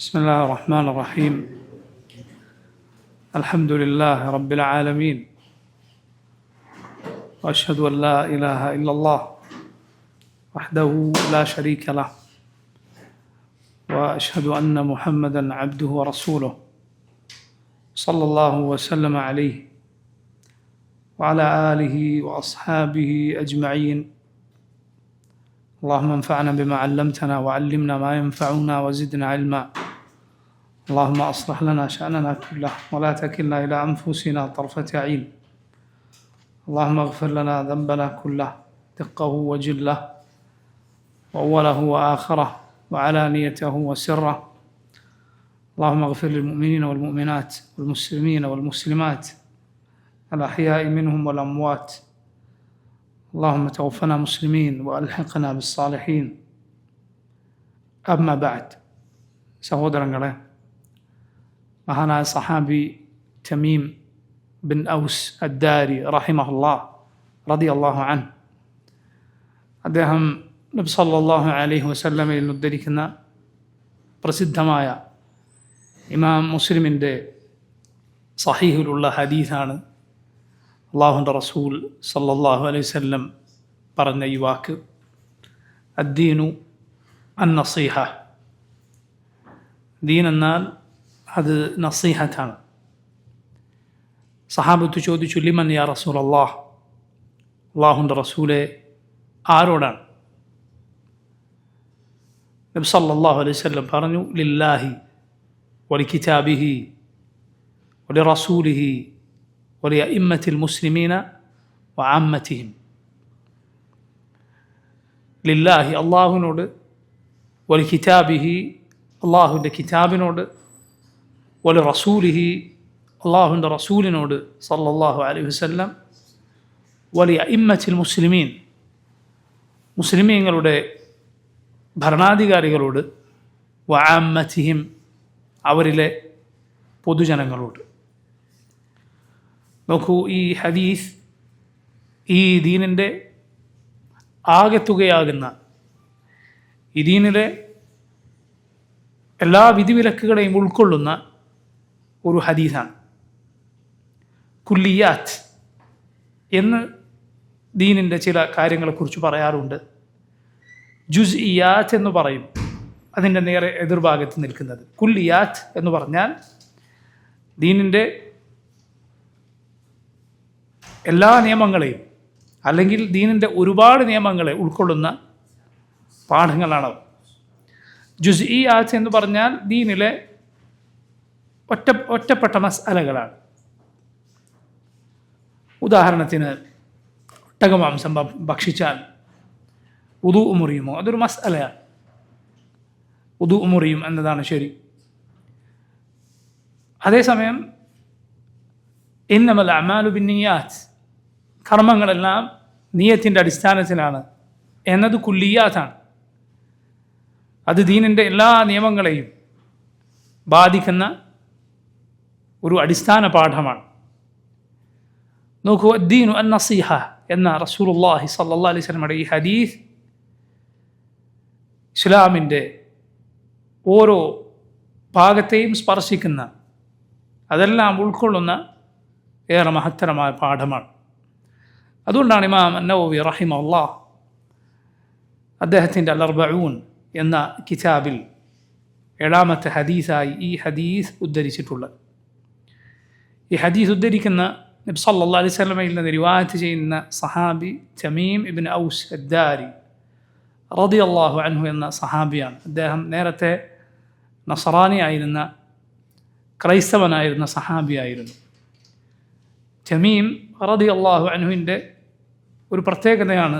بسم الله الرحمن الرحيم. الحمد لله رب العالمين، وأشهد أن لا إله إلا الله وحده لا شريك له، وأشهد أن محمدا عبده ورسوله صلى الله وسلم عليه وعلى آله وأصحابه أجمعين. اللهم انفعنا بما علمتنا وعلمنا ما ينفعنا وزدنا علما. اللهم أصلح لنا شأننا كله ولا تكلنا إلى أنفسنا طرفة عين. اللهم اغفر لنا ذنبنا كله دقه وجله وأوله وآخره وعلانيته وسره. اللهم اغفر للمؤمنين والمؤمنات والمسلمين والمسلمات الأحياء منهم والأموات. اللهم توفنا مسلمين وألحقنا بالصالحين. أما بعد. സഹോദരങ്ങളെ, മഹാനായ സഹാബി തമീം ബിൻ ഔസ് അദ്ദാരി റഹിമഹുല്ലാ റളിയല്ലാഹു അൻഹു, അദ്ദേഹം നബി സല്ലല്ലാഹു അലൈഹി വസല്ലമയിൽ നിന്ന് ഉദ്ധരിക്കുന്ന പ്രസിദ്ധമായ ഇമാം മുസ്ലിമിൻ്റെ സഹീഹിലുള്ള ഹദീസാണ്. അള്ളാഹുവിൻ്റെ റസൂൽ സല്ലല്ലാഹു അലൈഹി വസല്ലം പറഞ്ഞ ഈ വാക്ക്, അദ്ദീനു അൻ നസീഹ. ദീൻ എന്നാൽ അത് നസീഹത്താണ്. സഹാബത്ത് ചോദിച്ചു, ലിമൻ യാ റസൂലല്ലാഹ്, അള്ളാഹുവിൻ്റെ റസൂലെ ആരോടാണ്? നബി സല്ലല്ലാഹു അലൈഹി വസല്ലം പറഞ്ഞു, ലില്ലാഹി വലികിതാബിഹി വലിറസൂലിഹി വലിഅഇമ്മത്തിൽ മുസ്ലിമീന വഅമ്മത്തിഹിം. ലില്ലാഹി അള്ളാഹുവിനോട്, വലികിതാബിഹി അള്ളാഹുവിൻ്റെ കിതാബിനോട്, വലി റസൂലിഹി അള്ളാഹുവിൻ്റെ റസൂലിനോട് സല്ലല്ലാഹു അലൈഹി വസല്ലം, വലിഅഇമ്മത്തിൽ മുസ്ലിമീൻ മുസ്ലിമീങ്ങളുടെ ഭരണാധികാരികളോട്, വഅമ്മത്തിഹിം അവരിലെ പൊതുജനങ്ങളോട്. നോക്കൂ, ഈ ഹദീസ് ഈ ദീനിൻ്റെ ആകെത്തുകയാകുന്ന, ഈ ദീനിലെ എല്ലാ വിധിവിലക്കുകളെയും ഉൾക്കൊള്ളുന്ന ഒരു ഹദീസാണ്. കുല്ലിയാത്ത് എന്ന് ദീനിൻ്റെ ചില കാര്യങ്ങളെക്കുറിച്ച് പറയാറുണ്ട്. ജുസ്ഇയാത്ത് എന്ന് പറയും അതിൻ്റെ നേരെ എതിർഭാഗത്ത് നിൽക്കുന്നത്. കുല്ലിയാത്ത് എന്ന് പറഞ്ഞാൽ ദീനിൻ്റെ എല്ലാ നിയമങ്ങളെയും, അല്ലെങ്കിൽ ദീനിൻ്റെ ഒരുപാട് നിയമങ്ങളെ ഉൾക്കൊള്ളുന്ന പാഠങ്ങളാണ്. ജുസ്ഇയാത്ത് എന്ന് പറഞ്ഞാൽ ദീനിലെ ഒറ്റപ്പെട്ട മസ്അലകളാണ്. ഉദാഹരണത്തിന്, ഒട്ടകമാംസം ഭക്ഷിച്ചാൽ ഉദു മുറിയുമോ? അതൊരു മസ്അലയാണ്. ഉദു മുറിയും എന്നതാണ് ശരി. അതേസമയം ഇന്നമൽ അഅ്മാലു ബിന്നിയാത്ത്, കർമ്മങ്ങളെല്ലാം നിയത്തിൻ്റെ അടിസ്ഥാനത്തിലാണ് എന്നത് കുല്ലിയാത്താണ്. അത് ദീനിൻ്റെ എല്ലാ നിയമങ്ങളെയും ബാധിക്കുന്ന ഒരു അടിസ്ഥാന പാഠമാണ്. നോക്കൂ, അദ്ദീനു അൻ നസീഹ എന്ന റസൂലുള്ളാഹി സ്വല്ലല്ലാഹു അലൈഹി വസല്ലമയുടെ ഈ ഹദീസ് ഇസ്ലാമിൻ്റെ ഓരോ ഭാഗത്തെയും സ്പർശിക്കുന്ന, അതെല്ലാം ഉൾക്കൊള്ളുന്ന ഏറെ മഹത്തരമായ പാഠമാണ്. അതുകൊണ്ടാണ് ഇമാം നവവി റഹിമഹുല്ലാഹ് അദ്ദേഹത്തിൻ്റെ അൽ-അർബഊൻ എന്ന കിതാബിൽ 7ാമത്തെ ഹദീസായി ഈ ഹദീസ് ഉദ്ധരിച്ചിട്ടുള്ളത്. ഈ ഹദീസ് ഉദ്ധരിക്കുന്ന നബി സല്ലല്ലാഹു അലൈഹി വസല്ലമയിൽ നിന്ന് റിവായത്ത് ചെയ്യുന്ന സഹാബി തമീം ഇബ്ൻ ഔസ് അദ്ദാരി റളിയല്ലാഹു അൻഹു എന്ന സഹാബിയാണ്. അദ്ദേഹം നേരത്തെ നസറാനി ആയിരുന്ന, ക്രൈസ്തവനായിരുന്ന സഹാബിയായിരുന്നു. തമീം റളിയല്ലാഹു അൻഹുവിൻ്റെ ഒരു പ്രത്യേകതയാണ്,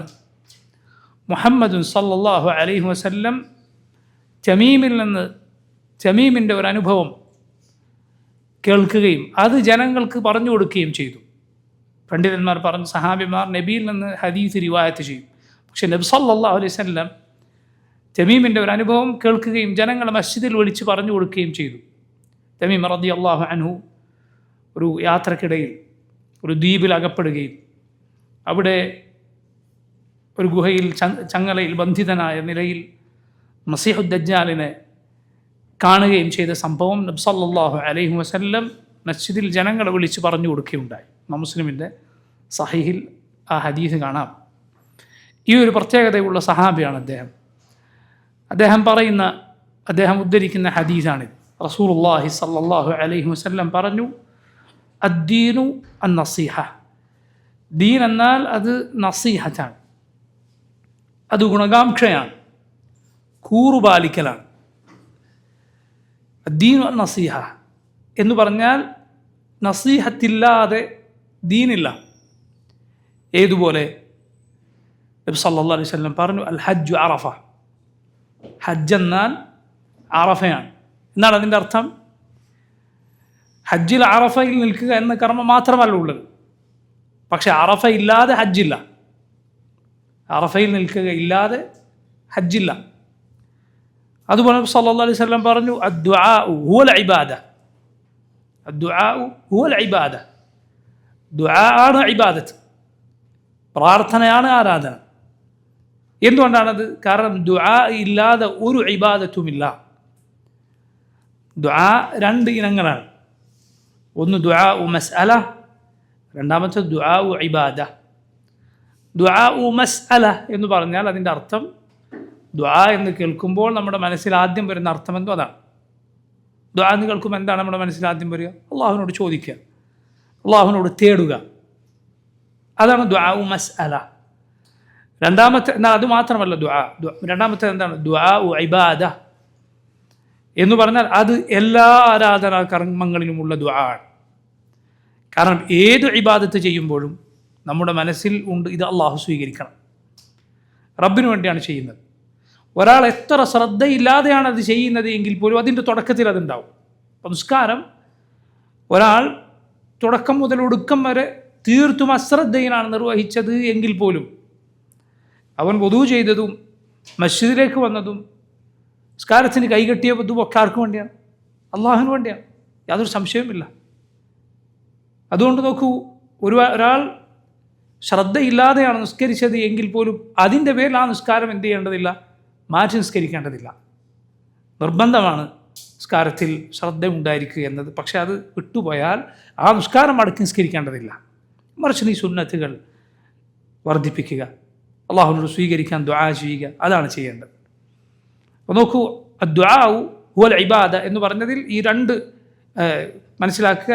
മുഹമ്മദുൻ സല്ലല്ലാഹു അലൈഹി വസല്ലം തമീമിൽ നിന്ന്, തമീമിൻ്റെ ഒരു അനുഭവം കേൾക്കുകയും അത് ജനങ്ങൾക്ക് പറഞ്ഞു കൊടുക്കുകയും ചെയ്തു. പണ്ഡിതന്മാർ പറഞ്ഞു, സഹാബിമാർ നബിയിൽ നിന്ന് ഹദീസ് റിവായത്ത് ചെയ്യും. പക്ഷേ നബി സല്ലല്ലാഹു അലൈഹി വസല്ലം തമീമിൻ്റെ ഒരു അനുഭവം കേൾക്കുകയും ജനങ്ങളെ മസ്ജിദിൽ വിളിച്ച് പറഞ്ഞു കൊടുക്കുകയും ചെയ്തു. തമീം റളിയല്ലാഹു അൻഹു ഒരു യാത്രക്കിടയിൽ ഒരു ദ്വീപിൽ അകപ്പെടുകയും അവിടെ ഒരു ഗുഹയിൽ ചങ്ങലയിൽ ബന്ധിതനായ നിലയിൽ മസീഹുദ് ദജ്ജാലിനെ കാണുകയും ചെയ്ത സംഭവം നബി സല്ലല്ലാഹു അലൈഹി വസല്ലം മസ്ജിദിൽ ജനങ്ങളെ വിളിച്ച് പറഞ്ഞു കൊടുക്കുകയുണ്ടായി. മുസ്ലിമിൻ്റെ സഹീഹിൽ ആ ഹദീസ് കാണാം. ഈ ഒരു പ്രത്യേകതയുള്ള സഹാബിയാണ് അദ്ദേഹം ഉദ്ധരിക്കുന്ന ഹദീസാണിത്. റസൂലുള്ളാഹി സല്ലല്ലാഹു അലൈഹി വസല്ലം പറഞ്ഞു, അദ്ദീനു അന്നസീഹ. ദീൻ എന്നാൽ അത് നസീഹത്താണ്, അത് ഗുണകാംക്ഷയാണ്, കൂറുപാലിക്കലാണ്. അദ്ദീനു അന്നസീഹ എന്ന് പറഞ്ഞാൽ നസീഹത്തില്ലാതെ ദീനില്ല. ഏതുപോലെ? നബി സല്ലല്ലാഹു അലൈഹി വസല്ലം പറഞ്ഞു, അൽ ഹജ്ജു അറഫ. ഹജ്ജ് എന്നാൽ അറഫയാണ്. എന്നാണ് അതിൻ്റെ അർത്ഥം. ഹജ്ജിൽ അറഫയിൽ നിൽക്കുക എന്ന കർമ്മം മാത്രമല്ല ഉള്ളത്. പക്ഷെ അറഫ ഇല്ലാതെ ഹജ്ജില്ല. അറഫയിൽ നിൽക്കുക ഇല്ലാതെ ഹജ്ജില്ല. അതുപോലെ നബി സല്ലല്ലാഹു അലൈഹി വസല്ലം പറഞ്ഞു, അദ്ദുആഉ ഹുവൽ ഇബാദ. അദ്ദുആഉ ഹുവൽ ഇബാദ. ദുആ ആണ് ഇബാദത്ത്, പ്രാർത്ഥനയാണ് ആരാധന. എന്തുകൊണ്ടാണത്? കാരണം ദുആ ഇല്ലാതെ ഒരു ഇബാദത്തുമില്ല. ദുആ രണ്ട് ഇനങ്ങളാണ്. ഒന്ന് ദുആഉ മസ്അല, രണ്ടാമത്തെ ദുആഉ ഇബാദ. ദുആഉ മസ്അല എന്ന് പറഞ്ഞാൽ അതിൻ്റെ അർത്ഥം, ദുആ എന്ന് കേൾക്കുമ്പോൾ നമ്മുടെ മനസ്സിൽ ആദ്യം വരുന്ന അർത്ഥം എന്തോ അതാണ്. ദുആ എന്ന് കേൾക്കുമ്പോൾ എന്താണ് നമ്മുടെ മനസ്സിൽ ആദ്യം വരിക? അള്ളാഹുവിനോട് ചോദിക്കുക, അള്ളാഹുവിനോട് തേടുക. അതാണ് ദുആഉ മസ്അല. രണ്ടാമത്തെ എന്നാൽ അത് മാത്രമല്ല ദുആ. രണ്ടാമത്തെ എന്താണ്? ദുആഉ ഇബാദ എന്ന് പറഞ്ഞാൽ അത് എല്ലാ ആരാധനാ കർമ്മങ്ങളിലുമുള്ള ദുആ ആണ്. കാരണം ഏത് ഇബാദത്ത് ചെയ്യുമ്പോഴും നമ്മുടെ മനസ്സിൽ ഉണ്ട്, ഇത് അള്ളാഹു സ്വീകരിക്കണം, റബ്ബിന് വേണ്ടിയാണ് ചെയ്യുന്നത്. ഒരാൾ എത്ര ശ്രദ്ധയില്ലാതെയാണ് അത് ചെയ്യുന്നത് എങ്കിൽ പോലും അതിൻ്റെ തുടക്കത്തിൽ അതുണ്ടാവും. അപ്പം നിസ്കാരം ഒരാൾ തുടക്കം മുതൽ ഒടുക്കം വരെ തീർത്തും അശ്രദ്ധയിലാണ് നിർവഹിച്ചത് എങ്കിൽ പോലും അവൻ വുദൂ ചെയ്തതും മസ്ജിദിലേക്ക് വന്നതും നിസ്കാരത്തിന് കൈകെട്ടിയതും ഒക്കെ ആർക്കും വേണ്ടിയാണ്? അള്ളാഹുവിന് വേണ്ടിയാണ്, യാതൊരു സംശയവുമില്ല. അതുകൊണ്ട് നോക്കൂ, ഒരാൾ ശ്രദ്ധയില്ലാതെയാണ് നിസ്കരിച്ചത് എങ്കിൽ പോലും അതിൻ്റെ പേരിൽ ആ നിസ്കാരം എന്ത് ചെയ്യേണ്ടതില്ല? മാറ്റി നിസ്കരിക്കേണ്ടതില്ല. നിർബന്ധമാണ് നിസ്കാരത്തിൽ ശ്രദ്ധ ഉണ്ടായിരിക്കുക എന്നത്. പക്ഷേ അത് വിട്ടുപോയാൽ ആ നിസ്കാരം അടക്കി നിസ്കരിക്കേണ്ടതില്ല. മറിച്ച് നീ സുന്നത്തുകൾ വർദ്ധിപ്പിക്കുക, അള്ളാഹുവിനോട് സ്വീകരിക്കാൻ ദുആ ചെയ്യുക, അതാണ് ചെയ്യേണ്ടത്. അപ്പോൾ നോക്കൂ, അദ്ദുആഉ ഹുവൽ ഇബാദ എന്ന് പറഞ്ഞതിൽ ഈ രണ്ട് മനസ്സിലാക്കുക.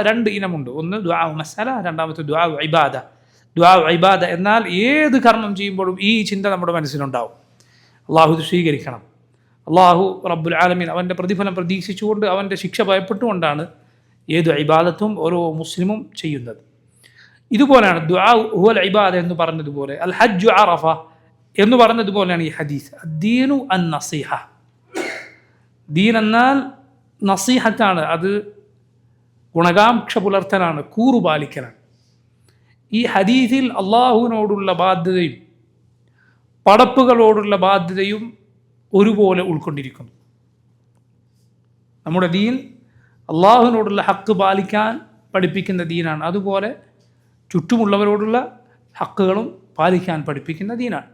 രണ്ട് ഇനമുണ്ട്. ഒന്ന് ദുആഉ മസ്അല, രണ്ടാമത്തെ ദുആഉ ഇബാദ. ദുആഉ ഇബാദ എന്നാൽ ഏത് കർമ്മം ചെയ്യുമ്പോഴും ഈ ചിന്ത നമ്മുടെ മനസ്സിലുണ്ടാവും, അള്ളാഹു ഇത് സ്വീകരിക്കണം. അള്ളാഹു റബ്ബുൽ ആലമീൻ അവൻ്റെ പ്രതിഫലം പ്രതീക്ഷിച്ചുകൊണ്ട്, അവൻ്റെ ശിക്ഷ ഭയപ്പെട്ടുകൊണ്ടാണ് ഏത് ഇബാദത്തും ഓരോ മുസ്ലിമും ചെയ്യുന്നത്. ഇതുപോലെയാണ് ദുആഉ ഹുവൽ ഇബാദ എന്ന് പറഞ്ഞതുപോലെ, അൽ ഹജ്ജു അറഫ എന്ന് പറഞ്ഞതുപോലെയാണ് ഈ ഹദീസ്. അദ്ദീനു അൻ നസീഹ. ദീൻ എന്നാൽ നസീഹത്താണ്, അത് ഗുണകാംക്ഷ പുലർത്തലാണ്, കൂറുപാലിക്കലാണ്. ഈ ഹദീസിൽ അള്ളാഹുവിനോടുള്ള ബാധ്യതയും പടപ്പുകളോടുള്ള ബാധ്യതയും ഒരുപോലെ ഉൾക്കൊണ്ടിരിക്കുന്നു. നമ്മുടെ ദീൻ അള്ളാഹുവിനോടുള്ള ഹക്ക് പാലിക്കാൻ പഠിപ്പിക്കുന്ന ദീനാണ്. അതുപോലെ ചുറ്റുമുള്ളവരോടുള്ള ഹക്കുകളും പാലിക്കാൻ പഠിപ്പിക്കുന്ന ദീനാണ്.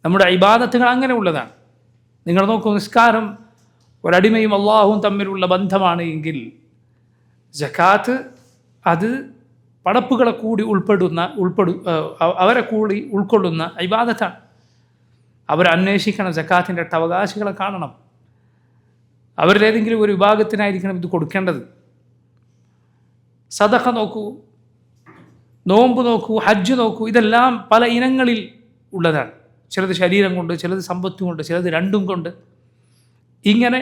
നമ്മുടെ ഇബാദത്തുകൾ അങ്ങനെ ഉള്ളതാണ്. നിങ്ങൾ നോക്കൂ, നിസ്കാരം ഒരടിമയും അള്ളാഹുവും തമ്മിലുള്ള ബന്ധമാണ് എങ്കിൽ സകാത്ത് അത് പടപ്പുകളെ കൂടി അവരെ കൂടി ഉൾക്കൊള്ളുന്ന ഇബാദത്താണ്. അവരന്വേഷിക്കണം, സകാത്തിൻ്റെ അവകാശികളെ കാണണം, അവരിലേതെങ്കിലും ഒരു വിഭാഗത്തിനായിരിക്കണം ഇത് കൊടുക്കേണ്ടത്. സദഖ നോക്കൂ, നോമ്പ് നോക്കൂ, ഹജ്ജ് നോക്കൂ, ഇതെല്ലാം പല ഇനങ്ങളിൽ ഉള്ളതാണ്. ചിലത് ശരീരം കൊണ്ട്, ചിലത് സമ്പത്ത് കൊണ്ട്, ചിലത് രണ്ടും കൊണ്ട്. ഇങ്ങനെ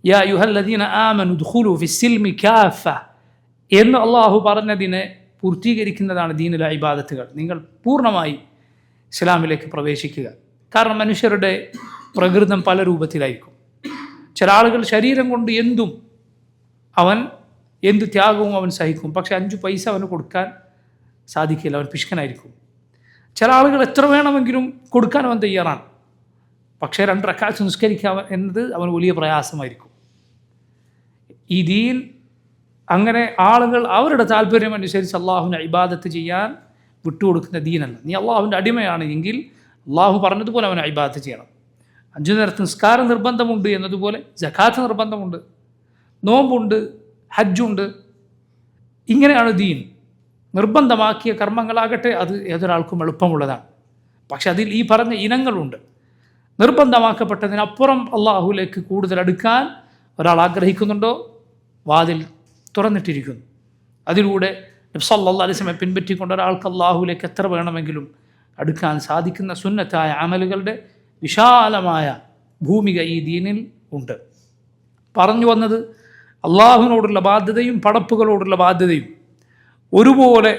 യാ അയ്യുഹല്ലദീന ആമനു ദുഖുലു ഫിസ്സിൽമി കാഫ എന്ന് അള്ളാഹു പറഞ്ഞതിനെ പൂർത്തീകരിക്കുന്നതാണ് ദീനിലെ ഇബാദത്തുകൾ. നിങ്ങൾ പൂർണ്ണമായി ഇസ്ലാമിലേക്ക് പ്രവേശിക്കുക. കാരണം മനുഷ്യരുടെ പ്രകൃതം പല രൂപത്തിലായിരിക്കും. ചില ആളുകൾ ശരീരം കൊണ്ട് എന്ത് ത്യാഗവും അവൻ സഹിക്കും, പക്ഷെ 5 പൈസ അവന് കൊടുക്കാൻ സാധിക്കില്ല, അവൻ പിശുക്കനായിരിക്കും. ചില ആളുകൾ എത്ര വേണമെങ്കിലും കൊടുക്കാൻ അവൻ തയ്യാറാണ്, പക്ഷേ 2 റക്അത്ത് നിസ്കരിക്കുക എന്നത് അവന് വലിയ പ്രയാസമായിരിക്കും. ഈ ദീൻ അങ്ങനെ ആളുകൾ അവരുടെ താല്പര്യം അനുസരിച്ച് അള്ളാഹുവിനെ ഇബാദത്ത് ചെയ്യാൻ വിട്ടുകൊടുക്കുന്ന ദീനല്ല. നീ അള്ളാഹുവിൻ്റെ അടിമയാണ് എങ്കിൽ അള്ളാഹു പറഞ്ഞതുപോലെ അവനെ ഇബാദത്ത് ചെയ്യണം. 5 നേരത്തെ നിസ്കാരം നിർബന്ധമുണ്ട് എന്നതുപോലെ സകാത്ത് നിർബന്ധമുണ്ട്, നോമ്പുണ്ട്, ഹജ്ജുണ്ട്. ഇങ്ങനെയാണ് ദീൻ. നിർബന്ധമാക്കിയ കർമ്മങ്ങളാകട്ടെ അത് ഏതൊരാൾക്കും എളുപ്പമുള്ളതാണ്. പക്ഷെ അതിൽ ഈ പറഞ്ഞ ഇനങ്ങളുണ്ട്. നിർബന്ധമാക്കപ്പെട്ടതിനപ്പുറം അള്ളാഹുവിലേക്ക് കൂടുതൽ അടുക്കാൻ ഒരാൾ ആഗ്രഹിക്കുന്നുണ്ടോ, വാതിൽ തുറന്നിട്ടിരിക്കുന്നു. അതിലൂടെ നബി സല്ലല്ലാഹു അലൈഹി വസല്ലം പിൻപറ്റിക്കൊണ്ട് ഒരാൾക്ക് അള്ളാഹുവിലേക്ക് എത്ര വേണമെങ്കിലും അടുക്കാൻ സാധിക്കുന്ന സുന്നത്തായ അമലുകളുടെ വിശാലമായ ഭൂമിക ഈ ദീനിൽ ഉണ്ട്. പറഞ്ഞു വന്നത് അള്ളാഹുവിനോടുള്ള ബാധ്യതയും പടപ്പുകളോടുള്ള ബാധ്യതയും ഒരുപോലെ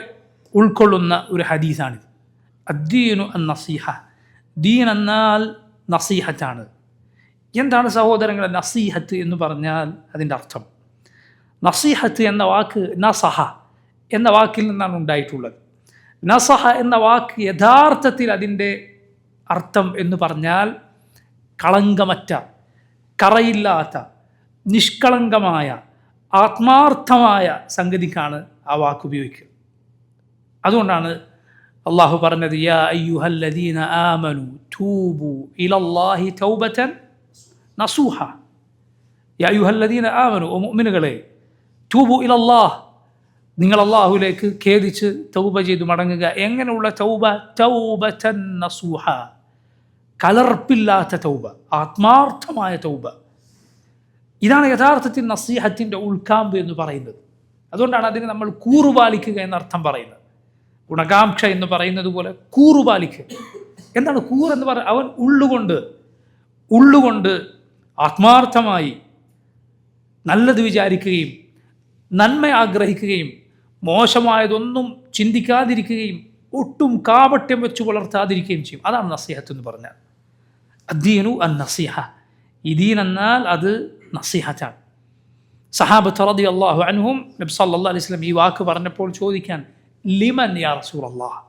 ഉൾക്കൊള്ളുന്ന ഒരു ഹദീസാണിത്. അദ്ദീനു അൻ നസീഹ, ദീൻ എന്നാൽ നസീഹത്താണ്. എന്താണ് സഹോദരങ്ങളെ നസീഹത്ത് എന്ന് പറഞ്ഞാൽ? അതിൻ്റെ അർത്ഥം, നസീഹത്ത് എന്ന വാക്ക് നസഹ എന്ന വാക്കിൽ നിന്നാണ് ഉണ്ടായിട്ടുള്ളത്. നസഹ എന്ന വാക്ക് യഥാർത്ഥത്തിൽ അതിൻ്റെ അർത്ഥം എന്ന് പറഞ്ഞാൽ കളങ്കമറ്റ, കറയില്ലാത്ത, നിഷ്കളങ്കമായ, ആത്മാർത്ഥമായ സംഗതിക്കാണ് ആ വാക്ക് ഉപയോഗിക്കുക. അതുകൊണ്ടാണ് അള്ളാഹു പറഞ്ഞത് യാ അയ്യുഹല്ലദീന ആമനു തൂബു ഇലല്ലാഹി തൗബതൻ നസൂഹ. യാ അയ്യുഹല്ലദീന ആമനു, ഓ മുഅ്മിനുകളെ, തൂബു ഇലല്ലാഹ്, നിങ്ങൾ അള്ളാഹുവിലേക്ക് ഖേദിച്ച് തൗബ ചെയ്തു മടങ്ങുക. എങ്ങനെയുള്ള തൗബ? തൗബതൻ നസൂഹ, കലർപ്പില്ലാത്ത തൗബ, ആത്മാർത്ഥമായ തൗബ. ഇതാണ് യഥാർത്ഥത്തിൽ നസീഹത്തിൻ്റെ ഉൾക്കാമ്പ് എന്ന് പറയുന്നത്. അതുകൊണ്ടാണ് അതിന് നമ്മൾ കൂറുപാലിക്കുക എന്നർത്ഥം പറയുന്നത്. ഗുണകാംക്ഷ എന്ന് പറയുന്നത് പോലെ കൂറുപാലിക്കുക. എന്താണ് കൂറെന്ന് പറയുന്നത്? അവൻ ഉള്ളുകൊണ്ട് ആത്മാർത്ഥമായി നല്ലത് വിചാരിക്കുകയും നന്മ ആഗ്രഹിക്കുകയും മോശമായതൊന്നും ചിന്തിക്കാതിരിക്കുകയും ഒട്ടും കാപട്യം വെച്ച് പുലർത്താതിരിക്കുകയും ചെയ്യും. അതാണ് നസീഹത്ത് എന്ന് പറഞ്ഞാൽ. അദ്ദീനു അൻ നസീഹ, ഈ ദീൻ എന്നാൽ അത് നസീഹത്താണ്. സഹാബത്ത് റളിയല്ലാഹു അൻഹും നബി സല്ലല്ലാഹു അലൈഹി വസല്ലം ഈ വാക്ക് പറഞ്ഞപ്പോൾ ചോദിക്കാൻ, ലിമൻ യാ റസൂലല്ലാഹ്,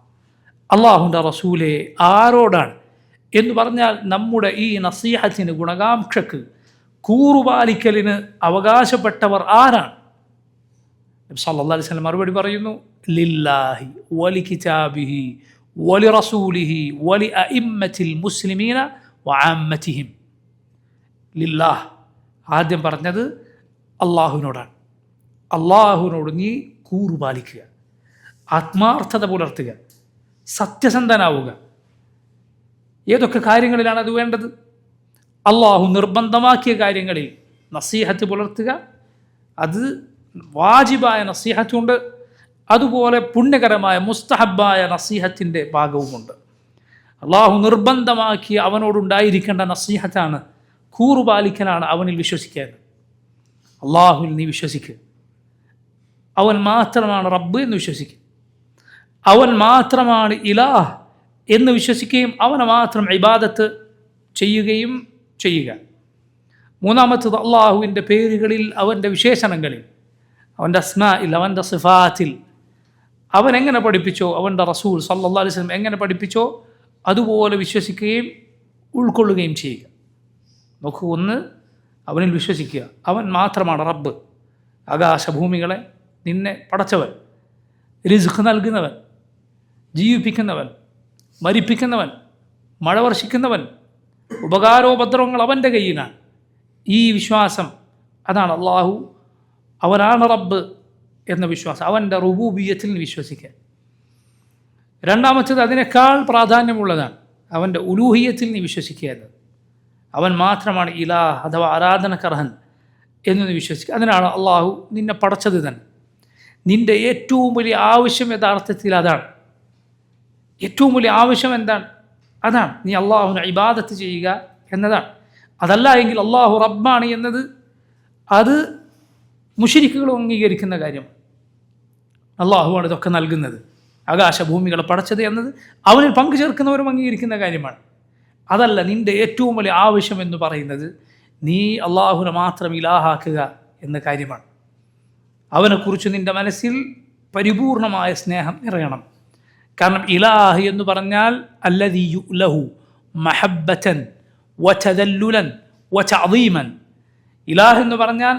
അള്ളാഹുവിൻ്റെ റസൂലെ ആരോടാണ് എന്ന് പറഞ്ഞാൽ നമ്മുടെ ഈ നസീഹത്തിന്, ഗുണകാംക്ഷക്ക്, കൂറുപാലിക്കലിന് അവകാശപ്പെട്ടവർ ആരാണ്? നബി സല്ലല്ലാഹു അലൈഹി വസല്ലം മറുപടി പറയുന്നു, ലില്ലാഹി വലി കിതാബിഹി വലി റസൂലിഹി വലി അഇമ്മത്തിൽ മുസ്ലിമീന വഅമ്മതിഹിം. ലില്ലാഹ്, ആദ്യം പറഞ്ഞത് അള്ളാഹുവിനോടാണ്. അള്ളാഹുവിനോട് നീ കൂറുപാലിക്കുക, ആത്മാർത്ഥത പുലർത്തുക, സത്യസന്ധനാവുക. ഏതൊക്കെ കാര്യങ്ങളിലാണ് അത് വേണ്ടത്? അള്ളാഹു നിർബന്ധമാക്കിയ കാര്യങ്ങളിൽ നസീഹത്ത് പുലർത്തുക. അത് വാജിബായ നസീഹത്തുണ്ട്, അതുപോലെ പുണ്യകരമായ മുസ്തഹബായ നസീഹത്തിൻ്റെ ഭാഗവുമുണ്ട്. അള്ളാഹു നിർബന്ധമാക്കി അവനോടുണ്ടായിരിക്കേണ്ട നസീഹത്താണ്, കൂറുപാലിക്കലാണ്, അവനിൽ വിശ്വസിക്കേണ്ടത്. അള്ളാഹുവിൽ നീ വിശ്വസിക്കുക, അവൻ മാത്രമാണ് റബ്ബ് എന്ന് വിശ്വസിക്കുക, അവൻ മാത്രമാണ് ഇലാഹ് എന്ന് വിശ്വസിക്കുകയും അവനെ മാത്രം ഇബാദത്ത് ചെയ്യുകയും ചെയ്യുക. മൂന്നാമത്തത് അള്ളാഹുവിൻ്റെ പേരുകളിൽ, അവൻ്റെ വിശേഷണങ്ങളിൽ, അവൻ്റെ അസ്മാഇൽ, അവൻ്റെ സിഫാത്തിൽ അവൻ എങ്ങനെ പഠിപ്പിച്ചോ, അവൻ്റെ റസൂൽ സല്ലല്ലാഹു അലൈഹി വസല്ലം എങ്ങനെ പഠിപ്പിച്ചോ അതുപോലെ വിശ്വസിക്കുകയും ഉൾക്കൊള്ളുകയും ചെയ്യുക. നോക്കൂ, ഒന്ന് അവനിൽ വിശ്വസിക്കുക, അവൻ മാത്രമാണ് റബ്ബ്, ആകാശഭൂമികളെ നിന്നെ പടച്ചവൻ, റിസ്ഖ് നൽകുന്നവൻ, ജീവിപ്പിക്കുന്നവൻ, മരിപ്പിക്കുന്നവൻ, മഴ വർഷിക്കുന്നവൻ, ഉപകാരോപദ്രവങ്ങൾ അവൻ്റെ കയ്യിലാണ്. ഈ വിശ്വാസം, അതാണ് അള്ളാഹു അവനാണ് റബ്ബ് എന്ന വിശ്വാസം, അവൻ്റെ റുബൂബിയ്യത്തിൽ വിശ്വസിക്കുക. രണ്ടാമത്തേത് അതിനേക്കാൾ പ്രാധാന്യമുള്ളതാണ്, അവൻ്റെ ഉലൂഹിയത്തിൽ നീ വിശ്വസിക്കുക എന്നത്. അവൻ മാത്രമാണ് ഇലാഹ് അഥവാ ആരാധനക്കർഹൻ എന്ന് വിശ്വസിക്കുക. അതിനാണ് അള്ളാഹു നിന്നെ പടച്ചത് തന്നെ. നിൻ്റെ ഏറ്റവും വലിയ ആവശ്യം യഥാർത്ഥത്തിൽ അതാണ്. ഏറ്റവും വലിയ ആവശ്യം എന്താണ്? അതാണ് നീ അള്ളാഹുവിനെ ഇബാദത്ത് ചെയ്യുക എന്നതാണ്. അതല്ല എങ്കിൽ അള്ളാഹു റബ്ബാണ് എന്നത് അത് മുശ്രിക്കുകളും അംഗീകരിക്കുന്ന കാര്യമാണ്. അള്ളാഹുവാണ് ഇതൊക്കെ നൽകുന്നത്, ആകാശഭൂമികളെ പടച്ചത് എന്നത് അവനിൽ പങ്കു ചേർക്കുന്നവരും അംഗീകരിക്കുന്ന കാര്യമാണ്. അതല്ല, നിൻ്റെ ഏറ്റവും വലിയ ആവശ്യം എന്ന് പറയുന്നത് നീ അള്ളാഹുവിനെ മാത്രം ഇലാഹാക്കുക എന്ന കാര്യമാണ്. അവനെക്കുറിച്ച് നിൻ്റെ മനസ്സിൽ പരിപൂർണമായ സ്നേഹം നിറയണം. കാരണം ഇലാഹ് എന്ന് പറഞ്ഞാൽ അല്ലദീ യുലഹു മഹബ്ബതൻ വതദല്ലുലൻ വതഅദീമൻ. ഇലാഹ് എന്ന് പറഞ്ഞാൽ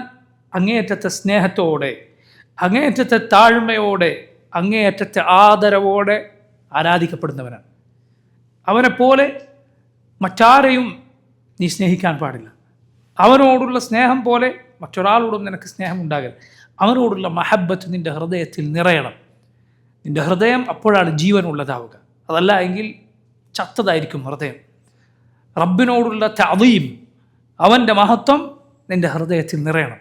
അങ്ങേയറ്റത്തെ സ്നേഹത്തോടെ, അങ്ങേയറ്റത്തെ താഴ്മയോടെ, അങ്ങേയറ്റത്തെ ആദരവോടെ ആരാധിക്കപ്പെടുന്നവനാണ്. അവനെപ്പോലെ മറ്റാരെയും നീ സ്നേഹിക്കാൻ പാടില്ല. അവനോടുള്ള സ്നേഹം പോലെ മറ്റൊരാളോടും നിനക്ക് സ്നേഹം ഉണ്ടാകരുത്. അവനോടുള്ള മഹബത്ത് നിൻ്റെ ഹൃദയത്തിൽ നിറയണം. നിൻ്റെ ഹൃദയം അപ്പോഴാണ് ജീവനുള്ളതാവുക. അതല്ല എങ്കിൽ ചത്തതായിരിക്കും ഹൃദയം. റബ്ബിനോടുള്ള തഅദീം, അവൻ്റെ മഹത്വം നിൻ്റെ ഹൃദയത്തിൽ നിറയണം.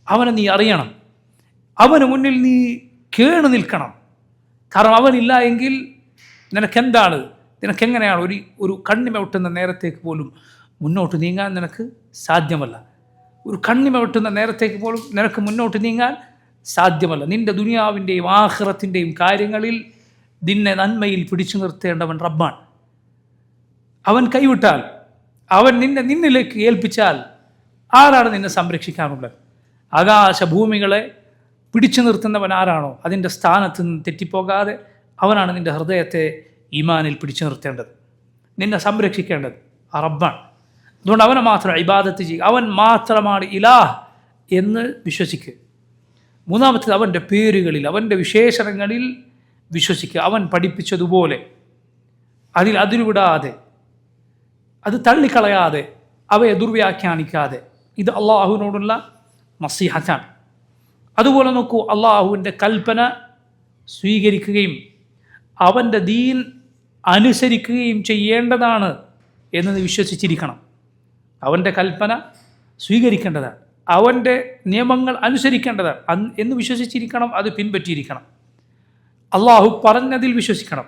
അവനെ നീ അറിയണം. അവന് മുന്നിൽ നീ കേണു നിൽക്കണം. കാരണം അവനില്ല എങ്കിൽ നിനക്കെന്താണ്, നിനക്കെങ്ങനെയാണ് ഒരു കണ്ണിമ വെട്ടുന്ന നേരത്തേക്ക് പോലും മുന്നോട്ട് നീങ്ങാൻ നിനക്ക് സാധ്യമല്ല. ഒരു കണ്ണിമ വെട്ടുന്ന നേരത്തേക്ക് പോലും നിനക്ക് മുന്നോട്ട് നീങ്ങാൻ സാധ്യമല്ല. നിൻ്റെ ദുനിയാവിൻ്റെയും ആഖിറത്തിൻ്റെയും കാര്യങ്ങളിൽ നിന്നെ നന്മയിൽ പിടിച്ചു നിർത്തേണ്ടവൻ റബ്ബാണ്. അവൻ കൈവിട്ടാൽ, അവൻ നിന്നിലേക്ക് ഏൽപ്പിച്ചാൽ ആരാണ് നിന്നെ സംരക്ഷിക്കാനുള്ളത്? ആകാശഭൂമികളെ പിടിച്ചു നിർത്തുന്നവൻ ആരാണോ അതിൻ്റെ സ്ഥാനത്ത് നിന്ന് തെറ്റിപ്പോകാതെ അവനാണ് നിൻ്റെ ഹൃദയത്തെ ഈമാനിൽ പിടിച്ചു നിർത്തേണ്ടത്, നിന്നെ സംരക്ഷിക്കേണ്ടത് ആ റബ്ബാണ്. അതുകൊണ്ട് അവനെ മാത്രം ഇബാദത്ത് ചെയ്യുക. അവൻ മാത്രമാണ് ഇലാഹ് എന്ന് വിശ്വസിക്കുക. മൂന്നാമത്തേത് അവൻ്റെ പേരുകളിൽ, അവൻ്റെ വിശേഷണങ്ങളിൽ വിശ്വസിക്കുക. അവൻ പഠിപ്പിച്ചതുപോലെ അതിൽ അതിരുവിടാതെ, അത് തള്ളിക്കളയാതെ, അവയെ ദുർവ്യാഖ്യാനിക്കാതെ. ഇത് അള്ളാഹുവിനോടുള്ള നസീഹത്താണ്. അതുപോലെ നോക്കൂ, അള്ളാഹുവിൻ്റെ കൽപ്പന സ്വീകരിക്കുകയും അവൻ്റെ ദീൻ അനുസരിക്കുകയും ചെയ്യേണ്ടതാണ് എന്ന് വിശ്വസിച്ചിരിക്കണം. അവൻ്റെ കൽപ്പന സ്വീകരിക്കേണ്ടതാണ്, അവൻ്റെ നിയമങ്ങൾ അനുസരിക്കേണ്ടതാണ് എന്ന് വിശ്വസിച്ചിരിക്കണം. അത് പിൻപറ്റിയിരിക്കണം. അള്ളാഹു പറഞ്ഞതിൽ വിശ്വസിക്കണം.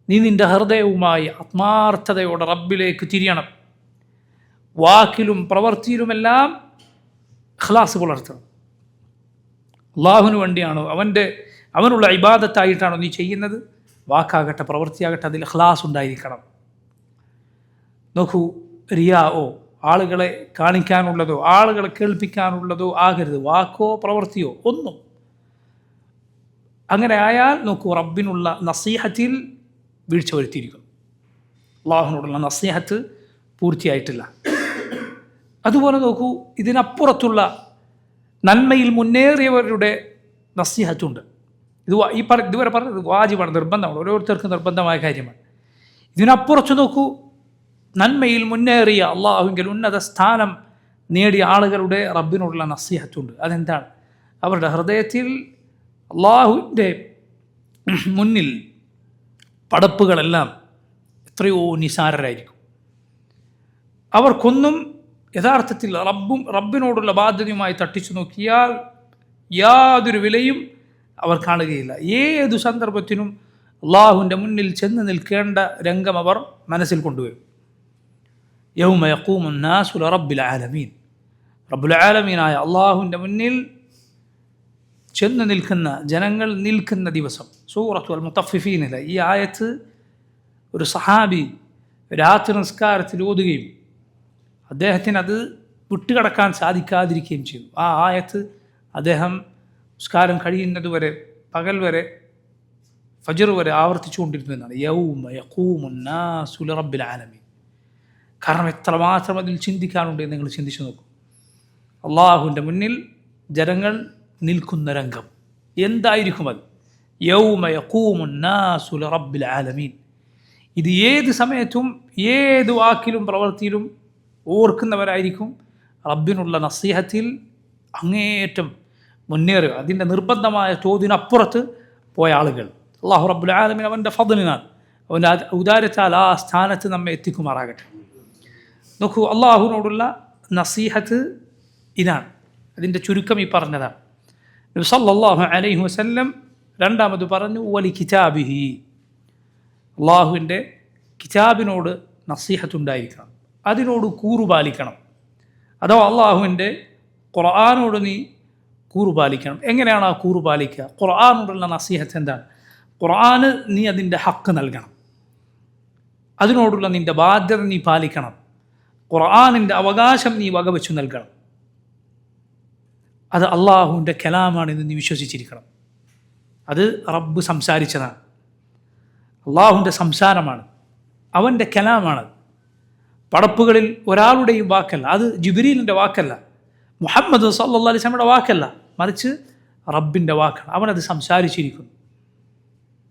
നീ നിൻ്റെ ഹൃദയവുമായി ആത്മാർത്ഥതയോടെ റബ്ബിലേക്ക് തിരിയണം. വാക്കിലും പ്രവൃത്തിയിലുമെല്ലാം ഇഖ്ലാസ് പുലർത്തണം. അള്ളാഹുവിന് വേണ്ടിയാണോ, അവനുള്ള ഇബാദത്തായിട്ടാണോ നീ ചെയ്യുന്നത്? വാക്കാകട്ടെ പ്രവൃത്തിയാകട്ടെ അതിൽ ഇഖ്ലാസ് ഉണ്ടായിരിക്കണം. നോക്കൂ, റിയാഓ, ആളുകളെ കാണിക്കാനുള്ളതോ ആളുകളെ കേൾപ്പിക്കാനുള്ളതോ ആകരുത്. വാക്കോ പ്രവൃത്തിയോ ഒന്നും. അങ്ങനെ ആയാൽ നോക്കൂ, റബ്ബിനുള്ള നസീഹത്തിൽ വീഴ്ച വരുത്തിയിരിക്കുന്നു. അള്ളാഹുവിനോടുള്ള നസീഹത്ത് പൂർത്തിയായിട്ടില്ല. അതുപോലെ നോക്കൂ, ഇതിനപ്പുറത്തുള്ള നന്മയിൽ മുന്നേറിയവരുടെ നസീഹത്തുണ്ട്. ഇതുവരെ പറഞ്ഞത് വാജിബാണ്, നിർബന്ധമാണ്, ഓരോരുത്തർക്കും നിർബന്ധമായ കാര്യമാണ്. ഇതിനപ്പുറത്ത് നോക്കൂ, നന്മയിൽ മുന്നേറിയ അള്ളാഹുവിൽ ഉന്നത സ്ഥാനം നേടിയ ആളുകളുടെ റബ്ബിനോടുള്ള നസീഹത്തുണ്ട്. അതെന്താണ്? അവരുടെ ഹൃദയത്തിൽ അള്ളാഹുവിൻ്റെ മുന്നിൽ പടപ്പുകളെല്ലാം എത്രയോ നിസാരരായിരിക്കും. അവർക്കൊന്നും യഥാർത്ഥത്തിൽ റബ്ബിനോടുള്ള ബാധ്യതയുമായി തട്ടിച്ചു നോക്കിയാൽ യാതൊരു വിലയും അവർ കാണുകയില്ല. ഏതു സന്ദർഭത്തിനും അള്ളാഹുവിൻ്റെ മുന്നിൽ ചെന്ന് നിൽക്കേണ്ട രംഗം അവർ മനസ്സിൽ കൊണ്ടുവരും. യൗമ യഖൂമു നാസു ലിറബ്ബിൽ ആലമീൻ, റബ്ബുൽ ആലമീനായ അള്ളാഹുവിൻ്റെ മുന്നിൽ ചെന്ന് നിൽക്കുന്ന ജനങ്ങൾ നിൽക്കുന്ന ദിവസം. സൂറത്തുൽ മുത്തഫിഫീനിലെ ഈ ആയത്ത് ഒരു സഹാബി രാത്രി നിസ്കാരത്തിൽ ഓതുകയും അദ്ദേഹത്തിന് അത് വിട്ടുകടക്കാൻ സാധിക്കാതിരിക്കുകയും ചെയ്തു. ആ ആയത്ത് അദ്ദേഹം നിസ്കാരം കഴിയുന്നത് വരെ, പകൽ വരെ, ഫജ്ർ വരെ ആവർത്തിച്ചുകൊണ്ടിരുന്നതാണ്. യൗമ യഖൂമു നാസു ലിറബ്ബിൽ ആലമീൻ. കാരണം എത്രമാത്രം അതിൽ ചിന്തിക്കാനുണ്ട് എന്ന് നിങ്ങൾ ചിന്തിച്ചു നോക്കൂ. അള്ളാഹുവിൻ്റെ മുന്നിൽ ജനങ്ങൾ നിൽക്കുന്ന രംഗം എന്തായിരിക്കും അത്? യൗമ യഖൂമു നാസു ലിറബ്ബിൽ ആലമീൻ. ഇത് ഏത് സമയത്തും ഏത് വാക്കിലും പ്രവൃത്തിയിലും ഓർക്കുന്നവരായിരിക്കും റബ്ബിനുള്ള നസീഹത്തിൽ അങ്ങേയറ്റം മുന്നേറുക, അതിൻ്റെ നിർബന്ധമായ തോതിനപ്പുറത്ത് പോയ ആളുകൾ. അള്ളാഹു റബ്ബുൽ ആലമീൻ അവൻ്റെ ഫദ്ലിനാൽ, അവൻ്റെ ഔദാര്യത്താൽ ആ സ്ഥാനത്ത് നമ്മെ എത്തിക്കുമാറാകട്ടെ. നോക്കൂ, അള്ളാഹുവിനോടുള്ള നസീഹത്ത് ഇതാണ്. അതിൻ്റെ ചുരുക്കം ഈ പറഞ്ഞതാണ്. നബി സല്ലല്ലാഹു അലൈഹി വസല്ലം രണ്ടാമത് പറഞ്ഞു, വലി കിതാബിഹി, അള്ളാഹുവിൻ്റെ കിതാബിനോട് നസീഹത്തുണ്ടായിരിക്കണം, അതിനോട് കൂറുപാലിക്കണം. അഥവാ അള്ളാഹുവിൻ്റെ ഖുർആനോട് നീ കൂറുപാലിക്കണം. എങ്ങനെയാണ് ആ കൂറുപാലിക്കുക? ഖുർആനോടുള്ള നസീഹത്ത് എന്താണ്? ഖുർആന് നീ അതിൻ്റെ ഹക്ക് നൽകണം, അതിനോടുള്ള നിൻ്റെ ബാധ്യത നീ പാലിക്കണം, ഖുർആനിൻ്റെ അവകാശം നീ വകവെച്ചു നൽകണം. അത് അള്ളാഹുവിൻ്റെ കലാമാണെന്ന് നീ വിശ്വസിച്ചിരിക്കണം. അത് റബ്ബ് സംസാരിച്ചതാണ്, അള്ളാഹുവിൻ്റെ സംസാരമാണ്, അവൻ്റെ കലാമാണത്. പടപ്പുകളിൽ ഒരാളുടെയും വാക്കല്ല, അത് ജിബ്രീലിൻ്റെ വാക്കല്ല, മുഹമ്മദ് സല്ലല്ലാഹു അലൈഹി വസല്ലമയുടെ വാക്കല്ല, മറിച്ച് റബ്ബിൻ്റെ വാക്കാണ്. അവനത് സംസാരിച്ചിരിക്കുന്നു.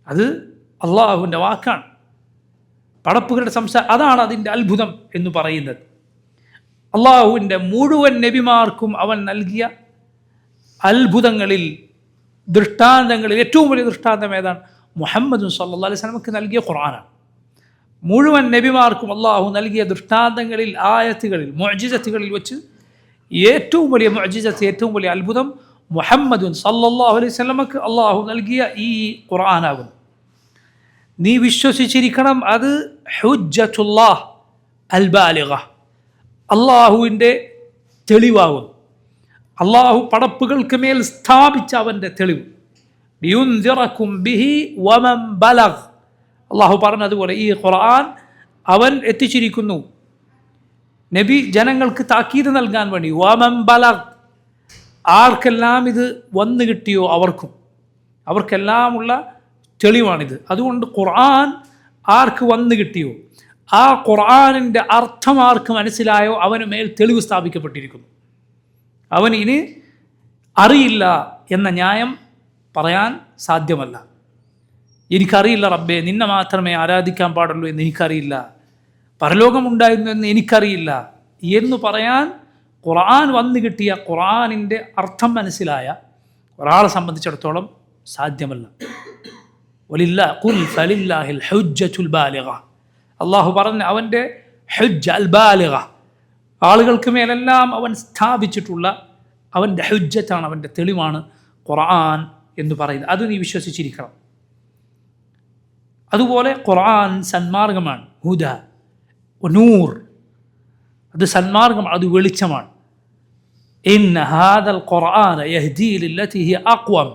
അത് അള്ളാഹുവിൻ്റെ വാക്കാണ്. പടപ്പുകളുടെ അതാണ് അതിൻ്റെ അത്ഭുതം എന്ന് പറയുന്നത്. അള്ളാഹുവിൻ്റെ മുഴുവൻ നബിമാർക്കും അവൻ നൽകിയ അത്ഭുതങ്ങളിൽ, ദൃഷ്ടാന്തങ്ങളിൽ ഏറ്റവും വലിയ ദൃഷ്ടാന്തം ഏതാണ്? മുഹമ്മദ് സല്ലല്ലാഹു അലൈഹി വസല്ലമക്ക് നൽകിയ ഖുർആനാണ്. മുഴുവൻ നബിമാർക്കും അള്ളാഹു നൽകിയ ദൃഷ്ടാന്തങ്ങളിൽ, ആയത്തുകളിൽ, മുഅ്ജിസത്തുകളിൽ വെച്ച് ഏറ്റവും വലിയ മുഅ്ജിസത്ത്, ഏറ്റവും വലിയ അത്ഭുതം മുഹമ്മദ് സല്ലല്ലാഹു അലൈഹി വസല്ലമക്ക് അള്ളാഹു നൽകിയ ഈ ഖുർആനാകുന്നു. നീ വിശ്വസിച്ചിരിക്കണം, അത് ഹുജ്ജത്തുല്ലാഹ് അൽ ബാലിഗ, അള്ളാഹുവിൻ്റെ തെളിവാകുന്നു. അള്ളാഹു പടപ്പുകൾക്ക് മേൽ സ്ഥാപിച്ച അവൻ്റെ തെളിവ്. ലിയുൻദിറകും ബിഹി വമൻ ബലഗ്, അള്ളാഹു പറഞ്ഞതുപോലെ ഈ ഖുർആൻ അവൻ എത്തിച്ചിരിക്കുന്നു നബി ജനങ്ങൾക്ക് താക്കീത് നൽകാൻ വേണ്ടി. വമൻ ബലഗ്, ആർക്കെല്ലാം ഇത് വന്നു കിട്ടിയോ അവർക്കെല്ലാമുള്ള തെളിവാണിത്. അതുകൊണ്ട് ഖുർആൻ ആർക്ക് വന്നു കിട്ടിയോ, ആ ഖുർആനിൻ്റെ അർത്ഥം ആർക്ക് മനസ്സിലായോ അവന് മേൽ തെളിവ് സ്ഥാപിക്കപ്പെട്ടിരിക്കുന്നു. അവന് ഇനി അറിയില്ല എന്ന ന്യായം പറയാൻ സാധ്യമല്ല. എനിക്കറിയില്ല റബ്ബേ, നിന്നെ മാത്രമേ ആരാധിക്കാൻ പാടുള്ളൂ എന്ന് എനിക്കറിയില്ല, പരലോകമുണ്ടായിരുന്നു എന്ന് എനിക്കറിയില്ല എന്ന് പറയാൻ ഖുർആൻ വന്നു കിട്ടിയ, ഖുർആനിൻ്റെ അർത്ഥം മനസ്സിലായ ഒരാളെ സംബന്ധിച്ചിടത്തോളം സാധ്യമല്ല. ഖുൽ ഫലില്ലാഹിൽ ഹുജ്ജത്തുൽ ബാലിഗ, അള്ളാഹു പറഞ്ഞ അവൻ്റെ ഹുജ്ജ അൽ ബാലിഗ, ആളുകൾക്ക് മേലെല്ലാം അവൻ സ്ഥാപിച്ചിട്ടുള്ള അവൻ്റെ ഹുജ്ജത്താണ്, അവൻ്റെ തെളിവാണ് ഖുർആൻ എന്ന് പറയുന്നത്. അത് നീ വിശ്വസിച്ചിരിക്കണം. അതുപോലെ ഖുർആൻ സന്മാർഗമാണ്, ഹുദ നൂർ, അത് സന്മാർഗമാണ്, അത് വെളിച്ചമാണ്. ഇന്ന ഹാദൽ ഖുർആന യഹ്ദീ ലില്ലതി ഹിയ അഖ്വം,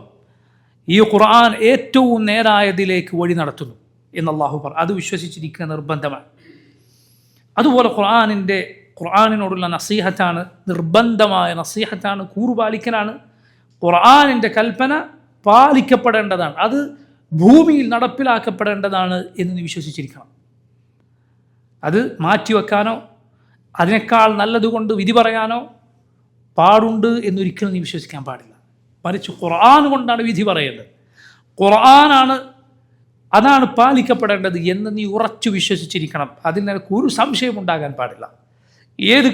ഈ ഖുർആൻ ഏറ്റവും നേരായതിലേക്ക് വഴി നടത്തുന്നു എന്ന് അള്ളാഹു പറഞ്ഞു. അത് വിശ്വസിച്ചിരിക്കുക നിർബന്ധമാണ്. അതുപോലെ ഖുർആനിനോടുള്ള നസീഹത്താണ്, നിർബന്ധമായ നസീഹത്താണ്, കൂറുപാലിക്കലാണ്. ഖുർആനിൻ്റെ കൽപ്പന പാലിക്കപ്പെടേണ്ടതാണ്, അത് ഭൂമിയിൽ നടപ്പിലാക്കപ്പെടേണ്ടതാണ് എന്ന് നീ വിശ്വസിച്ചിരിക്കണം. അത് മാറ്റിവെക്കാനോ അതിനേക്കാൾ നല്ലതുകൊണ്ട് വിധി പറയാനോ പാടുണ്ട് എന്നൊരിക്കലും നീ വിശ്വസിക്കാൻ പാടില്ല. മറിച്ച് ഖുർആൻ കൊണ്ടാണ് വിധി പറയേണ്ടത്, അതാണ് പാലിക്കപ്പെടേണ്ടത് എന്ന് നീ ഉറച്ചു വിശ്വസിച്ചിരിക്കണം. അതിൽ നിനക്ക് ഒരു സംശയം ഉണ്ടാകാൻ പാടില്ല. ഏത്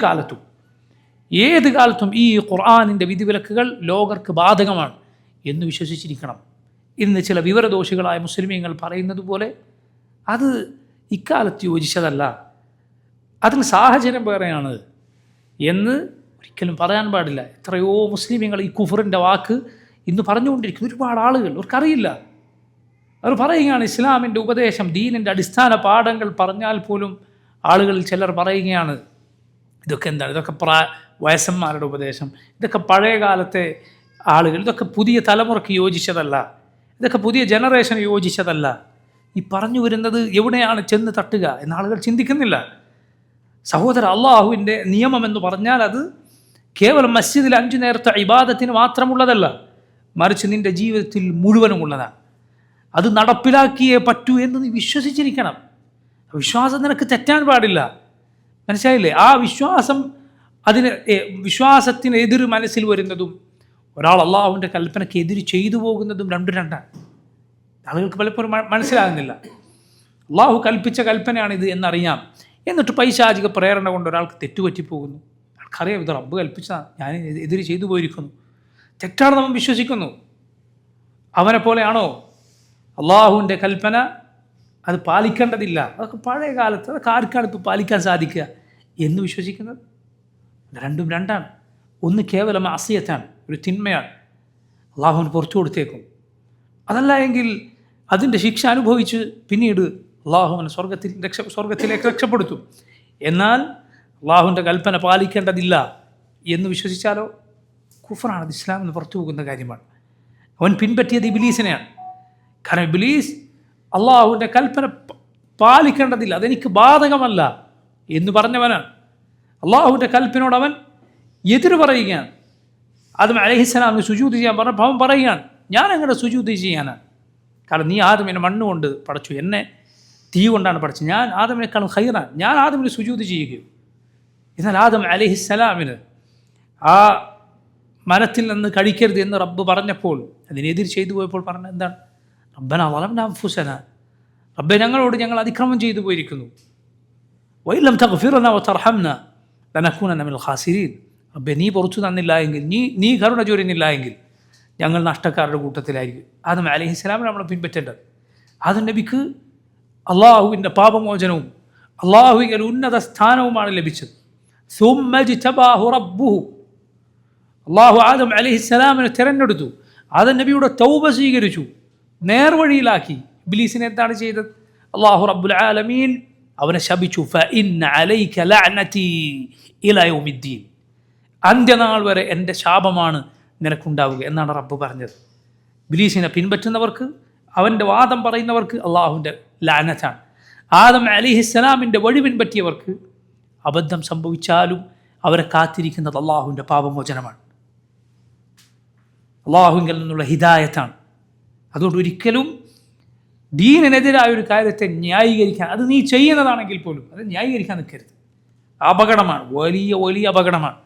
കാലത്തും ഈ ഖുർആനിൻ്റെ വിധിവിലക്കുകൾ ലോകർക്ക് ബാധകമാണ് എന്ന് വിശ്വസിച്ചിരിക്കണം. ഇന്ന് ചില വിവരദോഷികളായ മുസ്ലിമീങ്ങൾ പറയുന്നത് പോലെ അത് ഇക്കാലത്ത് യോജിച്ചതല്ല, അതിൽ സാഹചര്യം വേറെയാണ് എന്ന് ഒരിക്കലും പറയാൻ പാടില്ല. എത്രയോ മുസ്ലിമീങ്ങൾ ഈ കുഫറിൻ്റെ വാക്ക് ഇന്ന് പറഞ്ഞുകൊണ്ടിരിക്കുന്നു. ഒരുപാട് ആളുകൾ, അവർക്കറിയില്ല, അവർ പറയുകയാണ് ഇസ്ലാമിൻ്റെ ഉപദേശം, ദീനിൻ്റെ അടിസ്ഥാന പാഠങ്ങൾ പറഞ്ഞാൽ പോലും ആളുകളിൽ ചിലർ പറയുകയാണ് ഇതൊക്കെ എന്താണ്, ഇതൊക്കെ വയസ്സന്മാരുടെ ഉപദേശം, ഇതൊക്കെ പഴയ കാലത്തെ ആളുകൾ, ഇതൊക്കെ പുതിയ തലമുറയ്ക്ക് യോജിച്ചതല്ല, ഇതൊക്കെ പുതിയ ജനറേഷന് യോജിച്ചതല്ല. ഈ പറഞ്ഞു വരുന്നത് എവിടെയാണ് ചെന്ന് തട്ടുക എന്ന് ആളുകൾ ചിന്തിക്കുന്നില്ല. സഹോദര, അള്ളാഹുവിൻ്റെ നിയമം എന്ന് പറഞ്ഞാൽ അത് കേവലം മസ്ജിദിൽ 5 നേരത്തെ ഇബാദത്തിന് മാത്രമുള്ളതല്ല, മറിച്ച് നിൻ്റെ ജീവിതത്തിൽ മുഴുവനുമുള്ളതാണ്. അത് നടപ്പിലാക്കിയേ പറ്റൂ എന്ന് നീ വിശ്വസിച്ചിരിക്കണം. വിശ്വാസം നിനക്ക് തെറ്റാൻ പാടില്ല, മനസ്സിലായില്ലേ? ആ വിശ്വാസത്തിന് എതിര് മനസ്സിൽ വരുന്നതും ഒരാൾ അള്ളാഹുവിൻ്റെ കൽപ്പനയ്ക്ക് എതിര് ചെയ്തു പോകുന്നതും രണ്ടാണ്. ആളുകൾക്ക് പലപ്പോഴും മനസ്സിലാകുന്നില്ല. അള്ളാഹു കൽപ്പിച്ച കൽപ്പനയാണിത് എന്നറിയാം, എന്നിട്ട് പൈശാചിക പ്രേരണ കൊണ്ട് ഒരാൾക്ക് തെറ്റുപറ്റിപ്പോകുന്നു. ആൾക്കറിയാം ഇത് റബ്ബ് കൽപ്പിച്ചതാണ്, ഞാൻ എതിര് ചെയ്തു പോയിരിക്കുന്നു, തെറ്റാണ് നമ്മൾ വിശ്വസിക്കുന്നു. അവനെ പോലെയാണോ അള്ളാഹുവിൻ്റെ കൽപ്പന അത് പാലിക്കേണ്ടതില്ല, അതൊക്കെ പഴയ കാലത്ത്, അതൊക്കെ ആർക്കാണ് ഇപ്പോൾ പാലിക്കാൻ സാധിക്കുക എന്ന് വിശ്വസിക്കുന്നത്? രണ്ടാണ്. ഒന്ന് കേവലം അസിയത്താണ്, ഒരു തിന്മയാണ്, അള്ളാഹുവിന് പുറത്തു കൊടുത്തേക്കും. അതല്ല എങ്കിൽ അതിൻ്റെ ശിക്ഷ അനുഭവിച്ച് പിന്നീട് അള്ളാഹുവിനെ സ്വർഗത്തിലേക്ക് രക്ഷപ്പെടുത്തും. എന്നാൽ അള്ളാഹുവിൻ്റെ കൽപ്പന പാലിക്കേണ്ടതില്ല എന്ന് വിശ്വസിച്ചാലോ കുഫറാണ്, അത് ഇസ്ലാമിൽ നിന്ന് പുറത്തു പോകുന്ന കാര്യമാണ്. അവൻ പിൻപറ്റിയത് ഇബ്ലീസിനെയാണ്. കാരണം ഇബ്ലീസ് അള്ളാഹുവിൻ്റെ കൽപ്പന പാലിക്കേണ്ടതില്ല, അതെനിക്ക് ബാധകമല്ല എന്ന് പറഞ്ഞവനാണ്. അള്ളാഹുവിൻ്റെ കൽപ്പനയോട് അവൻ എതിര് പറയുകയാണ്. ആദം അലൈഹിസ്സലാമിന് സുജൂദ് ചെയ്യാൻ പറഞ്ഞപ്പോൾ അവൻ പറയുകയാണ്, ഞാൻ എങ്ങനെ സുജൂദ് ചെയ്യാനാണ്? കാരണം നീ ആദമിനെ മണ്ണ് കൊണ്ട് പടച്ചു, എന്നെ തീ കൊണ്ടാണ് പഠിച്ചത്, ഞാൻ ആദമിനേക്കാളും ഖൈറാണ്, ഞാൻ ആദമിന് സുജൂദ് ചെയ്യുകയും. എന്നാൽ ആദം അലൈഹിസ്സലാമിന് ആ മരത്തിൽ നിന്ന് കഴിക്കരുത് എന്ന് റബ്ബ് പറഞ്ഞപ്പോൾ അതിനെതിരെ ചെയ്തു പോയപ്പോൾ പറഞ്ഞ എന്താണ്? റബ്ബനാ ളലംനാ അൻഫുസനാ, റബ്ബേ ഞങ്ങളോട് ഞങ്ങൾ അതിക്രമം ചെയ്തു പോയിരിക്കുന്നു. വഇല്ലം തഗ്ഫിർ ലനാ വതർഹംനാ, ലനകൂനന്ന മിനൽ ഖാസിരീൻ, റബ്ബേ നീ പുറത്തു തന്നില്ല എങ്കിൽ, നീ കരുണ ചൊരിഞ്ഞില്ല എങ്കിൽ ഞങ്ങൾ നഷ്ടക്കാരുടെ കൂട്ടത്തിലായിരിക്കും. ആദം അലൈഹിസ്സലാമിനെ നമ്മൾ പിൻപറ്റേണ്ടത്. ആദം നബിക്ക് അള്ളാഹുവിൻ്റെ പാപമോചനവും അള്ളാഹുവിൽ ഉന്നത സ്ഥാനവുമാണ് ലഭിച്ചത്. സുമ്മ ജ്തബാഹു റബ്ബുഹു, അള്ളാഹു ആദം അലൈഹിസ്സലാമിനെ തിരഞ്ഞെടുത്തു. ആദം നബിയുടെ തൗബ സ്വീകരിച്ചു, നേർവഴിയിലാക്കി. ഇബ്ലീസിനെ എന്താണ് ചെയ്തത്? അള്ളാഹു റബ്ബുൽ ആലമീൻ അവനെ ശപിച്ചു. ഫഇന്ന അലൈക ലഅനതി ഇലാ യൗമിദ്ദീൻ, അന്ത്യനാൾ വരെ എൻ്റെ ശാപമാണ് നിനക്കുണ്ടാവുക എന്നാണ് റബ്ബ് പറഞ്ഞത്. ഇബ്ലീസിനെ പിൻപറ്റുന്നവർക്ക്, അവൻ്റെ വാദം പറയുന്നവർക്ക് അള്ളാഹുവിൻ്റെ ലഅനത്താണ്. ആദം അലൈഹിസ്സലാമിൻ്റെ വഴി പിൻപറ്റിയവർക്ക് അബദ്ധം സംഭവിച്ചാലും അവരെ കാത്തിരിക്കുന്നത് അള്ളാഹുവിൻ്റെ പാപമോചനമാണ്, അള്ളാഹുവിൽ നിന്നുള്ള ഹിദായത്താണ്. അതുകൊണ്ട് ഒരിക്കലും ദീനിനെതിരായ ഒരു കാര്യത്തെ ന്യായീകരിക്കാൻ, അത് നീ ചെയ്യുന്നതാണെങ്കിൽ പോലും അത് ന്യായീകരിക്കാൻ നിൽക്കരുത്. അപകടമാണ്, വലിയ വലിയ അപകടമാണ്.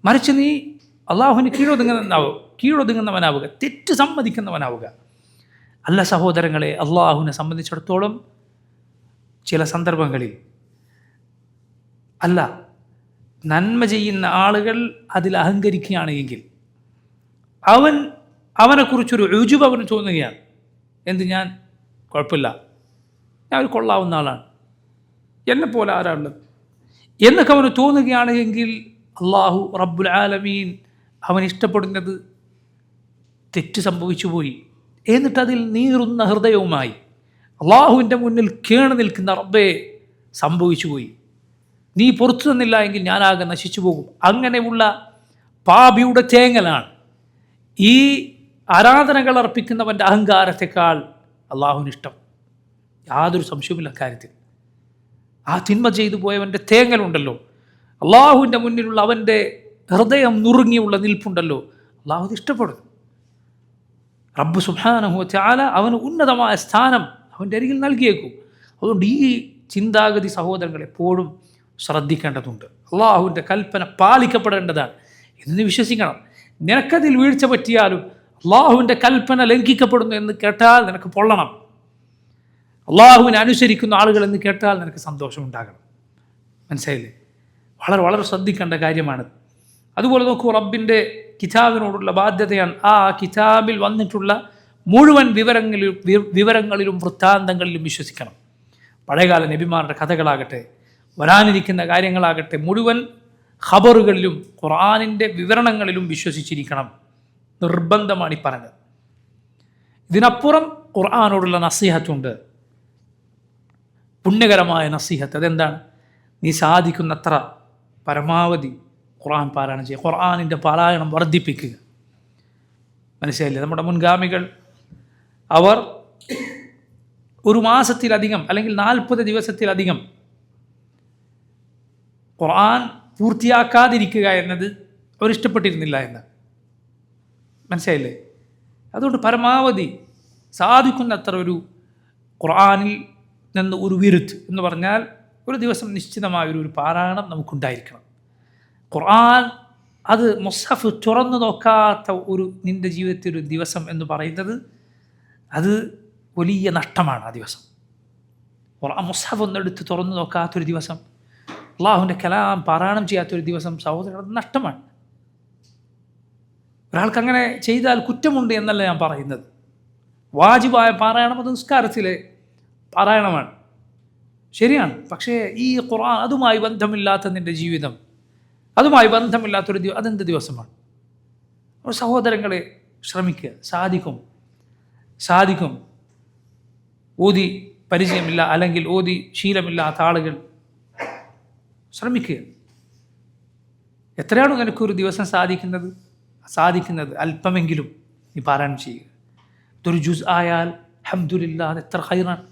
മറിച്ച് നീ അള്ളാഹുവിന് കീഴൊതുങ്ങുന്നവനാവുക, തെറ്റ് സമ്മതിക്കുന്നവനാവുക. അല്ല സഹോദരങ്ങളെ, അള്ളാഹുവിനെ സംബന്ധിച്ചിടത്തോളം ചില സന്ദർഭങ്ങളിൽ അല്ല നന്മ ചെയ്യുന്ന ആളുകൾ അതിൽ അഹങ്കരിക്കുകയാണ് എങ്കിൽ അവനെക്കുറിച്ചൊരു രുജുബ് അവന് തോന്നുകയാണ്. ഞാൻ കുഴപ്പമില്ല, ഞാൻ ഒരു കൊള്ളാവുന്ന ആളാണ്, എന്നെപ്പോലെ ആരാളുള്ളത് എന്നൊക്കെ അവന് തോന്നുകയാണെങ്കിൽ അള്ളാഹു റബ്ബുൽ ആലമീൻ അവൻ ഇഷ്ടപ്പെടുന്നത് തെറ്റ് സംഭവിച്ചു പോയി. എന്നിട്ട് അതിൽ നീറുന്ന ഹൃദയവുമായി അള്ളാഹുവിൻ്റെ മുന്നിൽ കേണു നിൽക്കുന്ന റബ്ബേ സംഭവിച്ചു പോയി, നീ പുറത്തു തന്നില്ല എങ്കിൽ ഞാനാകെ നശിച്ചു പോകും. അങ്ങനെയുള്ള പാപിയുടെ തേങ്ങലാണ് ഈ ആരാധനകൾ അർപ്പിക്കുന്നവൻ്റെ അഹങ്കാരത്തെക്കാൾ അള്ളാഹുവിനിഷ്ടം. യാതൊരു സംശയവുമില്ല കാര്യത്തിൽ. ആ തിന്മ ചെയ്തു പോയവൻ്റെ തേങ്ങലുണ്ടല്ലോ, അള്ളാഹുവിൻ്റെ മുന്നിലുള്ള അവൻ്റെ ഹൃദയം നുറുങ്ങിയുള്ള നിൽപ്പുണ്ടല്ലോ, അള്ളാഹു അത് ഇഷ്ടപ്പെടും. റബ്ബ് സുബ്ഹാനഹു വ തആല അവന് ഉന്നതമായ സ്ഥാനം അവൻ്റെ അരികിൽ നൽകിയേക്കും. അതുകൊണ്ട് ഈ ചിന്താഗതി സഹോദരങ്ങൾ എപ്പോഴും ശ്രദ്ധിക്കേണ്ടതുണ്ട്. അള്ളാഹുവിൻ്റെ കൽപ്പന പാലിക്കപ്പെടേണ്ടതാണ് എന്ന് വിശ്വസിക്കണം. നിനക്കതിൽ വീഴ്ച പറ്റിയാലും അള്ളാഹുവിൻ്റെ കൽപ്പന ലംഘിക്കപ്പെടുന്നു എന്ന് കേട്ടാൽ നിനക്ക് പൊള്ളണം. അള്ളാഹുവിനെ അനുസരിക്കുന്ന ആളുകൾ എന്ന് കേട്ടാൽ നിനക്ക് സന്തോഷമുണ്ടാകണം. മനസ്സിലായില്ലേ? വളരെ വളരെ ശ്രദ്ധിക്കേണ്ട കാര്യമാണ്. അതുപോലെ നോക്കൂ, റബ്ബിൻ്റെ കിതാബിനോടുള്ള ബാധ്യതയാണ് ആ കിതാബിൽ വന്നിട്ടുള്ള മുഴുവൻ വിവരങ്ങളിലും വൃത്താന്തങ്ങളിലും വിശ്വസിക്കണം. പഴയകാല നബിമാരുടെ കഥകളാകട്ടെ, വരാനിരിക്കുന്ന കാര്യങ്ങളാകട്ടെ, മുഴുവൻ ഖബറുകളിലും ഖുർആനിൻ്റെ വിവരണങ്ങളിലും വിശ്വസിച്ചിരിക്കണം. നിർബന്ധമാണ് ഈ പറഞ്ഞത്. ഇതിനപ്പുറം ഖുർആനോടുള്ള നസീഹത്തുണ്ട്, പുണ്യകരമായ നസീഹത്ത്. അതെന്താണ്? നീ സാധിക്കുന്നത്ര പരമാവധി ഖുർആൻ പാരായണം ചെയ്യുക, ഖുർആനിൻ്റെ പാരായണം വർദ്ധിപ്പിക്കുക. മനസ്സിലായില്ലേ? നമ്മുടെ മുൻഗാമികൾ അവർ ഒരു മാസത്തിലധികം അല്ലെങ്കിൽ 40 ദിവസത്തിലധികം ഖുർആൻ പൂർത്തിയാക്കാതിരിക്കുക എന്നത് അവരിഷ്ടപ്പെട്ടിരുന്നില്ല എന്ന്. മനസ്സിലായില്ലേ? അതുകൊണ്ട് പരമാവധി സാധിക്കുന്നത്ര ഒരു ഖുർആനിൽ നിന്ന് ഒരു വിരുത്ത് എന്ന് പറഞ്ഞാൽ ഒരു ദിവസം നിശ്ചിതമായൊരു പാരായണം നമുക്കുണ്ടായിരിക്കണം. ഖുർആൻ അത് മുസ്ഹഫ് തുറന്നു നോക്കാത്ത നിൻ്റെ ജീവിതത്തിൽ ഒരു ദിവസം എന്ന് പറയുന്നത് അത് വലിയ നഷ്ടമാണ്. ആ ദിവസം ഖുർആൻ മുസ്ഹഫ് ഒന്നെടുത്ത് തുറന്നു നോക്കാത്തൊരു ദിവസം, അള്ളാഹുവിൻ്റെ കലാം പാരായണം ചെയ്യാത്തൊരു ദിവസം സഹോദരൻ, അത് നഷ്ടമാണ്. ഒരാൾക്ക് അങ്ങനെ ചെയ്താൽ കുറ്റമുണ്ട് എന്നല്ല ഞാൻ പറയുന്നത്. വാജിബായ പാരായണം അത് നിസ്കാരത്തിലെ പാരായണമാണ്, ശരിയാണ്. പക്ഷേ ഈ ഖുർആൻ അതുമായി ബന്ധമില്ലാത്ത നിൻ്റെ ജീവിതം, അതുമായി ബന്ധമില്ലാത്തൊരു അതെന്ത് ദിവസമാണ്? അപ്പോൾ സഹോദരങ്ങളെ ശ്രമിക്കുക. സാധിക്കും. ഓതി പരിചയമില്ല അല്ലെങ്കിൽ ഓതി ശീലമില്ലാത്ത ആളുകൾ ശ്രമിക്കുക. എത്രയാണോ നിനക്കൊരു ദിവസം സാധിക്കുന്നത് അല്പമെങ്കിലും നീ പാരായണം ചെയ്യുക. ഇതൊരു ജുസ് ആയാൽ അൽഹംദുലില്ലാഹ്, അത് എത്ര ഖൈറാണ്.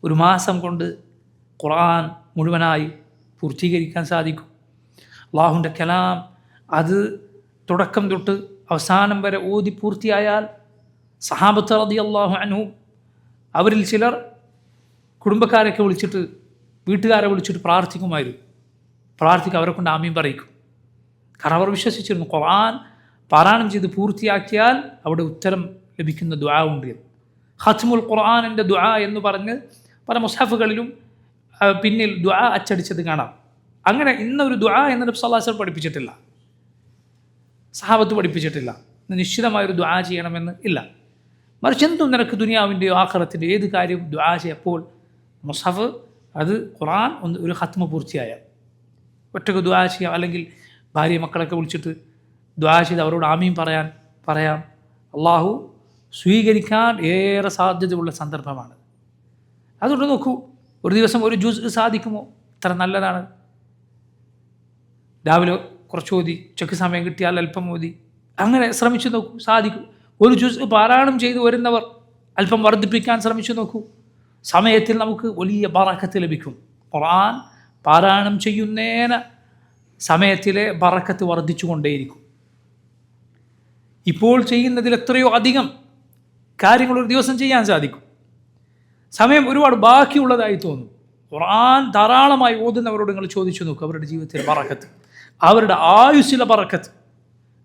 ഒരു മാസം കൊണ്ട് ഖുർആൻ മുഴുവനായി പൂർത്തീകരിക്കാൻ സാധിക്കും. അള്ളാഹുവിൻ്റെ കലാം അത് തുടക്കം തൊട്ട് അവസാനം വരെ ഓതി പൂർത്തിയായാൽ സഹാബത്ത് റളിയല്ലാഹു അൻഹും അവരിൽ ചിലർ കുടുംബക്കാരൊക്കെ വിളിച്ചിട്ട്, വീട്ടുകാരെ വിളിച്ചിട്ട് പ്രാർത്ഥിക്കും, അവരെ കൊണ്ട് ആമീൻ പറയിക്കും. കാരണം അവർ വിശ്വസിച്ചിരുന്നു ഖുർആൻ പാരായണം ചെയ്ത് പൂർത്തിയാക്കിയാൽ അവിടെ ഉത്തരം ലഭിക്കുന്ന ദുആ ഉണ്ട്. ഖത്മുൽ ഖുർആനിൻ്റെ ദുആ എന്ന് പറഞ്ഞ് പല മുസ്ഹഫുകളിലും പിന്നിൽ ദുആ അച്ചടിച്ചത് കാണാം. അങ്ങനെ ഇന്നൊരു ദുആ എന്ന് നബി സല്ലല്ലാഹു അലൈഹി വസല്ലം പഠിപ്പിച്ചിട്ടില്ല, സഹാബത്ത് പഠിപ്പിച്ചിട്ടില്ല. നിശ്ചിതമായൊരു ദുആ ചെയ്യണമെന്ന് ഇല്ല. മറിച്ച് എന്തും നിനക്ക് ദുനിയാവിൻ്റെയോ ആഖിറത്തിൻ്റെയോ ഏത് കാര്യവും ദുആ ചെയ്യപ്പോൾ മുസ്ഹഫ് അത് ഖുർആൻ ഒരു ഖത്മ പൂർത്തിയായാൽ ഒറ്റക്ക് ദുആ ചെയ്യാം. അല്ലെങ്കിൽ ഭാര്യ മക്കളൊക്കെ വിളിച്ചിട്ട് ദുആ ചെയ്ത് അവരോട് ആമീൻ പറയാം. അള്ളാഹു സ്വീകരിക്കാൻ ഏറെ സാധ്യതയുള്ള സന്ദർഭമാണ്. അതുകൊണ്ട് നോക്കൂ, ഒരു ദിവസം ഒരു ജുസ് സാധിക്കുമോ? ഇത്ര നല്ലതാണ്. രാവിലെ കുറച്ച് ഓതി, ഉച്ചയ്ക്ക് സമയം കിട്ടിയാൽ അല്പം ഓതി, അങ്ങനെ ശ്രമിച്ചു നോക്കൂ, സാധിക്കും. ഒരു ജുസ് പാരായണം ചെയ്തു വരുന്നവർ അല്പം വർദ്ധിപ്പിക്കാൻ ശ്രമിച്ചു നോക്കൂ, സമയത്തിൽ നമുക്ക് വലിയ ബറക്കത്ത് ലഭിക്കും. ഖുർആൻ പാരായണം ചെയ്യുന്നേന സമയത്തിലെ ബറക്കത്ത് വർദ്ധിച്ചു കൊണ്ടേയിരിക്കും. ഇപ്പോൾ ചെയ്യുന്നതിൽ എത്രയോ അധികം കാര്യങ്ങൾ ഒരു ദിവസം ചെയ്യാൻ സാധിക്കും. സമയം ഒരുപാട് ബാക്കിയുള്ളതായി തോന്നും. ഖുർആൻ ധാരാളമായി ഓതുന്നവരോട് നിങ്ങൾ ചോദിച്ചു നോക്കുക, അവരുടെ ജീവിതത്തിലെ ബറക്കത്ത്, അവരുടെ ആയുസ്സിലെ ബറക്കത്ത്,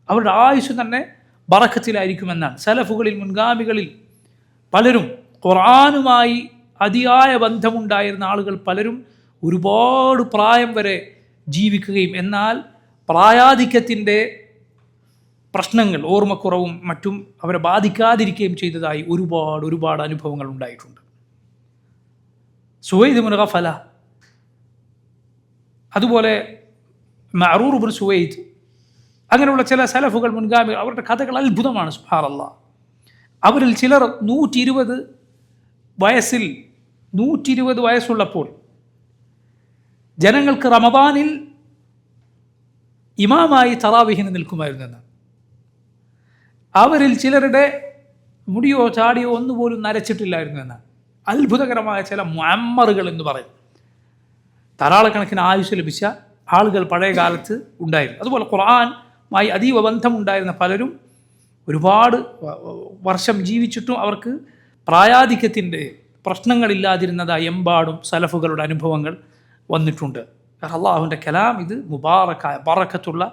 അവരുടെ ആയുസ് തന്നെ ബറക്കത്തിലായിരിക്കുമെന്നാണ്. സലഫുകളിൽ, മുൻഗാമികളിൽ പലരും, ഖുർആനുമായി അതിയായ ബന്ധമുണ്ടായിരുന്ന ആളുകൾ പലരും ഒരുപാട് പ്രായം വരെ ജീവിക്കുകയും എന്നാൽ പ്രായാധിക്യത്തിൻ്റെ പ്രശ്നങ്ങൾ, ഓർമ്മക്കുറവും മറ്റും അവരെ ബാധിക്കാതിരിക്കുകയും ചെയ്തതായി ഒരുപാട് അനുഭവങ്ങൾ ഉണ്ടായിട്ടുണ്ട്. സുവൈദ് ഇബ്നു ഗഫല, അതുപോലെ മഅറൂർ ഇബ്നു സുവൈദ്, അങ്ങനെയുള്ള ചില സലഫുകൾ, മുൻഗാമികൾ, അവരുടെ കഥകൾ അത്ഭുതമാണ്. സുബ്ഹാനല്ലാഹ്. അവരിൽ ചിലർ 120 വയസ്സുള്ളപ്പോൾ ജനങ്ങൾക്ക് റമദാനിൽ ഇമാമായി തറാവീഹിന് നിൽക്കുമായിരുന്നു എന്നാണ്. അവരിൽ ചിലരുടെ മുടിയോ ചാടിയോ ഒന്നുപോലും നരച്ചിട്ടില്ലായിരുന്നു എന്നാണ്. അത്ഭുതകരമായ ചില മുഅമ്മറുകൾ എന്ന് പറയും, ധാരാളക്കണക്കിന് ആയുസ് ലഭിച്ച ആളുകൾ പഴയ കാലത്ത് ഉണ്ടായിരുന്നു. അതുപോലെ ഖുർആനുമായി അതീവ ബന്ധമുണ്ടായിരുന്ന പലരും ഒരുപാട് വർഷം ജീവിച്ചിട്ടും അവർക്ക് പ്രായാധിക്യത്തിൻ്റെ പ്രശ്നങ്ങളില്ലാതിരുന്നതായി എമ്പാടും സലഫുകളുടെ അനുഭവങ്ങൾ വന്നിട്ടുണ്ട്. അള്ളാഹുവിൻ്റെ കലാം ഇത് മുബാറക്കായ ബറക്കത്തുള്ള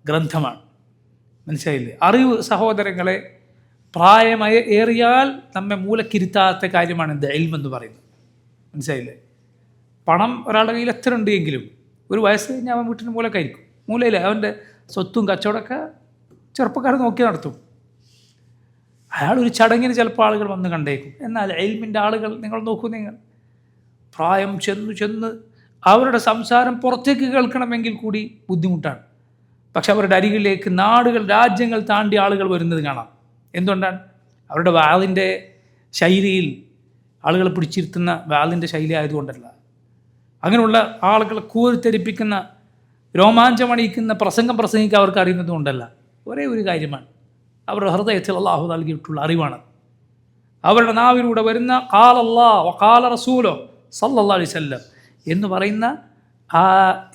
ഗ്രന്ഥമാണ്. മനസ്സിലായില്ലേ? അറിവ് സഹോദരങ്ങളെ പ്രായമേറിയാൽ നമ്മെ മൂലക്കിരുത്താത്ത കാര്യമാണ് എന്ത് ഇൽമെന്ന് പറയുന്നത്. മനസ്സിലായില്ലേ? പണം ഒരാളുടെ കയ്യിൽ എത്ര ഉണ്ട് എങ്കിലും ഒരു വയസ്സ് കഴിഞ്ഞാൽ അവൻ വീട്ടിന് മൂലക്കായിരിക്കും. മൂലയില്ലേ? അവൻ്റെ സ്വത്തും കച്ചവടമൊക്കെ ചെറുപ്പക്കാർ നോക്കി നടത്തും. അയാളൊരു ചടങ്ങിന് ചിലപ്പോൾ ആളുകൾ വന്ന് കണ്ടേക്കും. എന്നാൽ ഇൽമിൻ്റെ ആളുകൾ നിങ്ങൾ നോക്കൂ, നിങ്ങൾ പ്രായം ചെന്ന് അവരുടെ സംസാരം പുറത്തേക്ക് കേൾക്കണമെങ്കിൽ കൂടി ബുദ്ധിമുട്ടാണ്. പക്ഷെ അവരുടെ അരികിലേക്ക് നാടുകൾ, രാജ്യങ്ങൾ താണ്ടി ആളുകൾ വരുന്നത് കാണാം. എന്തുകൊണ്ടാണ്? അവരുടെ വാളിൻ്റെ ശൈലിയിൽ ആളുകളെ പിടിച്ചിരുത്തുന്ന വാളിൻ്റെ ശൈലി ആയതുകൊണ്ടല്ല. അങ്ങനെയുള്ള ആളുകളെ കൂരിത്തെരിപ്പിക്കുന്ന, രോമാഞ്ചമണിയിക്കുന്ന പ്രസംഗം പ്രസംഗിക്കാൻ അവർക്ക് അറിയുന്നത് കൊണ്ടല്ല. ഒരേ ഒരു കാര്യമാണ്, അവരുടെ ഹൃദയത്തിൽ അള്ളാഹു നൽകിയിട്ടുള്ള അറിവാണ്. അവരുടെ നാവിലൂടെ വരുന്ന ഖാല അല്ലാഹു വഖാല റസൂലോ സല്ലല്ലാഹു അലൈഹി വസല്ലം എന്ന് പറയുന്ന ആ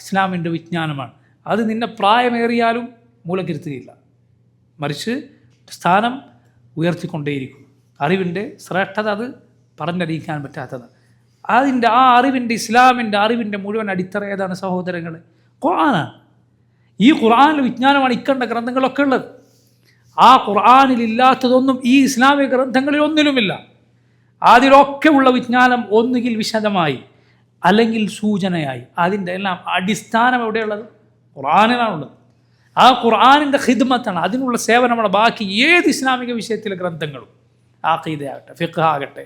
ഇസ്ലാമിൻ്റെ വിജ്ഞാനമാണ്. അത് നിന്നെ പ്രായമേറിയാലും മൂലക്കിരുത്തുകയില്ല, മറിച്ച് സ്ഥാനം ഉയർത്തിക്കൊണ്ടേയിരിക്കും. അറിവിൻ്റെ ശ്രേഷ്ഠത അത് പറഞ്ഞറിയിക്കാൻ പറ്റാത്തത്. അതിൻ്റെ ആ അറിവിൻ്റെ, ഇസ്ലാമിൻ്റെ അറിവിൻ്റെ മുഴുവൻ അടിത്തറ ഏതാണ് സഹോദരങ്ങളെ? ഖുർആനാണ്. ഈ ഖുർആനിൽ വിജ്ഞാനമാണ് ഇക്കണ്ട ഗ്രന്ഥങ്ങളൊക്കെ ഉള്ളത്. ആ ഖുർആനിലില്ലാത്തതൊന്നും ഈ ഇസ്ലാമിക ഗ്രന്ഥങ്ങളിൽ ഒന്നിലുമില്ല. അതിലൊക്കെ ഉള്ള വിജ്ഞാനം ഒന്നുകിൽ വിശദമായി അല്ലെങ്കിൽ സൂചനയായി. അതിൻ്റെ എല്ലാം അടിസ്ഥാനം എവിടെയുള്ളത്? ഖുർആനിലാണുള്ളത്. ആ ഖുർആനിൻ്റെ ഖിദ്മത്താണ്, അതിനുള്ള സേവനമാണ് ബാക്കി ഏത് ഇസ്ലാമിക വിഷയത്തിലെ ഗ്രന്ഥങ്ങളും. ആഖീദയാകട്ടെ, ഫിഖ് ആകട്ടെ,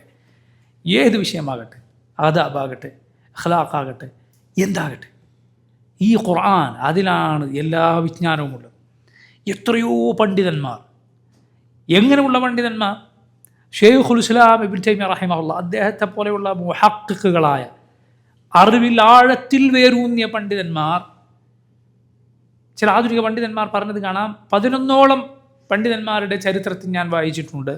ഏത് വിഷയമാകട്ടെ, ആദാബാകട്ടെ, അഖ്ലാഖാകട്ടെ, എന്താകട്ടെ, ഈ ഖുർആൻ അതിലാണ് എല്ലാ വിജ്ഞാനവുമുള്ളത്. എത്രയോ പണ്ഡിതന്മാർ, എങ്ങനെയുള്ള പണ്ഡിതന്മാർ? ഷെയ്ഖുൽ ഇസ്ലാം ഇബ്നു തൈമിയ്യ റഹിമഹുല്ലാഹ്, അദ്ദേഹത്തെ പോലെയുള്ള മുഹഖിഖുകളായ, അറിവിൽ ആഴത്തിൽ വേരൂന്നിയ പണ്ഡിതന്മാർ, ചില ആധുനിക പണ്ഡിതന്മാർ പറഞ്ഞത് കാണാം. 11ഓളം പണ്ഡിതന്മാരുടെ ചരിത്രത്തിൽ ഞാൻ വായിച്ചിട്ടുണ്ട്.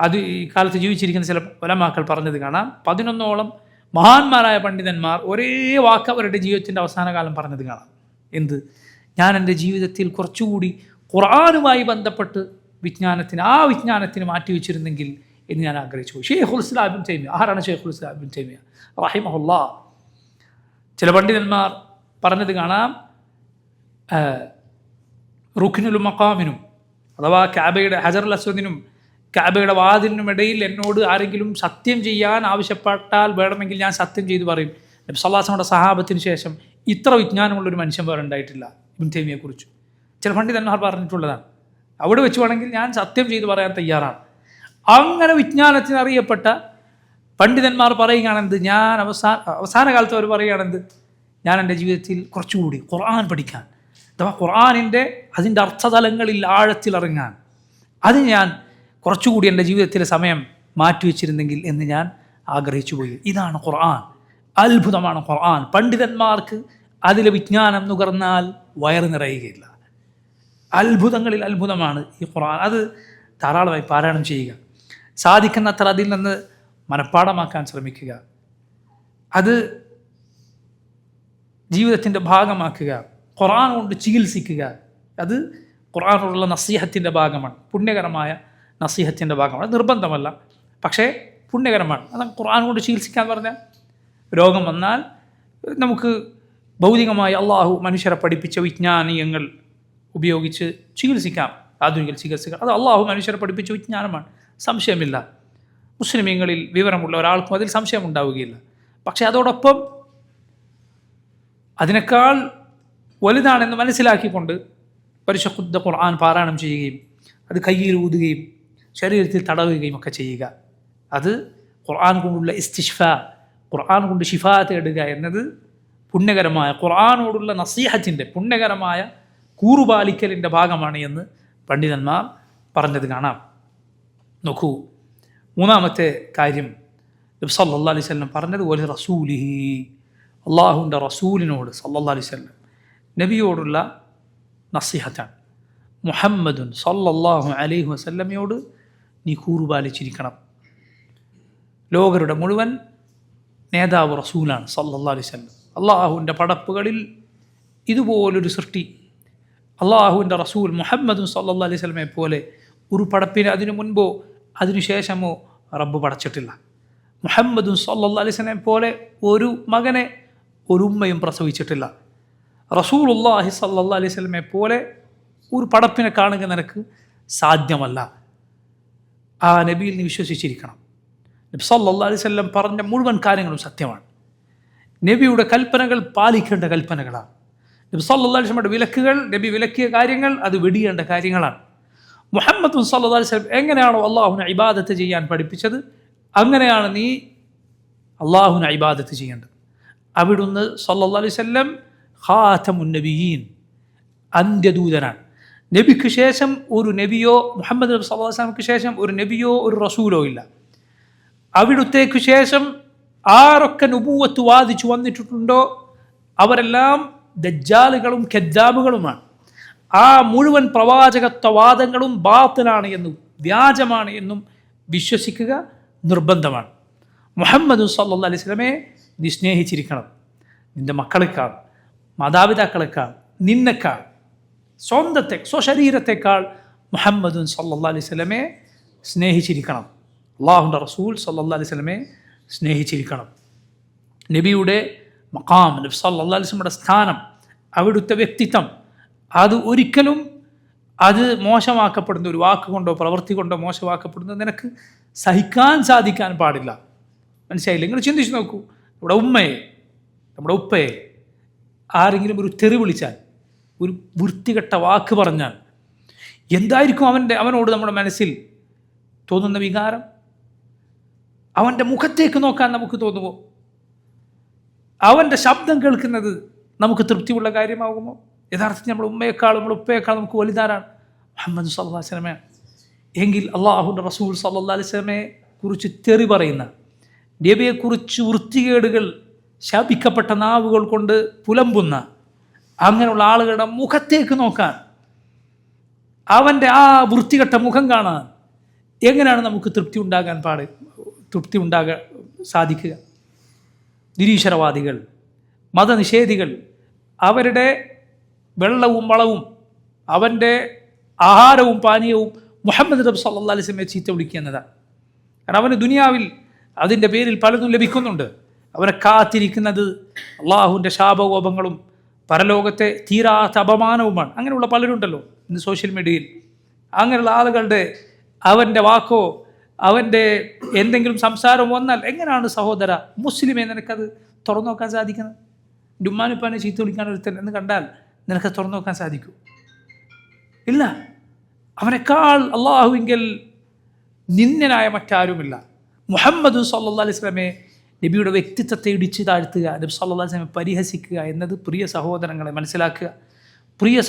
അത് ഈ കാലത്ത് ജീവിച്ചിരിക്കുന്ന ചില ഉലമാക്കൾ പറഞ്ഞത് കാണാം. 11ഓളം മഹാന്മാരായ പണ്ഡിതന്മാർ ഒരേ വാക്ക് അവരുടെ ജീവിതത്തിൻ്റെ അവസാന കാലം പറഞ്ഞത് കാണാം. എന്ത്? ഞാൻ എൻ്റെ ജീവിതത്തിൽ കുറച്ചുകൂടി ഖുർആനുമായി ബന്ധപ്പെട്ട് ആ വിജ്ഞാനത്തിന് മാറ്റിവെച്ചിരുന്നെങ്കിൽ എന്ന് ഞാൻ ആഗ്രഹിച്ചു. ഷെയ്ഖുൽ ഇസ്ലാം ഇബ്നു തൈമിയ്യ. ആരാണ് ഷെയ്ഖുൽ ഇസ്ലാം ഇബ്നു തൈമിയ്യ റഹിമഹുല്ലാഹ്? ചില പണ്ഡിതന്മാർ പറഞ്ഞത് കാണാം, റുക്നുൽ മഖാമിനും അഥവാ കഅബയുടെ ഹജറുൽ അസ്വദിനും കഅബയുടെ വാതിലിനും ഇടയിൽ എന്നോട് ആരെങ്കിലും സത്യം ചെയ്യാൻ ആവശ്യപ്പെട്ടാൽ വേണമെങ്കിൽ ഞാൻ സത്യം ചെയ്ത് പറയും, നബി സല്ലല്ലാഹു അലൈഹി വസല്ലമയുടെ സഹാബത്തിന് ശേഷം ഇത്ര വിജ്ഞാനമുള്ളൊരു മനുഷ്യൻ വേറെ ഉണ്ടായിട്ടില്ല ഇബ്നു തൈമിയയെക്കുറിച്ച്. ചില പണ്ഡിതന്മാർ പറഞ്ഞിട്ടുള്ളതാണ്. അവിടെ വെച്ച് വേണമെങ്കിൽ ഞാൻ സത്യം ചെയ്ത് പറയാൻ തയ്യാറാണ്. അങ്ങനെ വിജ്ഞാനത്തിന് അറിയപ്പെട്ട പണ്ഡിതന്മാർ പറയുകയാണെന്ത്, ഞാൻ അവസാന കാലത്ത് അവർ പറയുകയാണെന്ത്, ഞാൻ എൻ്റെ ജീവിതത്തിൽ കുറച്ചുകൂടി ഖുർആൻ പഠിക്കാൻ, അഥവാ ഖുർആനിൻ്റെ അതിൻ്റെ അർത്ഥതലങ്ങളിൽ ആഴത്തിലിറങ്ങാൻ, അത് ഞാൻ കുറച്ചുകൂടി എൻ്റെ ജീവിതത്തിലെ സമയം മാറ്റിവെച്ചിരുന്നെങ്കിൽ എന്ന് ഞാൻ ആഗ്രഹിച്ചു പോയി. ഇതാണ് ഖുർആൻ. അത്ഭുതമാണ് ഖുർആൻ. പണ്ഡിതന്മാർക്ക് അതിലെ വിജ്ഞാനം നുകർന്നാൽ വയറ് നിറയുകയില്ല. അത്ഭുതങ്ങളിൽ അത്ഭുതമാണ് ഈ ഖുർആൻ. അത് ധാരാളമായി പാരായണം ചെയ്യുക, സാധിക്കുന്നത്ര അതിൽ നിന്ന് മനഃപ്പാഠമാക്കാൻ ശ്രമിക്കുക, അത് ജീവിതത്തിൻ്റെ ഭാഗമാക്കുക, ഖുർആൻ കൊണ്ട് ചികിത്സിക്കുക. അത് ഖുർആനോടുള്ള നസീഹത്തിൻ്റെ ഭാഗമാണ്, പുണ്യകരമായ നസീഹത്തിൻ്റെ ഭാഗമാണ്. നിർബന്ധമല്ല, പക്ഷേ പുണ്യകരമാണ്. അത് ഖുർആൻ കൊണ്ട് ചികിത്സിക്കാൻ പറഞ്ഞാൽ രോഗം വന്നാൽ നമുക്ക് ഭൗതികമായി അള്ളാഹു മനുഷ്യരെ പഠിപ്പിച്ച വിജ്ഞാനീയങ്ങൾ ഉപയോഗിച്ച് ചികിത്സിക്കാം, ആധുനിക ചികിത്സകൾ. അത് അള്ളാഹു മനുഷ്യരെ പഠിപ്പിച്ച വിജ്ഞാനമാണ്, സംശയമില്ല. മുസ്ലിമീങ്ങളിൽ വിവരമുള്ള ഒരാൾക്കും അതിൽ സംശയം ഉണ്ടാവുകയില്ല. പക്ഷേ അതോടൊപ്പം അതിനേക്കാൾ വലുതാണെന്ന് മനസ്സിലാക്കിക്കൊണ്ട് പരിശുദ്ധ ഖുർആൻ പാരായണം ചെയ്യുകയും അത് കയ്യിൽ ഊതുകയും ശരീരത്തിൽ തടവുകയും ഒക്കെ ചെയ്യുക. അത് ഖുർആൻ കൊണ്ടുള്ള ഇസ്തിശ്ഫാ, ഖുർആൻ കൊണ്ട് ഷിഫാ തേടുക എന്നത് പുണ്യകരമായ ഖുർആനോടുള്ള നസീഹത്തിൻ്റെ പുണ്യകരമായ കൂറുപാലിക്കലിൻ്റെ ഭാഗമാണ് എന്ന് പണ്ഡിതന്മാർ പറഞ്ഞത് കാണാം. നോക്കൂ, മൂന്നാമത്തെ കാര്യം നബി സല്ലല്ലാഹു അലൈഹി വസല്ലം പറഞ്ഞത് പോലെ റസൂലിഹി, അള്ളാഹുവിൻ്റെ റസൂലിനോട് സല്ലല്ലാഹു അലൈഹി വസല്ലം നബിയോടുള്ള നസീഹത്താണ്. മുഹമ്മദുൻ സല്ലല്ലാഹു അലൈഹി വസല്ലമയോട് നീ കൂറുപാലിച്ചിരിക്കണം. ലോകരുടെ മുഴുവൻ നേതാവ് റസൂലാണ് സല്ലല്ലാഹു അലൈഹി വസല്ലം. അള്ളാഹുവിൻ്റെ പടപ്പുകളിൽ ഇതുപോലൊരു സൃഷ്ടി അള്ളാഹുവിൻ്റെ റസൂൽ മുഹമ്മദുൻ സല്ലല്ലാഹു അലൈഹി വസല്ലമയെ പോലെ ഒരു പടപ്പിനെ അതിനു മുൻപോ അതിനു ശേഷമോ റബ്ബ് പടച്ചിട്ടില്ല. മുഹമ്മദുൻ സല്ലല്ലാഹു അലൈഹി വസല്ലമയെ പോലെ ഒരു മകനെ ഒരു ഉമ്മയും പ്രസവിച്ചിട്ടില്ല. റസൂലുള്ളാഹി സല്ലല്ലാഹു അലൈഹി വസല്ലമയെ പോലെ ഒരു പടപ്പിനെ കാണുക നിനക്ക് സാധ്യമല്ല. ആ നബിയിൽ നീ വിശ്വസിച്ചിരിക്കണം. നബി സല്ലല്ലാഹു അലൈഹി വസല്ലം പറഞ്ഞ മുഴുവൻ കാര്യങ്ങളും സത്യമാണ്. നബിയുടെ കൽപ്പനകൾ പാലിക്കേണ്ട കൽപ്പനകളാണ്. നബി സല്ലല്ലാഹു അലൈഹി വസല്ലമയുടെ വിലക്കുകൾ, നബി വിലക്കിയ കാര്യങ്ങൾ അത് വെടിയേണ്ട കാര്യങ്ങളാണ്. മുഹമ്മദ് സല്ലല്ലാഹു അലൈഹി വസല്ലം എങ്ങനെയാണോ അള്ളാഹുവിനെ ഇബാദത്ത് ചെയ്യാൻ പഠിപ്പിച്ചത്, അങ്ങനെയാണ് നീ അള്ളാഹുവിനെ ഇബാദത്ത് ചെയ്യേണ്ടത്. അവിടുന്ന് സല്ലല്ലാഹു അലൈഹി വസല്ലം ഖാതമുൻ നബിയീൻ, അന്ത്യദൂതനാണ്. നബിക്ക് ശേഷം ഒരു നബിയോ, മുഹമ്മദ് നബി സല്ലല്ലാഹു അലൈഹി വസല്ലമക്ക് ശേഷം ഒരു നബിയോ ഒരു റസൂലോ ഇല്ല. അവിടുത്തേക്ക് ശേഷം ആരൊക്കെ നുബുവത്ത് വാദിച്ചു വന്നിട്ടുണ്ടോ അവരെല്ലാം ദജ്ജാലുകളും കദ്ദാബുകളുമാണ്. ആ മുഴുവൻ പ്രവാചകത്വവാദങ്ങളും ബാത്തിലാണ് എന്നും വ്യാജമാണ് എന്നും വിശ്വസിക്കുക നിർബന്ധമാണ്. മുഹമ്മദ് സല്ലല്ലാഹു അലൈഹി വസല്ലമയെ നീ സ്നേഹിച്ചിരിക്കണം. നിൻ്റെ മക്കളെക്കാൾ, മാതാപിതാക്കളെക്കാൾ, നിന്നെക്കാൾ, സ്വശരീരത്തെക്കാൾ മുഹമ്മദ് സല്ലല്ലാഹു അലൈഹി വസല്ലമയെ സ്നേഹിച്ചിരിക്കണം. അള്ളാഹുവിൻ്റെ റസൂൽ സല്ലല്ലാഹു അലൈഹി വസല്ലമയെ സ്നേഹിച്ചിരിക്കണം. നബിയുടെ മഖാം, നബി സല്ലല്ലാഹു അലൈഹി വസല്ലമയുടെ സ്ഥാനം, അവിടുത്തെ വ്യക്തിത്വം, അത് ഒരിക്കലും അത് മോശമാക്കപ്പെടുന്ന ഒരു വാക്കുകൊണ്ടോ പ്രവൃത്തി കൊണ്ടോ മോശമാക്കപ്പെടുന്നത് നിനക്ക് സഹിക്കാൻ സാധിക്കാൻ പാടില്ല. മനസ്സിലായില്ല? നിങ്ങൾ ചിന്തിച്ച് നോക്കൂ, നമ്മുടെ ഉമ്മയെ, നമ്മുടെ ഉപ്പയെ ആരെങ്കിലും ഒരു തെറി വിളിച്ചാൽ, ഒരു വൃത്തികെട്ട വാക്ക് പറഞ്ഞാൽ എന്തായിരിക്കും അവനോട് നമ്മുടെ മനസ്സിൽ തോന്നുന്ന വികാരം? അവൻ്റെ മുഖത്തേക്ക് നോക്കാൻ നമുക്ക് തോന്നുമോ? അവൻ്റെ ശബ്ദം കേൾക്കുന്നത് നമുക്ക് തൃപ്തിയുള്ള കാര്യമാകുമോ? യഥാർത്ഥത്തിൽ നമ്മുടെ ഉമ്മയെക്കാളും നമ്മുടെ ഉപ്പയെക്കാളും നമുക്ക് വലുതാരാണ്? മുഹമ്മദ് സല്ലല്ലാഹു അലൈഹി വസല്ലമയെ. എങ്കിൽ അള്ളാഹുവിൻ്റെ റസൂൽ സല്ലല്ലാഹു അലൈഹി വസല്ലമയെ കുറിച്ച് തെറി പറയുന്ന, നബിയെക്കുറിച്ച് വൃത്തികേടുകൾ ശാപിക്കപ്പെട്ട നാവുകൾ കൊണ്ട് പുലമ്പുന്ന അങ്ങനെയുള്ള ആളുകളുടെ മുഖത്തേക്ക് നോക്കാൻ, അവൻ്റെ ആ വൃത്തികെട്ട മുഖം കാണാൻ എങ്ങനെയാണ് നമുക്ക് തൃപ്തി ഉണ്ടാകാൻ സാധിക്കുക? നിരീശ്വരവാദികൾ, മതനിഷേധികൾ, അവരുടെ വെള്ളവും വളവും അവൻ്റെ ആഹാരവും പാനീയവും മുഹമ്മദ് നബി സല്ലല്ലാഹു അലൈഹി വസല്ലമയെ ചീത്ത വിളിക്കുക എന്നതാണ്. കാരണം അവന് ദുനിയാവിൽ അതിൻ്റെ പേരിൽ പലതും ലഭിക്കുന്നുണ്ട്. അവരെ കാത്തിരിക്കുന്നത് അള്ളാഹുവിൻ്റെ ശാപകോപങ്ങളും പരലോകത്തെ തീരാത്ത അപമാനവുമാണ്. അങ്ങനെയുള്ള പലരുണ്ടല്ലോ ഇന്ന് സോഷ്യൽ മീഡിയയിൽ. അങ്ങനെയുള്ള ആളുകളുടെ അവൻ്റെ വാക്കോ അവൻ്റെ എന്തെങ്കിലും സംസാരമോ വന്നാൽ എങ്ങനെയാണ് സഹോദര മുസ്ലിമെ നിനക്കത് തുറന്നു നോക്കാൻ സാധിക്കുന്നത്? എൻ്റെ ഉമ്മാനുപ്പാനെ ചീത്ത വിളിക്കാൻ ഒരുത്തൻ എന്ന് കണ്ടാൽ നിനക്ക് തുറന്നു നോക്കാൻ സാധിക്കൂ? ഇല്ല. അവനേക്കാൾ അള്ളാഹുവിങ്കൽ നിന്ദനായ മറ്റാരുമില്ല. മുഹമ്മദ് സല്ലല്ലാഹു അലൈഹി വസല്ലമയെ, നബിയുടെ വ്യക്തിത്വത്തെ ഇടിച്ചു താഴ്ത്തുക, നബി സല്ലല്ലാഹു അലൈഹി വസല്ലമയെ പരിഹസിക്കുക എന്നത് പ്രിയ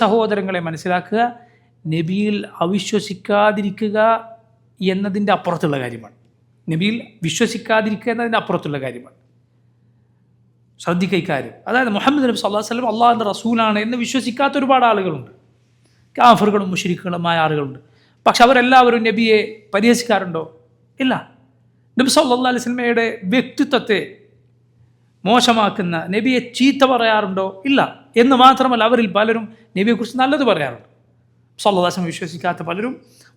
സഹോദരങ്ങളെ മനസ്സിലാക്കുക, നബിയിൽ അവിശ്വസിക്കാതിരിക്കുക എന്നതിൻ്റെ അപ്പുറത്തുള്ള കാര്യമാണ്. നബിയിൽ വിശ്വസിക്കാതിരിക്കുക എന്നതിൻ്റെ അപ്പുറത്തുള്ള കാര്യമാണ്. ശ്രദ്ധിക്കുക ഇക്കാര്യം. അതായത് മുഹമ്മദ് നബി സല്ലല്ലാഹു അലൈഹി വസല്ലം അള്ളാഹുവിൻ്റെ റസൂലാണ് എന്ന് വിശ്വസിക്കാത്ത ഒരുപാട് ആളുകളുണ്ട്. കാഫിറുകളും മുശ്രിക്കുകളുമായ ആളുകളുണ്ട്. പക്ഷെ അവരെല്ലാവരും നബിയെ പരിഹസിക്കാറുണ്ടോ? ഇല്ല. നബി സല്ലല്ലാഹു അലൈഹി വസല്ലമയുടെ വ്യക്തിത്വത്തെ മോശമാക്കുന്ന, നബിയെ ചീത്ത പറയാറുണ്ടോ? ഇല്ല. എന്ന് മാത്രമല്ല, അവരിൽ പലരും നബിയെക്കുറിച്ച് നല്ലത് പറയാറുണ്ട്. സല്ലല്ലാഹു അലൈഹി വസല്ലം വിശ്വസിക്കാത്ത പലരും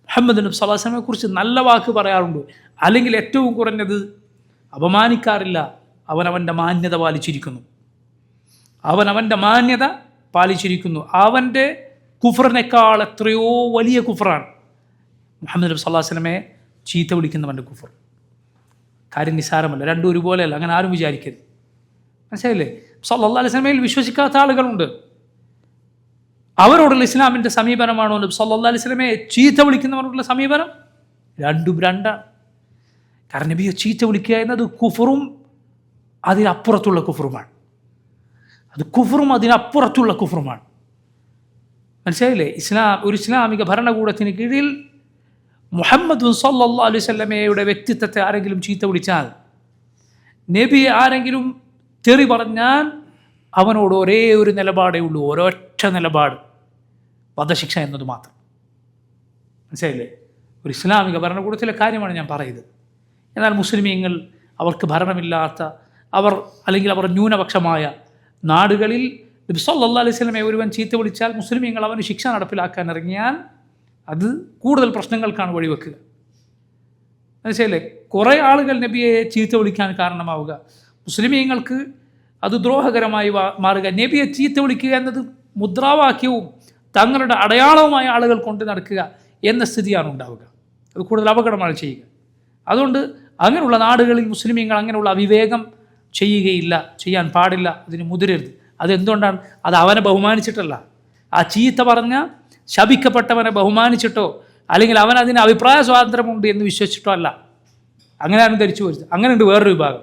മുഹമ്മദ് നബി സല്ലല്ലാഹു അലൈഹി വസല്ലമയെക്കുറിച്ച് നല്ല വാക്ക് പറയാറുണ്ട്. അല്ലെങ്കിൽ ഏറ്റവും കുറഞ്ഞത് അപമാനിക്കാറില്ല. അവനവൻ്റെ മാന്യത പാലിച്ചിരിക്കുന്നു. അവൻ്റെ കുഫറിനേക്കാൾ എത്രയോ വലിയ കുഫറാണ് മുഹമ്മദ് നബി സല്ലല്ലാഹു അലൈഹി വസല്ലമയെ ചീത്ത വിളിക്കുന്നവൻ്റെ കുഫർ. കാര്യം നിസ്സാരമല്ല, രണ്ടും ഒരുപോലെയല്ല. അങ്ങനെ ആരും വിചാരിക്കരുത്. മനസ്സിലായില്ലേ? സല്ലല്ലാഹു അലൈഹി വസല്ലമയിൽ വിശ്വസിക്കാത്ത ആളുകളുണ്ട്. അവരോടുള്ള ഇസ്ലാമിൻ്റെ സമീപനമാണോ നബി സല്ലല്ലാഹു അലൈഹി വസല്ലമയെ ചീത്ത വിളിക്കുന്നവരോടുള്ള സമീപനം? രണ്ടും രണ്ടാണ്. കാരണം നബിയെ ചീത്ത വിളിക്കുക എന്നത് കുഫറും അതിനപ്പുറത്തുള്ള കുഫറുമാണ്. മനസ്സിലായില്ലേ? ഒരു ഇസ്ലാമിക ഭരണകൂടത്തിന് കീഴിൽ മുഹമ്മദ് സല്ലല്ലാഹു അലൈഹി വസല്ലമയുടെ വ്യക്തിത്വത്തെ ആരെങ്കിലും ചീത്ത വിളിച്ചാൽ, നബിയെ ആരെങ്കിലും തെറി പറഞ്ഞാൽ, അവനോട് ഒരേ ഒരു നിലപാടേ ഉള്ളൂ, ഒരൊറ്റ നിലപാട്, വധശിക്ഷ എന്നത് മാത്രം. മനസ്സിലായില്ലേ? ഒരു ഇസ്ലാമിക ഭരണകൂടത്തിലെ കാര്യമാണ് ഞാൻ പറയുന്നത്. എന്നാൽ മുസ്ലിമീങ്ങൾ, അവർക്ക് ഭരണമില്ലാത്ത അല്ലെങ്കിൽ അവർ ന്യൂനപക്ഷമായ നാടുകളിൽ നബി സല്ലല്ലാഹു അലൈഹി വസല്ലമയെ ഒരുവൻ ചീത്ത വിളിച്ചാൽ മുസ്ലിമീങ്ങൾ അവന് ശിക്ഷ നടപ്പിലാക്കാൻ ഇറങ്ങിയാൽ അത് കൂടുതൽ പ്രശ്നങ്ങൾക്കാണ് വഴിവെക്കുക. മനസ്സിലായില്ലേ? കുറേ ആളുകൾ നബിയെ ചീത്ത വിളിക്കാൻ കാരണമാവുക, മുസ്ലിമീങ്ങൾക്ക് അത് ദ്രോഹകരമായി മാറുക. നബിയെ ചീത്ത വിളിക്കുക എന്നത് മുദ്രാവാക്യവും തങ്ങളുടെ അടയാളവുമായ ആളുകൾ കൊണ്ട് നടക്കുക എന്ന സ്ഥിതിയാണ് ഉണ്ടാവുക. അത് കൂടുതൽ അപകടമാണ് ചെയ്യുക. അതുകൊണ്ട് അങ്ങനെയുള്ള നാടുകളിൽ മുസ്ലിമീങ്ങൾ അങ്ങനെയുള്ള അവിവേകം ചെയ്യാൻ പാടില്ല, അതിന് മുതിരരുത്. അതെന്തുകൊണ്ടാണ്? അത് അവനെ ബഹുമാനിച്ചിട്ടല്ല, ആ ചീത്ത പറഞ്ഞ ശപിക്കപ്പെട്ടവനെ ബഹുമാനിച്ചിട്ടോ അല്ലെങ്കിൽ അവൻ അതിന് അഭിപ്രായ സ്വാതന്ത്ര്യമുണ്ട് എന്ന് വിശ്വസിച്ചിട്ടോ അല്ല. അങ്ങനെയാണ് ധരിച്ചു പോരുത്. അങ്ങനെയുണ്ട് വേറൊരു വിഭാഗം.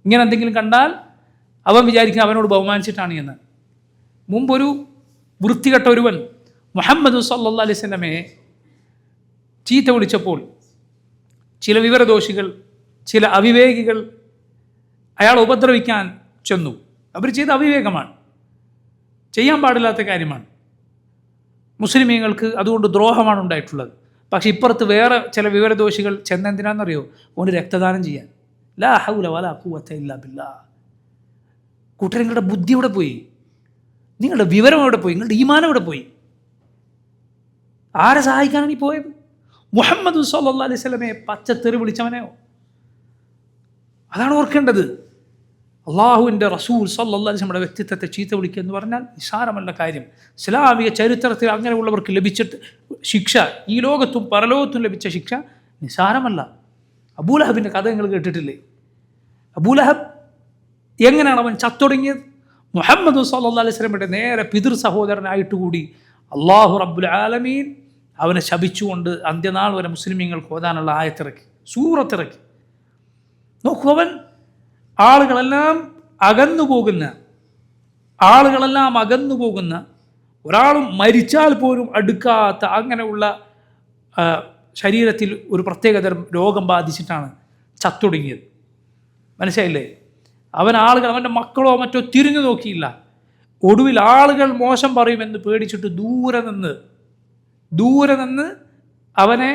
ഇങ്ങനെ എന്തെങ്കിലും കണ്ടാൽ അവൻ വിചാരിക്കും അവനോട് ബഹുമാനിച്ചിട്ടാണ് എന്ന്. മുമ്പൊരു വൃത്തികെട്ട ഒരുവൻ മുഹമ്മദ് സല്ലല്ലാഹു അലൈഹി വസല്ലമയെ ചീത്ത വിളിച്ചപ്പോൾ ചില വിവരദോഷികൾ, ചില അവിവേകികൾ അയാളെ ഉപദ്രവിക്കാൻ ചെന്നു. അവർ ചെയ്ത അവിവേകമാണ്, ചെയ്യാൻ പാടില്ലാത്ത കാര്യമാണ്. മുസ്ലിമീങ്ങൾക്ക് അതുകൊണ്ട് ദ്രോഹമാണ് ഉണ്ടായിട്ടുള്ളത്. പക്ഷെ ഇപ്പുറത്ത് വേറെ ചില വിവരദോഷികൾ ചെന്നെന്തിനാണെന്നറിയോ? ഓന് രക്തദാനം ചെയ്യാൻ. ലാ ഹൗല വലാ ഖുവത ഇല്ലാ ബില്ലാഹ്. കൂട്ടരെ, നിങ്ങളുടെ ബുദ്ധി എവിടെ പോയി? നിങ്ങളുടെ വിവരം എവിടെ പോയി? നിങ്ങളുടെ ഈമാൻ എവിടെ പോയി? ആരെ സഹായിക്കാനാണ് ഈ പോയത്? മുഹമ്മദ് സല്ലല്ലാഹു അലൈഹി വസല്ലമയെ പച്ചത്തെറി വിളിച്ചവനെയോ? അതാണ് ഓർക്കേണ്ടത്. അള്ളാഹുവിൻ്റെ റസൂൽ സല്ലല്ലാഹു അലൈഹി വസല്ലമയുടെ വ്യക്തിത്വത്തെ ചീത്ത വിളിക്കുക എന്ന് പറഞ്ഞാൽ നിസ്സാരമല്ല കാര്യം. ഇസ്ലാമിക ചരിത്രത്തിൽ അങ്ങനെയുള്ളവർക്ക് ലഭിച്ചിട്ട് ശിക്ഷ, ഈ ലോകത്തും പരലോകത്തും ലഭിച്ച ശിക്ഷ നിസ്സാരമല്ല. അബൂലഹബിൻ്റെ കഥ നിങ്ങൾ കേട്ടിട്ടില്ലേ? അബൂലഹബ് എങ്ങനെയാണ് അവൻ ചത്തൊടുങ്ങിയത്? മുഹമ്മദ് സല്ലല്ലാഹു അലൈഹി വസല്ലമയുടെ നേരെ പിതൃ സഹോദരനായിട്ട് കൂടി അള്ളാഹു റബ്ബുൽ ആലമീൻ അവനെ ശപിച്ചുകൊണ്ട് അന്ത്യനാൾ വരെ മുസ്ലിമീങ്ങൾക്ക് ഓതാനുള്ള ആയത്തിറക്കി, സൂറത്തിറക്കി. നോക്കൂ, അവൻ ആളുകളെല്ലാം അകന്നു പോകുന്ന ഒരാളും മരിച്ചാൽ പോലും അടുക്കാത്ത അങ്ങനെയുള്ള ശരീരത്തിൽ ഒരു പ്രത്യേകതരം രോഗം ബാധിച്ചിട്ടാണ് ചത്തൊടുങ്ങിയത്. മനസ്സിലായില്ലേ? അവൻ്റെ മക്കളോ മറ്റോ തിരിഞ്ഞു നോക്കിയില്ല. ഒടുവിൽ ആളുകൾ മോശം പറയുമെന്ന് പേടിച്ചിട്ട് ദൂരെ നിന്ന് അവനെ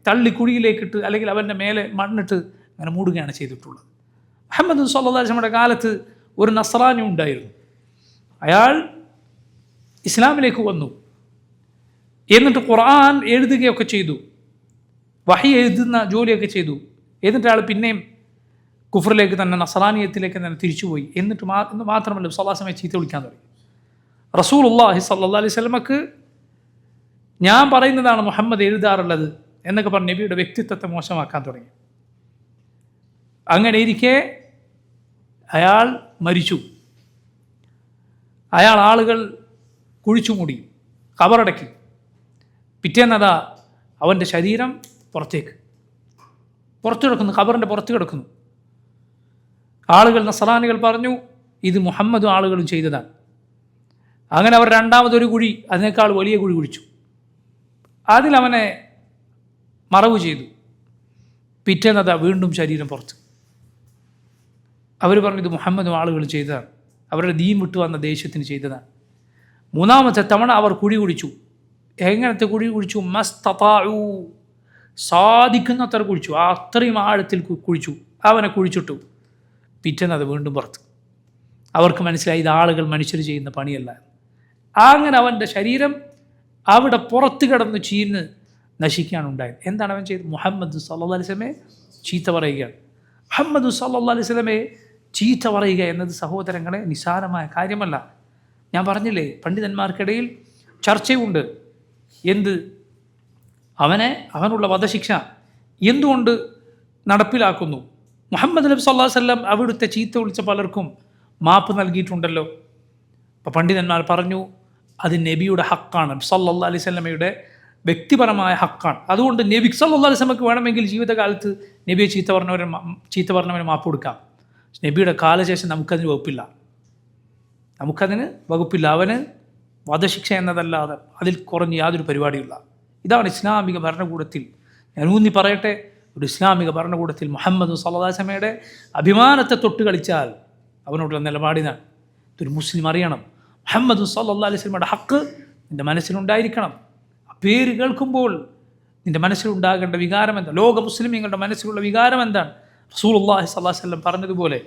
തള്ളിക്കുഴിയിലേക്കിട്ട് അല്ലെങ്കിൽ അവൻ്റെ മേലെ മണ്ണിട്ട് അങ്ങനെ മൂടുകയാണ് ചെയ്തിട്ടുള്ളത്. മുഹമ്മദ് സല്ലല്ലാഹു അലൈഹി വസല്ലമയുടെ കാലത്ത് ഒരു നസ്രാനി ഉണ്ടായിരുന്നു. അയാൾ ഇസ്ലാമിലേക്ക് വന്നു. എന്നിട്ട് ഖുർആൻ എഴുതുകയൊക്കെ ചെയ്തു, വഹി എഴുതുന്ന ജോലിയൊക്കെ ചെയ്തു. എന്നിട്ട് അയാൾ പിന്നെയും കുഫറിലേക്ക് തന്നെ, നസ്രാനിയത്തിലേക്ക് തന്നെ തിരിച്ചുപോയി. എന്നിട്ട് മാത്രമല്ല സല്ലല്ലാഹു അലൈഹി വസല്ലമയെ ചീത്ത വിളിക്കാൻ തുടങ്ങി. റസൂലുള്ളാഹി സല്ലല്ലാഹു അലൈഹി വസല്ലമക്ക് ഞാൻ പറയുന്നതാണ് മുഹമ്മദ് എഴുതാറുള്ളത് എന്നൊക്കെ പറഞ്ഞ് നബിയുടെ വ്യക്തിത്വത്തെ മോശമാക്കാൻ തുടങ്ങി. അങ്ങനെ ഇരിക്കെ അയാൾ മരിച്ചു. അയാൾ ആളുകൾ കുഴിച്ചു മൂടി, കബറടക്കി. പിറ്റേന്നതാ അവൻ്റെ ശരീരം പുറത്തു കിടക്കുന്നു, ഖബറിൻ്റെ പുറത്ത് കിടക്കുന്നു. ആളുകൾ, നസ്രാനികൾ പറഞ്ഞു ഇത് മുഹമ്മദും ആളുകളും ചെയ്തതാണ്. അങ്ങനെ അവർ രണ്ടാമതൊരു കുഴി, അതിനേക്കാൾ വലിയ കുഴി കുഴിച്ചു. അതിലവനെ മറവ് ചെയ്തു. പിറ്റേന്നതാ വീണ്ടും ശരീരം പുറത്ത്. അവർ പറഞ്ഞു ഇത് മുഹമ്മദും ആളുകൾ ചെയ്തതാണ്, അവരുടെ ദീൻ വിട്ടു വന്ന ദേശത്തിന് ചെയ്തതാണ്. മൂന്നാമത്തെ തവണ അവർ കുഴി കുഴിച്ചു. എങ്ങനത്തെ കുഴി കുഴിച്ചു? മസ്തതാഉ, സാധിക്കുന്നത്ര കുഴിച്ചു. അത്രയും ആഴത്തിൽ കുഴിച്ചു. അവനെ കുഴിച്ചിട്ടു. പിറ്റേന്നത് വീണ്ടും പുറത്ത്. അവർക്ക് മനസ്സിലായി ഇത് ആളുകൾ മനുഷ്യർ ചെയ്യുന്ന പണിയല്ല. അങ്ങനെ അവൻ്റെ ശരീരം അവിടെ പുറത്ത് കിടന്ന് ചീഞ്ഞ് നശിക്കുകയാണ് ഉണ്ടായത്. എന്താണ് അവൻ ചെയ്തത്? മുഹമ്മദ് സല്ലല്ലാഹു അലൈഹി വസല്ലമയെ ചീത്ത പറയുകയാണ്. മുഹമ്മദ് സല്ലല്ലാഹു അലൈഹി വസല്ലമയെ ചീത്ത പറയുക എന്നത് സഹോദരങ്ങളെ നിസ്സാരമായ കാര്യമല്ല. ഞാൻ പറഞ്ഞില്ലേ, പണ്ഡിതന്മാർക്കിടയിൽ ചർച്ചയുണ്ട്. എന്ത് അവനുള്ള വധശിക്ഷ എന്തുകൊണ്ട് നടപ്പിലാക്കുന്നു? മുഹമ്മദ് നബി സല്ലല്ലാഹു അലൈഹി വസല്ലം അവിടുത്തെ ചീത്ത വിളിച്ച പലർക്കും മാപ്പ് നൽകിയിട്ടുണ്ടല്ലോ. അപ്പോൾ പണ്ഡിതന്മാർ പറഞ്ഞു അത് നബിയുടെ ഹക്കാണ്, സല്ലല്ലാഹു അലൈഹി വസല്ലമയുടെ വ്യക്തിപരമായ ഹക്കാണ്. അതുകൊണ്ട് നബി സല്ലല്ലാഹു അലൈഹി വസല്ലമക്ക് വേണമെങ്കിൽ ജീവിതകാലത്ത് നബിയെ ചീത്ത പറഞ്ഞവന് മാപ്പ് കൊടുക്കാം. നബിയുടെ കാലശേഷം നമുക്കതിന് വകുപ്പില്ല. അവന് വധശിക്ഷ എന്നതല്ലാതെ അതിൽ കുറഞ്ഞ് യാതൊരു പരിപാടിയില്ല. ഇതാണ് ഇസ്ലാമിക ഭരണകൂടത്തിൽ, ഞാൻ ഊന്നി പറയട്ടെ, ഒരു ഇസ്ലാമിക ഭരണകൂടത്തിൽ മുഹമ്മദ് സല്ലല്ലാഹു അലൈഹി വസല്ലമയുടെ അഭിമാനത്തെ തൊട്ട് കളിച്ചാൽ അവനോടുള്ള നിലപാടിനാണ്. ഇതൊരു മുസ്ലിം അറിയണം. മുഹമ്മദ് സല്ലല്ലാഹു അലൈഹി വസല്ലമയുടെ ഹക്ക് നിൻ്റെ മനസ്സിലുണ്ടായിരിക്കണം. ആ പേര് കേൾക്കുമ്പോൾ നിൻ്റെ മനസ്സിലുണ്ടാകേണ്ട വികാരം എന്താണ്? ലോക മുസ്ലിമീങ്ങളുടെ മനസ്സിലുള്ള വികാരം എന്താണ്? റസൂലുള്ളാഹി സ്വല്ലല്ലാഹു അലൈഹി വസല്ലം പറഞ്ഞതുപോലെ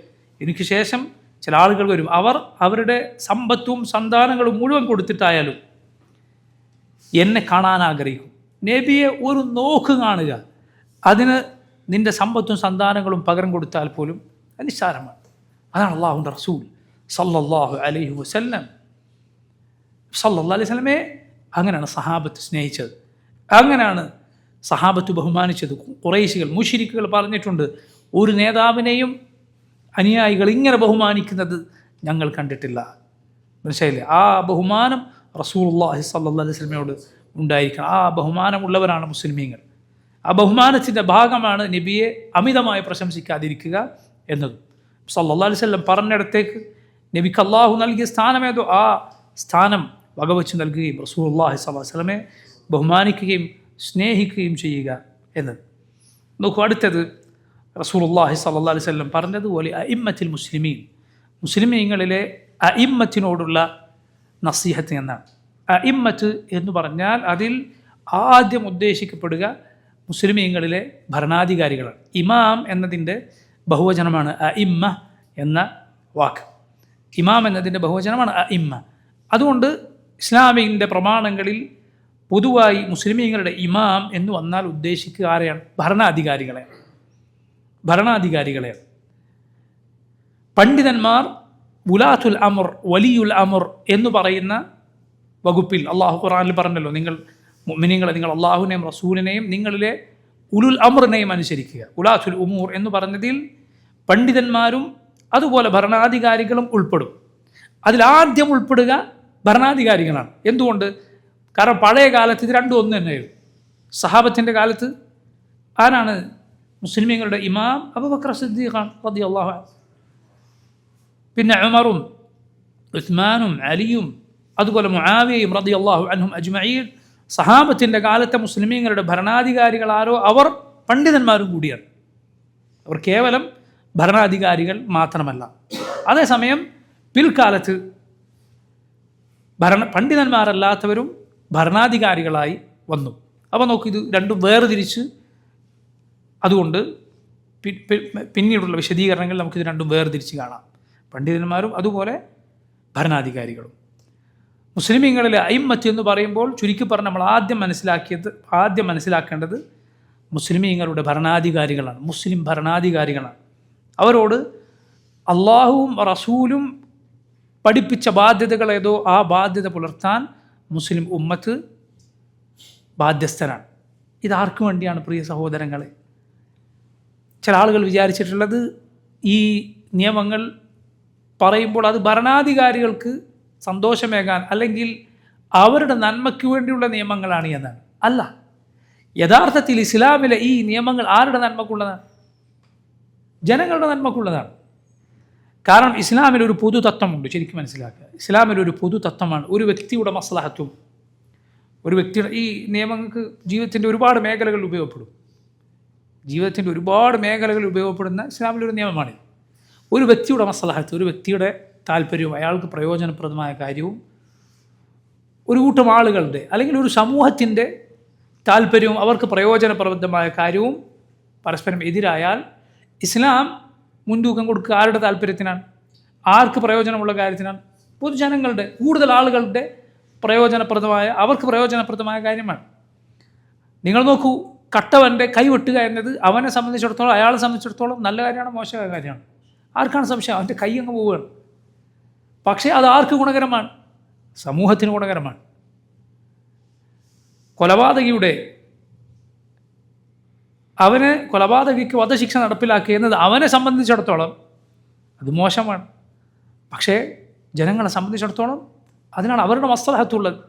എനിക്ക് ശേഷം ചില ആളുകൾ വരും, അവർ അവരുടെ സമ്പത്തും സന്താനങ്ങളും മുഴുവൻ കൊടുത്തിട്ടായാലും എന്നെ കാണാൻ ആഗ്രഹിക്കും. നബിയെ ഒരു നോക്ക് കാണുക, അതിന് നിൻ്റെ സമ്പത്തും സന്താനങ്ങളും പകരം കൊടുത്താൽ പോലും അത് നിസ്സാരമാണ്. അതാണ് അല്ലാഹുവിൻ്റെ റസൂൽ സല്ലല്ലാഹു അലൈഹി വസല്ലം. സല്ലല്ലാഹു അലൈഹി വസല്ലമയെ അങ്ങനെയാണ് സഹാബത്ത് സ്നേഹിച്ചത്, അങ്ങനെയാണ് സഹാബത്ത് ബഹുമാനിച്ചത്. ഖുറൈശികൾ, മുശ്രിക്കുകൾ പറഞ്ഞിട്ടുണ്ട്, ഒരു നേതാവിനെയും അനുയായികൾ ഇങ്ങനെ ബഹുമാനിക്കുന്നത് ഞങ്ങൾ കണ്ടിട്ടില്ല. മനസ്സിലായില്ലേ? ആ ബഹുമാനം റസൂലുള്ളാഹി സ്വല്ലല്ലാഹു അലൈഹി വസല്ലമയോട് ഉണ്ടായിരിക്കണം. ആ ബഹുമാനമുള്ളവരാണ് മുസ്ലിമീങ്ങൾ. ആ ബഹുമാനത്തിൻ്റെ ഭാഗമാണ് നബിയെ അമിതമായി പ്രശംസിക്കാതിരിക്കുക എന്നതും. സല്ലല്ലാഹു അലൈഹി വസല്ലം പറഞ്ഞിടത്തേക്ക് നബിക്ക് അള്ളാഹു നൽകിയ സ്ഥാനമേതോ ആ സ്ഥാനം വകവച്ച് നൽകുകയും റസൂലുള്ളാഹി സ്വല്ലല്ലാഹു അലൈഹി വസല്ലമയെ ബഹുമാനിക്കുകയും സ്നേഹിക്കുകയും ചെയ്യുക എന്നത്. നോക്കൂ, അടുത്തത് റസൂലുള്ളാഹി സ്വല്ലല്ലാഹു അലൈഹി വസല്ലം പറഞ്ഞത് പോലെ അഇമ്മത്തുൽ മുസ്ലിമീൻ, മുസ്ലിമീങ്ങളിലെ അഇമ്മത്തിനോടുള്ള നസീഹത്ത് എന്നാണ്. അഇമ്മത്ത് എന്ന് പറഞ്ഞാൽ അതിൽ ആദ്യം ഉദ്ദേശിക്കപ്പെടുക മുസ്ലിമീങ്ങളിലെ ഭരണാധികാരികളാണ്. ഇമാം എന്നതിൻ്റെ ബഹുവചനമാണ് അഇമ്മ എന്ന വാക്ക്. ഇമാം എന്നതിൻ്റെ ബഹുവചനമാണ് അഇമ്മ. അതുകൊണ്ട് ഇസ്ലാമിൻ്റെ പ്രമാണങ്ങളിൽ പൊതുവായി മുസ്ലിമീങ്ങളുടെ ഇമാം എന്ന് വന്നാൽ ഉദ്ദേശിക്കുക ആരെയാണ്? ഭരണാധികാരികളെയാണ്. പണ്ഡിതന്മാർ ഉലാത്തുൽ അമർ, വലിയുൽ അമർ എന്ന് പറയുന്ന വകുപ്പിൽ അള്ളാഹു ഖുർആനിൽ പറഞ്ഞല്ലോ, നിങ്ങൾ മുഅ്മിനീങ്ങളെ നിങ്ങൾ അള്ളാഹുവിനെയും റസൂലിനെയും നിങ്ങളിലെ ഉലുൽ അമറിനെയും അനുസരിക്കുക. ഉലാത്തുൽ ഉമൂർ എന്ന് പറഞ്ഞതിൽ പണ്ഡിതന്മാരും അതുപോലെ ഭരണാധികാരികളും ഉൾപ്പെടും. അതിലാദ്യം ഉൾപ്പെടുക ഭരണാധികാരികളാണ്. എന്തുകൊണ്ട്? കാരണം പഴയ കാലത്ത് ഇത് രണ്ടും ഒന്ന് തന്നെയായിരുന്നു. സഹാബത്തിൻ്റെ കാലത്ത് ആരാണ് മുസ്ലിമീങ്ങളുടെ ഇമാം? അബൂബക്കർ സിദ്ദീഖാണ് റളിയല്ലാഹു അൻഹു. പിന്നെ ഉമറും ഉസ്മാനും അലിയും അതുപോലെ മുആവിയയും റളിയല്ലാഹു അൻഹും അജ്മഈൻ. സഹാബത്തിൻ്റെ കാലത്തെ മുസ്ലിമീങ്ങളുടെ ഭരണാധികാരികൾ ആരോ അവർ പണ്ഡിതന്മാരും കൂടിയാണ്. അവർ കേവലം ഭരണാധികാരികൾ മാത്രമല്ല. അതേസമയം പിൽക്കാലത്ത് പണ്ഡിതന്മാരല്ലാത്തവരും ഭരണാധികാരികളായി വന്നു. അപ്പോൾ നോക്കൂ, ഇത് രണ്ടും വേർതിരിച്ച്, അതുകൊണ്ട് പിന്നീടുള്ള വിശദീകരണങ്ങൾ നമുക്കിത് രണ്ടും വേർതിരിച്ച് കാണാം. പണ്ഡിതന്മാരും അതുപോലെ ഭരണാധികാരികളും. മുസ്ലിമീങ്ങളിലെ അയിമ്മത്ത് എന്ന് പറയുമ്പോൾ ചുരുക്കി പറഞ്ഞ് നമ്മൾ ആദ്യം മനസ്സിലാക്കേണ്ടത് മുസ്ലിമീങ്ങളുടെ ഭരണാധികാരികളാണ്, മുസ്ലിം ഭരണാധികാരികളാണ്. അവരോട് അള്ളാഹുവും റസൂലും പഠിപ്പിച്ച ബാധ്യതകൾ ഏതോ ആ ബാധ്യത പുലർത്താൻ മുസ്ലിം ഉമ്മത്ത് ബാധ്യസ്ഥനാണ്. ഇതാർക്കു വേണ്ടിയാണ് പ്രിയ സഹോദരങ്ങളെ? ചില ആളുകൾ വിചാരിച്ചിട്ടുള്ളത് ഈ നിയമങ്ങൾ പറയുമ്പോൾ അത് ഭരണാധികാരികൾക്ക് സന്തോഷമേകാൻ അല്ലെങ്കിൽ അവരുടെ നന്മയ്ക്ക് വേണ്ടിയുള്ള നിയമങ്ങളാണ് എന്നാണ്. അല്ല, യഥാർത്ഥത്തിൽ ഇസ്ലാമിലെ ഈ നിയമങ്ങൾ ആരുടെ നന്മക്കുള്ളതാണ്? ജനങ്ങളുടെ നന്മക്കുള്ളതാണ്. കാരണം ഇസ്ലാമിലൊരു പൊതു തത്വമുണ്ട്, ശരിക്കും മനസ്സിലാക്കുക. ഇസ്ലാമിലൊരു പൊതു തത്വമാണ് ഒരു വ്യക്തിയുടെ മസ്ലഹത്തും. ഒരു വ്യക്തിയുടെ ഈ നിയമങ്ങൾക്ക് ജീവിതത്തിൻ്റെ ഒരുപാട് മേഖലകളിൽ ഉപയോഗപ്പെടും. ജീവിതത്തിൻ്റെ ഒരുപാട് മേഖലകളിൽ ഉപയോഗപ്പെടുന്ന ഇസ്ലാമിലൊരു നിയമമാണ്. ഒരു വ്യക്തിയുടെ മസ്ലഹത്ത്, ഒരു വ്യക്തിയുടെ താല്പര്യവും അയാൾക്ക് പ്രയോജനപ്രദമായ കാര്യവും ഒരു കൂട്ടം ആളുകളുടെ അല്ലെങ്കിൽ ഒരു സമൂഹത്തിൻ്റെ താല്പര്യവും അവർക്ക് പ്രയോജനപ്രദമായ കാര്യവും പരസ്പരം എതിരായാൽ ഇസ്ലാം മുൻതൂക്കം കൊടുക്കുക ആരുടെ താല്പര്യത്തിനാണ്? ആർക്ക് പ്രയോജനമുള്ള കാര്യത്തിനാണ്? പൊതുജനങ്ങളുടെ, കൂടുതൽ ആളുകളുടെ അവർക്ക് പ്രയോജനപ്രദമായ കാര്യമാണ്. നിങ്ങൾ നോക്കൂ, കട്ടവൻ്റെ കൈവെട്ടുക എന്നത് അവനെ സംബന്ധിച്ചിടത്തോളം, അയാളെ സംബന്ധിച്ചിടത്തോളം നല്ല കാര്യമാണ്, മോശമായ കാര്യമാണ്? ആർക്കാണ് സംശയം? അവൻ്റെ കൈ അങ്ങ് പോവുകയാണ്. പക്ഷേ അത് ആർക്ക് ഗുണകരമാണ്? സമൂഹത്തിന് ഗുണകരമാണ്. കൊലപാതകിക്ക് വധശിക്ഷ നടപ്പിലാക്കിയെന്നത് അവനെ സംബന്ധിച്ചിടത്തോളം അത് മോശമാണ്. പക്ഷേ ജനങ്ങളെ സംബന്ധിച്ചിടത്തോളം അതിനാണ് അവരുടെ മസ്ലഹത്തുള്ളത്,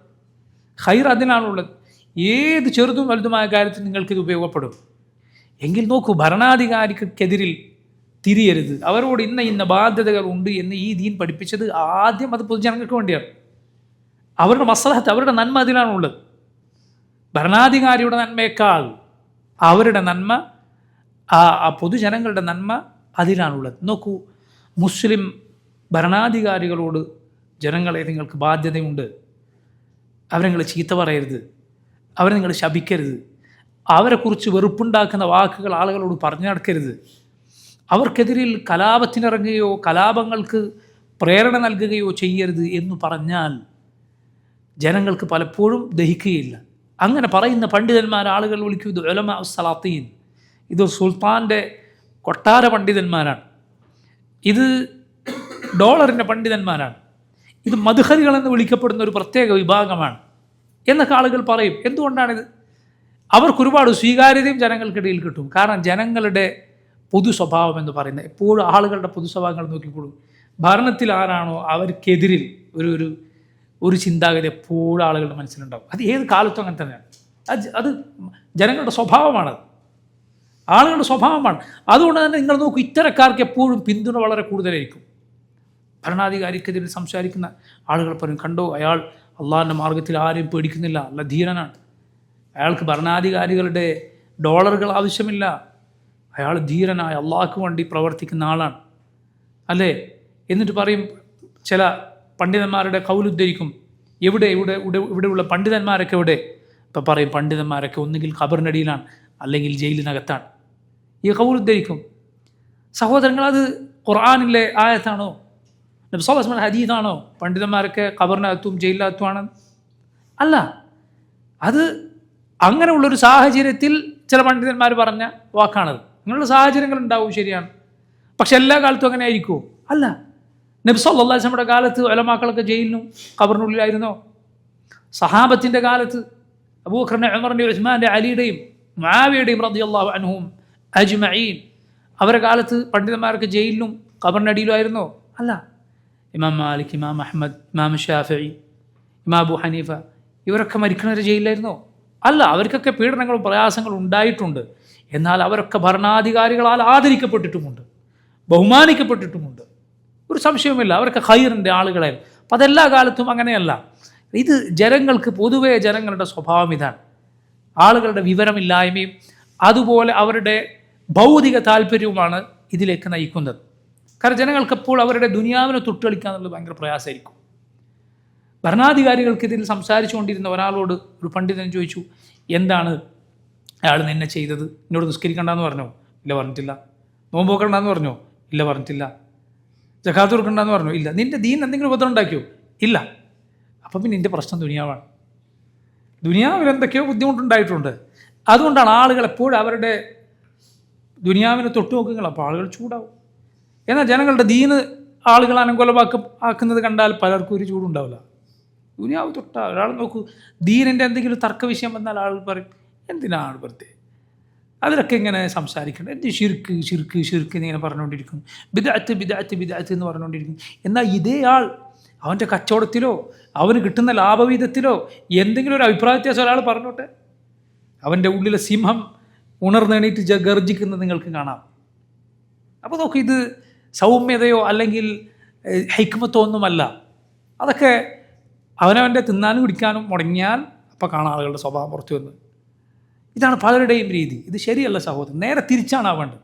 ഖൈർ അതിനാണുള്ളത്. ഏത് ചെറുതും വലുതുമായ കാര്യത്തിൽ നിങ്ങൾക്കിത് ഉപയോഗപ്പെടും. എങ്കിൽ നോക്കൂ, ഭരണാധികാരിക്കെതിരിൽ തിരിയരുത്, അവരോട് ഇന്ന ബാധ്യതകൾ ഉണ്ട് എന്ന് ഈ ദീൻ പഠിപ്പിച്ചത് ആദ്യം അത് പൊതുജനങ്ങൾക്ക് വേണ്ടിയാണ്. അവരുടെ മസ്ലഹത്ത്, അവരുടെ നന്മ അതിലാണുള്ളത്. ഭരണാധികാരിയുടെ നന്മയേക്കാൾ അവരുടെ നന്മ, ആ പൊതുജനങ്ങളുടെ നന്മ അതിലാണുള്ളത്. നോക്കൂ, മുസ്ലിം ഭരണാധികാരികളോട് ജനങ്ങളെ നിങ്ങൾക്ക് ബാധ്യതയുണ്ട്. അവരെ നിങ്ങൾ ചീത്ത പറയരുത്, അവരെ നിങ്ങൾ ശപിക്കരുത്, അവരെക്കുറിച്ച് വെറുപ്പുണ്ടാക്കുന്ന വാക്കുകൾ ആളുകളോട് പറഞ്ഞു നടക്കരുത്, അവർക്കെതിരിൽ കലാപത്തിനിറങ്ങുകയോ കലാപങ്ങൾക്ക് പ്രേരണ നൽകുകയോ ചെയ്യരുത് എന്ന് പറഞ്ഞാൽ ജനങ്ങൾക്ക് പലപ്പോഴും ദഹിക്കുകയില്ല. അങ്ങനെ പറയുന്ന പണ്ഡിതന്മാർ ആളുകൾ വിളിക്കുന്നത് ഉലമാ സലാത്തീൻ. ഇത് സുൽത്താൻ്റെ കൊട്ടാര പണ്ഡിതന്മാരാണ്, ഇത് ഡോളറിൻ്റെ പണ്ഡിതന്മാരാണ്, ഇത് മദ്ഹരികളെന്ന് വിളിക്കപ്പെടുന്ന ഒരു പ്രത്യേക വിഭാഗമാണ് എന്നൊക്കെ ആളുകൾ പറയും. എന്തുകൊണ്ടാണിത്? അവർക്കൊരുപാട് സ്വീകാര്യതയും ജനങ്ങൾക്കിടയിൽ കിട്ടും. കാരണം ജനങ്ങളുടെ പൊതു സ്വഭാവം എന്ന് പറയുന്നത്, എപ്പോഴും ആളുകളുടെ പൊതു സ്വഭാവങ്ങൾ നോക്കിക്കോളൂ. ഭരണത്തിൽ ആരാണോ അവർക്കെതിരിൽ ഒരു ചിന്താഗതി എപ്പോഴും ആളുകളുടെ മനസ്സിലുണ്ടാവും. അത് ഏത് കാലത്തും അങ്ങനെ തന്നെയാണ്. അത് ജനങ്ങളുടെ സ്വഭാവമാണത്, ആളുകളുടെ സ്വഭാവമാണ്. അതുകൊണ്ട് തന്നെ നിങ്ങൾ നോക്കൂ, ഇത്തരക്കാർക്ക് എപ്പോഴും പിന്തുണ വളരെ കൂടുതലായിരിക്കും. ഭരണാധികാരിക്കെതിരെ സംസാരിക്കുന്ന ആളുകൾ പറയും, കണ്ടോ അയാൾ അള്ളാഹിൻ്റെ മാർഗത്തിൽ ആരെയും പേടിക്കുന്നില്ല, അല്ല ധീരനാണ്, അയാൾക്ക് ഭരണാധികാരികളുടെ ഡോളറുകൾ ആവശ്യമില്ല, അയാൾ ധീരനായ അള്ളാഹ്ക്ക് വേണ്ടി പ്രവർത്തിക്കുന്ന ആളാണ് അല്ലേ. എന്നിട്ട് പറയും, ചില പണ്ഡിതന്മാരുടെ കൗലുദ്ധരിക്കും, ഇവിടെയുള്ള പണ്ഡിതന്മാരൊക്കെ എവിടെ? ഇപ്പം പറയും, പണ്ഡിതന്മാരൊക്കെ ഒന്നുകിൽ ഖബറിനടിയിലാണ് അല്ലെങ്കിൽ ജയിലിനകത്താണ്. ഈ കൗലുദ്ധരിക്കും. സഹോദരങ്ങൾ, അത് ഖുർആനിലെ ആയത്താണോ? നബി സല്ലല്ലാഹു അലൈഹി വസല്ലം ഹദീസാണോ പണ്ഡിതന്മാരൊക്കെ ഖബറിനകത്തും ജയിലിനകത്തുമാണ്? അല്ല. അത് അങ്ങനെയുള്ളൊരു സാഹചര്യത്തിൽ ചില പണ്ഡിതന്മാർ പറഞ്ഞ വാക്കാണത്. അങ്ങനെയുള്ള സാഹചര്യങ്ങൾ ഉണ്ടാവും, ശരിയാണ്. പക്ഷെ എല്ലാ കാലത്തും അങ്ങനെ ആയിരിക്കുമോ? അല്ല. നബി സല്ലല്ലാഹു അലൈഹി വസല്ലമയുടെ കാലത്ത് ഉലമാക്കളൊക്കെ ജയിലിനും ഖബറിനുള്ളിലായിരുന്നോ? സഹാബത്തിൻ്റെ കാലത്ത് അബൂബക്കറിൻ്റെ, ഉമറിൻ്റെ, ഉസ്മാൻ്റെ, അലിയുടെയും മുആവിയയുടെയും റളിയല്ലാഹു അൻഹും അജ്മഈൻ, അവരുടെ കാലത്ത് പണ്ഡിതന്മാർക്ക് ജയിലിലും ഖബറിനടിയിലുമായിരുന്നോ? അല്ല. ഇമാം മാലിക്, ഇമാം അഹ്മദ്, ഇമാം ഷാഫിഈ, ഇമാം അബൂ ഹനീഫ, ഇവരൊക്കെ മരിക്കുന്നവരെ ജയിലിലായിരുന്നോ? അല്ല. അവർക്കൊക്കെ പീഡനങ്ങളും പ്രയാസങ്ങളും ഉണ്ടായിട്ടുണ്ട്. എന്നാൽ അവരൊക്കെ ഭരണാധികാരികളാൽ ആദരിക്കപ്പെട്ടിട്ടുമുണ്ട്, ബഹുമാനിക്കപ്പെട്ടിട്ടുമുണ്ട്. ഒരു സംശയവുമില്ല, അവരൊക്കെ ഖൈറിൻ്റെ ആളുകളായിരുന്നു. അപ്പം അതെല്ലാ കാലത്തും അങ്ങനെയല്ല. ഇത് ജനങ്ങൾക്ക് പൊതുവേ ജനങ്ങളുടെ സ്വഭാവം ഇതാണ്. ആളുകളുടെ വിവരമില്ലായ്മയും അതുപോലെ അവരുടെ ഭൗതിക താല്പര്യവുമാണ് ഇതിലേക്ക് നയിക്കുന്നത്. കാരണം ജനങ്ങൾക്കെപ്പോൾ അവരുടെ ദുനിയാവിനെ തൊട്ടുകളിക്കുക എന്നുള്ളത് ഭയങ്കര പ്രയാസമായിരിക്കും. ഭരണാധികാരികൾക്ക് ഇതിൽ സംസാരിച്ചുകൊണ്ടിരുന്ന ഒരാളോട് ഒരു പണ്ഡിതൻ ചോദിച്ചു, എന്താണ് അയാൾ നിന്നെ ചെയ്തത്? എന്നോട് നിസ്കരിക്കണ്ടെന്ന് പറഞ്ഞോ? ഇല്ല പറഞ്ഞിട്ടില്ല. നോമ്പ് നോക്കണ്ടെന്ന് പറഞ്ഞോ? ഇല്ല പറഞ്ഞിട്ടില്ല. സകാത്ത് കൊടുക്കണ്ടെന്ന് പറഞ്ഞോ? ഇല്ല. നിൻ്റെ ദീൻ എന്തെങ്കിലും ഉപദ്രവം ഉണ്ടാക്കിയോ? ഇല്ല. അപ്പം പിന്നെ നിൻ്റെ പ്രശ്നം ദുനിയാവാണ്. ദുനിയാവിൽ എന്തൊക്കെയോ ബുദ്ധിമുട്ടുണ്ടായിട്ടുണ്ട്. അതുകൊണ്ടാണ് ആളുകൾ എപ്പോഴും അവരുടെ ദുനിയാവിനെ തൊട്ട് നോക്കുക. അപ്പോൾ ആളുകൾ ചൂടാവും. എന്നാൽ ജനങ്ങളുടെ ദീന് ആളുകൾ ആക്കുന്നത് കണ്ടാൽ പലർക്കും ഒരു ചൂടുണ്ടാവില്ല. ദുനിയാവ് തൊട്ടാ ഒരാൾ നോക്കൂ, ദീനിൻ്റെ എന്തെങ്കിലും തർക്ക വിഷയം വന്നാൽ ആളുകൾ പറയും, എന്തിനാണ് വെറുതെ, അതിലൊക്കെ ഇങ്ങനെ സംസാരിക്കണം. എന്ത് ഷിർക്ക് ഷിർക്ക് ഷിർക്ക് എന്നിങ്ങനെ പറഞ്ഞുകൊണ്ടിരിക്കുന്നു, ബിദ്അത്ത് ബിദ്അത്ത് ബിദ്അത്ത് എന്ന് പറഞ്ഞുകൊണ്ടിരിക്കുന്നു. എന്നാൽ ഇതേ ആൾ അവൻ്റെ കച്ചവടത്തിലോ അവന് കിട്ടുന്ന ലാഭവിധത്തിലോ എന്തെങ്കിലും ഒരു അഭിപ്രായ വ്യത്യാസം ഒരാൾ പറഞ്ഞോട്ടെ, അവൻ്റെ ഉള്ളിലെ സിംഹം ഉണർന്നെണീറ്റ് ഗർജിക്കുന്നത് നിങ്ങൾക്ക് കാണാം. അപ്പോൾ നോക്ക്, ഇത് സൗമ്യതയോ അല്ലെങ്കിൽ ഹൈക്മത്തോ ഒന്നുമല്ല. അതൊക്കെ അവനവൻ്റെ തിന്നാനും കുടിക്കാനും മുടങ്ങിയാൽ അപ്പോൾ കാണാം ആളുകളുടെ സ്വഭാവം പുറത്തു വന്ന്. ഇതാണ് പലരുടെയും രീതി. ഇത് ശരിയല്ല സഹോദരൻ. നേരെ തിരിച്ചാണ് ആവേണ്ടത്.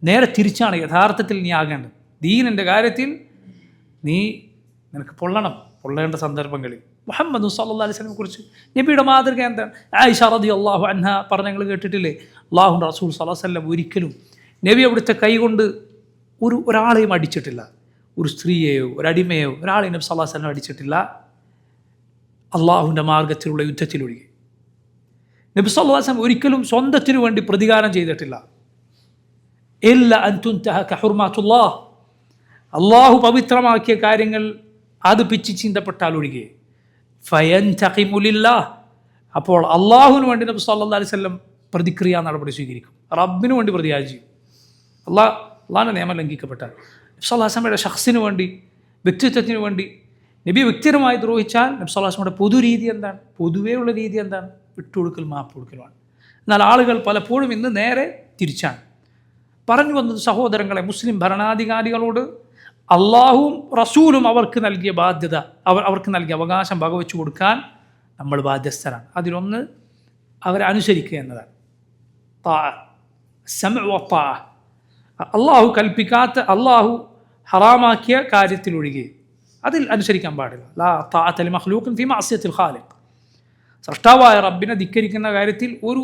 നേരെ തിരിച്ചാണ് യഥാർത്ഥത്തിൽ നീ ആകേണ്ടത്. ദീനിൻ്റെ കാര്യത്തിൽ നിനക്ക് പൊള്ളേണ്ട സന്ദർഭങ്ങളിൽ. മുഹമ്മദ് സല്ലല്ലാഹു അലൈഹി വസല്ലമയെ കുറിച്ച് നബിയുടെ മാതൃക എന്താണ്? ആയിഷ റളിയല്ലാഹു അൻഹ പറഞ്ഞ നിങ്ങൾ കേട്ടിട്ടില്ലേ? അല്ലാഹുവിൻ്റെ റസൂൽ സല്ലല്ലാഹു അലൈഹി വസല്ലം ഒരിക്കലും നബി അവിടുത്തെ കൈകൊണ്ട് ഒരാളെയും അടിച്ചിട്ടില്ല. ഒരു സ്ത്രീയെയോ ഒരടിമയോ ഒരാളെയും നബി സല്ലല്ലാഹു അലൈഹി വസല്ലം അടിച്ചിട്ടില്ല, അള്ളാഹുവിൻ്റെ മാർഗത്തിലുള്ള യുദ്ധത്തിലൊഴികെ. നബി സല്ലല്ലാഹു അലൈഹി വസല്ലം ഒരിക്കലും സ്വന്തത്തിനു വേണ്ടി പ്രതികാരം ചെയ്തിട്ടില്ല. ഇല്ല അൻ തുൻതഹക ഹുർമാത്തുല്ലാഹ്, അള്ളാഹു പവിത്രമാക്കിയ കാര്യങ്ങൾ അത് പിച്ച് ചിന്തപ്പെട്ടാൽ ഒഴികെ. ഫയൻതഖിമു ലില്ലാഹ്, അപ്പോൾ അള്ളാഹുവിന് വേണ്ടി നബി സല്ലല്ലാഹു അലൈഹി വസല്ലം പ്രതിക്രിയ നടപടി സ്വീകരിക്കും. റബ്ബിന് വേണ്ടി പ്രതികാരം ചെയ്യും. അള്ളാഹിൻ്റെ നിയമം ലംഘിക്കപ്പെട്ടാൽ. നബി സല്ലല്ലാഹു അലൈഹി വസല്ലമയുടെ ഷഖ്സിന് വേണ്ടി, വ്യക്തിത്വത്തിന് വേണ്ടി നബി വ്യക്തിപരമായി ദ്രോഹിച്ചാൽ നബി സല്ലല്ലാഹു അലൈഹി വസല്ലമയുടെ പൊതുരീതി എന്താണ്? പൊതുവെയുള്ള രീതി എന്താണ്? വിട്ടുകൊടുക്കൽ, മാപ്പ് കൊടുക്കലുമാണ്. എന്നാൽ ആളുകൾ പലപ്പോഴും ഇന്ന് നേരെ തിരിച്ചാണ്. പറഞ്ഞു വന്നത് സഹോദരങ്ങളെ, മുസ്ലിം ഭരണാധികാരികളോട് അള്ളാഹുവും റസൂലും അവർക്ക് നൽകിയ ബാധ്യത, അവർക്ക് നൽകിയ അവകാശം വകവെച്ചു കൊടുക്കാൻ നമ്മൾ ബാധ്യസ്ഥരാണ്. അതിലൊന്ന് അവരെ അനുസരിക്കുക എന്നതാണ്. അള്ളാഹു കൽപ്പിക്കാത്ത, അള്ളാഹു ഹറാമാക്കിയ കാര്യത്തിലൊഴികെ അതിൽ അനുസരിക്കാൻ പാടില്ല. ലാ തഅത ലിമഖ്ലൂഖിൻ ഫീ മഅസിയത്തിൽ ഖാലിഖ്, സൃഷ്ടാവായ റബ്ബിനെ ധിക്കരിക്കുന്ന കാര്യത്തിൽ ഒരു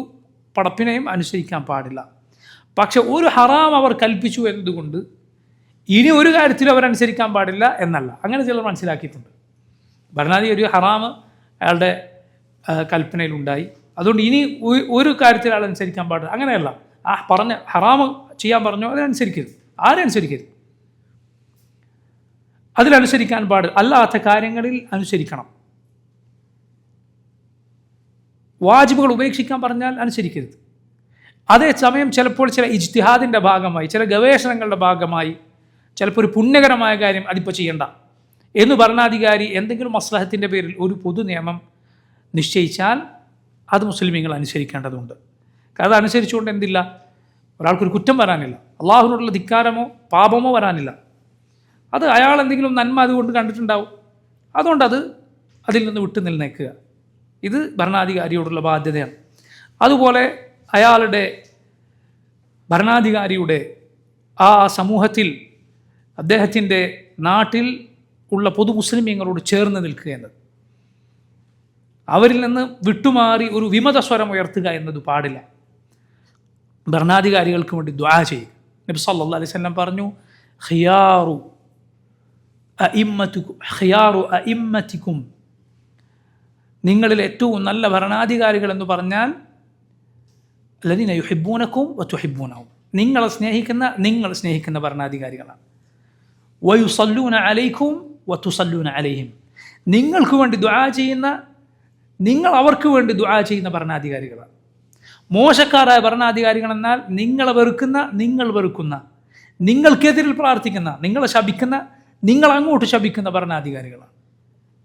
പടപ്പിനെയും അനുസരിക്കാൻ പാടില്ല. പക്ഷെ ഒരു ഹറാം അവർ കൽപ്പിച്ചു എന്നതുകൊണ്ട് ഇനി ഒരു കാര്യത്തിലും അവരനുസരിക്കാൻ പാടില്ല എന്നല്ല. അങ്ങനെ ചിലർ മനസ്സിലാക്കിയിട്ടുണ്ട്. ഭരണാധികാരി ഒരു ഹറാമ് അയാളുടെ കൽപ്പനയിലുണ്ടായി, അതുകൊണ്ട് ഇനി ഒരു കാര്യത്തിൽ അയാൾ അനുസരിക്കാൻ പാടില്ല. അങ്ങനെയല്ല. പറഞ്ഞ ഹറാമ് ചെയ്യാൻ പറഞ്ഞോ അതിനനുസരിക്കരുത്, ആരും അനുസരിക്കരുത്. അതിലനുസരിക്കാൻ പാടില്ല. അല്ലാത്ത കാര്യങ്ങളിൽ അനുസരിക്കണം. വാജിബുകൾ ഉപേക്ഷിക്കാൻ പറഞ്ഞാൽ അനുസരിക്കരുത്. അതേസമയം ചിലപ്പോൾ ചില ഇജ്തിഹാദിൻ്റെ ഭാഗമായി, ചില ഗവേഷണങ്ങളുടെ ഭാഗമായി, ചിലപ്പോൾ ഒരു പുണ്യകരമായ കാര്യം അതിപ്പോൾ ചെയ്യണ്ട എന്ന് ഭരണാധികാരി എന്തെങ്കിലും മസ്ലഹത്തിൻ്റെ പേരിൽ ഒരു പൊതു നിയമം നിശ്ചയിച്ചാൽ അത് മുസ്ലിമീങ്ങൾ അനുസരിക്കേണ്ടതുണ്ട്. കാരണം അതനുസരിച്ചുകൊണ്ട് എന്തില്ല, ഒരാൾക്കൊരു കുറ്റം വരാനില്ല, അള്ളാഹുവിനോടുള്ള ധിക്കാരമോ പാപമോ വരാനില്ല. അത് അയാൾ എന്തെങ്കിലും നന്മ അതുകൊണ്ട് കണ്ടിട്ടുണ്ടാവും, അതുകൊണ്ട് അതിൽ നിന്ന് വിട്ടു നിൽക്കുക. ഇത് ഭരണാധികാരിയോടുള്ള ബാധ്യതയാണ്. അതുപോലെ അയാളുടെ ഭരണാധികാരിയുടെ ആ സമൂഹത്തിൽ, അദ്ദേഹത്തിൻ്റെ നാട്ടിൽ ഉള്ള പൊതു മുസ്ലിമീങ്ങളോട് ചേർന്ന് നിൽക്കുക എന്നത്, അവരിൽ നിന്ന് വിട്ടുമാറി ഒരു വിമത സ്വരം ഉയർത്തുക എന്നത് പാടില്ല. ഭരണാധികാരികൾക്ക് വേണ്ടി ദുആ ചെയ്യുക. നബി സല്ലല്ലാഹു അലൈഹി വസല്ലം പറഞ്ഞു, ഖിയാറു അഇമ്മത്തിക്കും, നിങ്ങളിൽ ഏറ്റവും നല്ല ഭരണാധികാരികൾ എന്ന് പറഞ്ഞാൽ അല്ലദീന യുഹിബ്ബൂനക്കും വതുഹിബ്ബൂനഹും, നിങ്ങൾ സ്നേഹിക്കുന്ന ഭരണാധികാരികളാണ്. വയുസല്ലൂന അലൈക്കും വതുസല്ലൂന അലൈഹിം, നിങ്ങൾക്ക് വേണ്ടി ദുആ ചെയ്യുന്ന, നിങ്ങൾ അവർക്ക് വേണ്ടി ദുആ ചെയ്യുന്ന ഭരണാധികാരികളാണ്. മോശക്കാരായ ഭരണാധികാരികൾ എന്നാൽ നിങ്ങളെ വെറുക്കുന്ന, നിങ്ങൾക്കെതിരിൽ പ്രാർത്ഥിക്കുന്ന, നിങ്ങളെ ശപിക്കുന്ന, നിങ്ങൾ അങ്ങോട്ട് ശപിക്കുന്ന ഭരണാധികാരികളാണ്.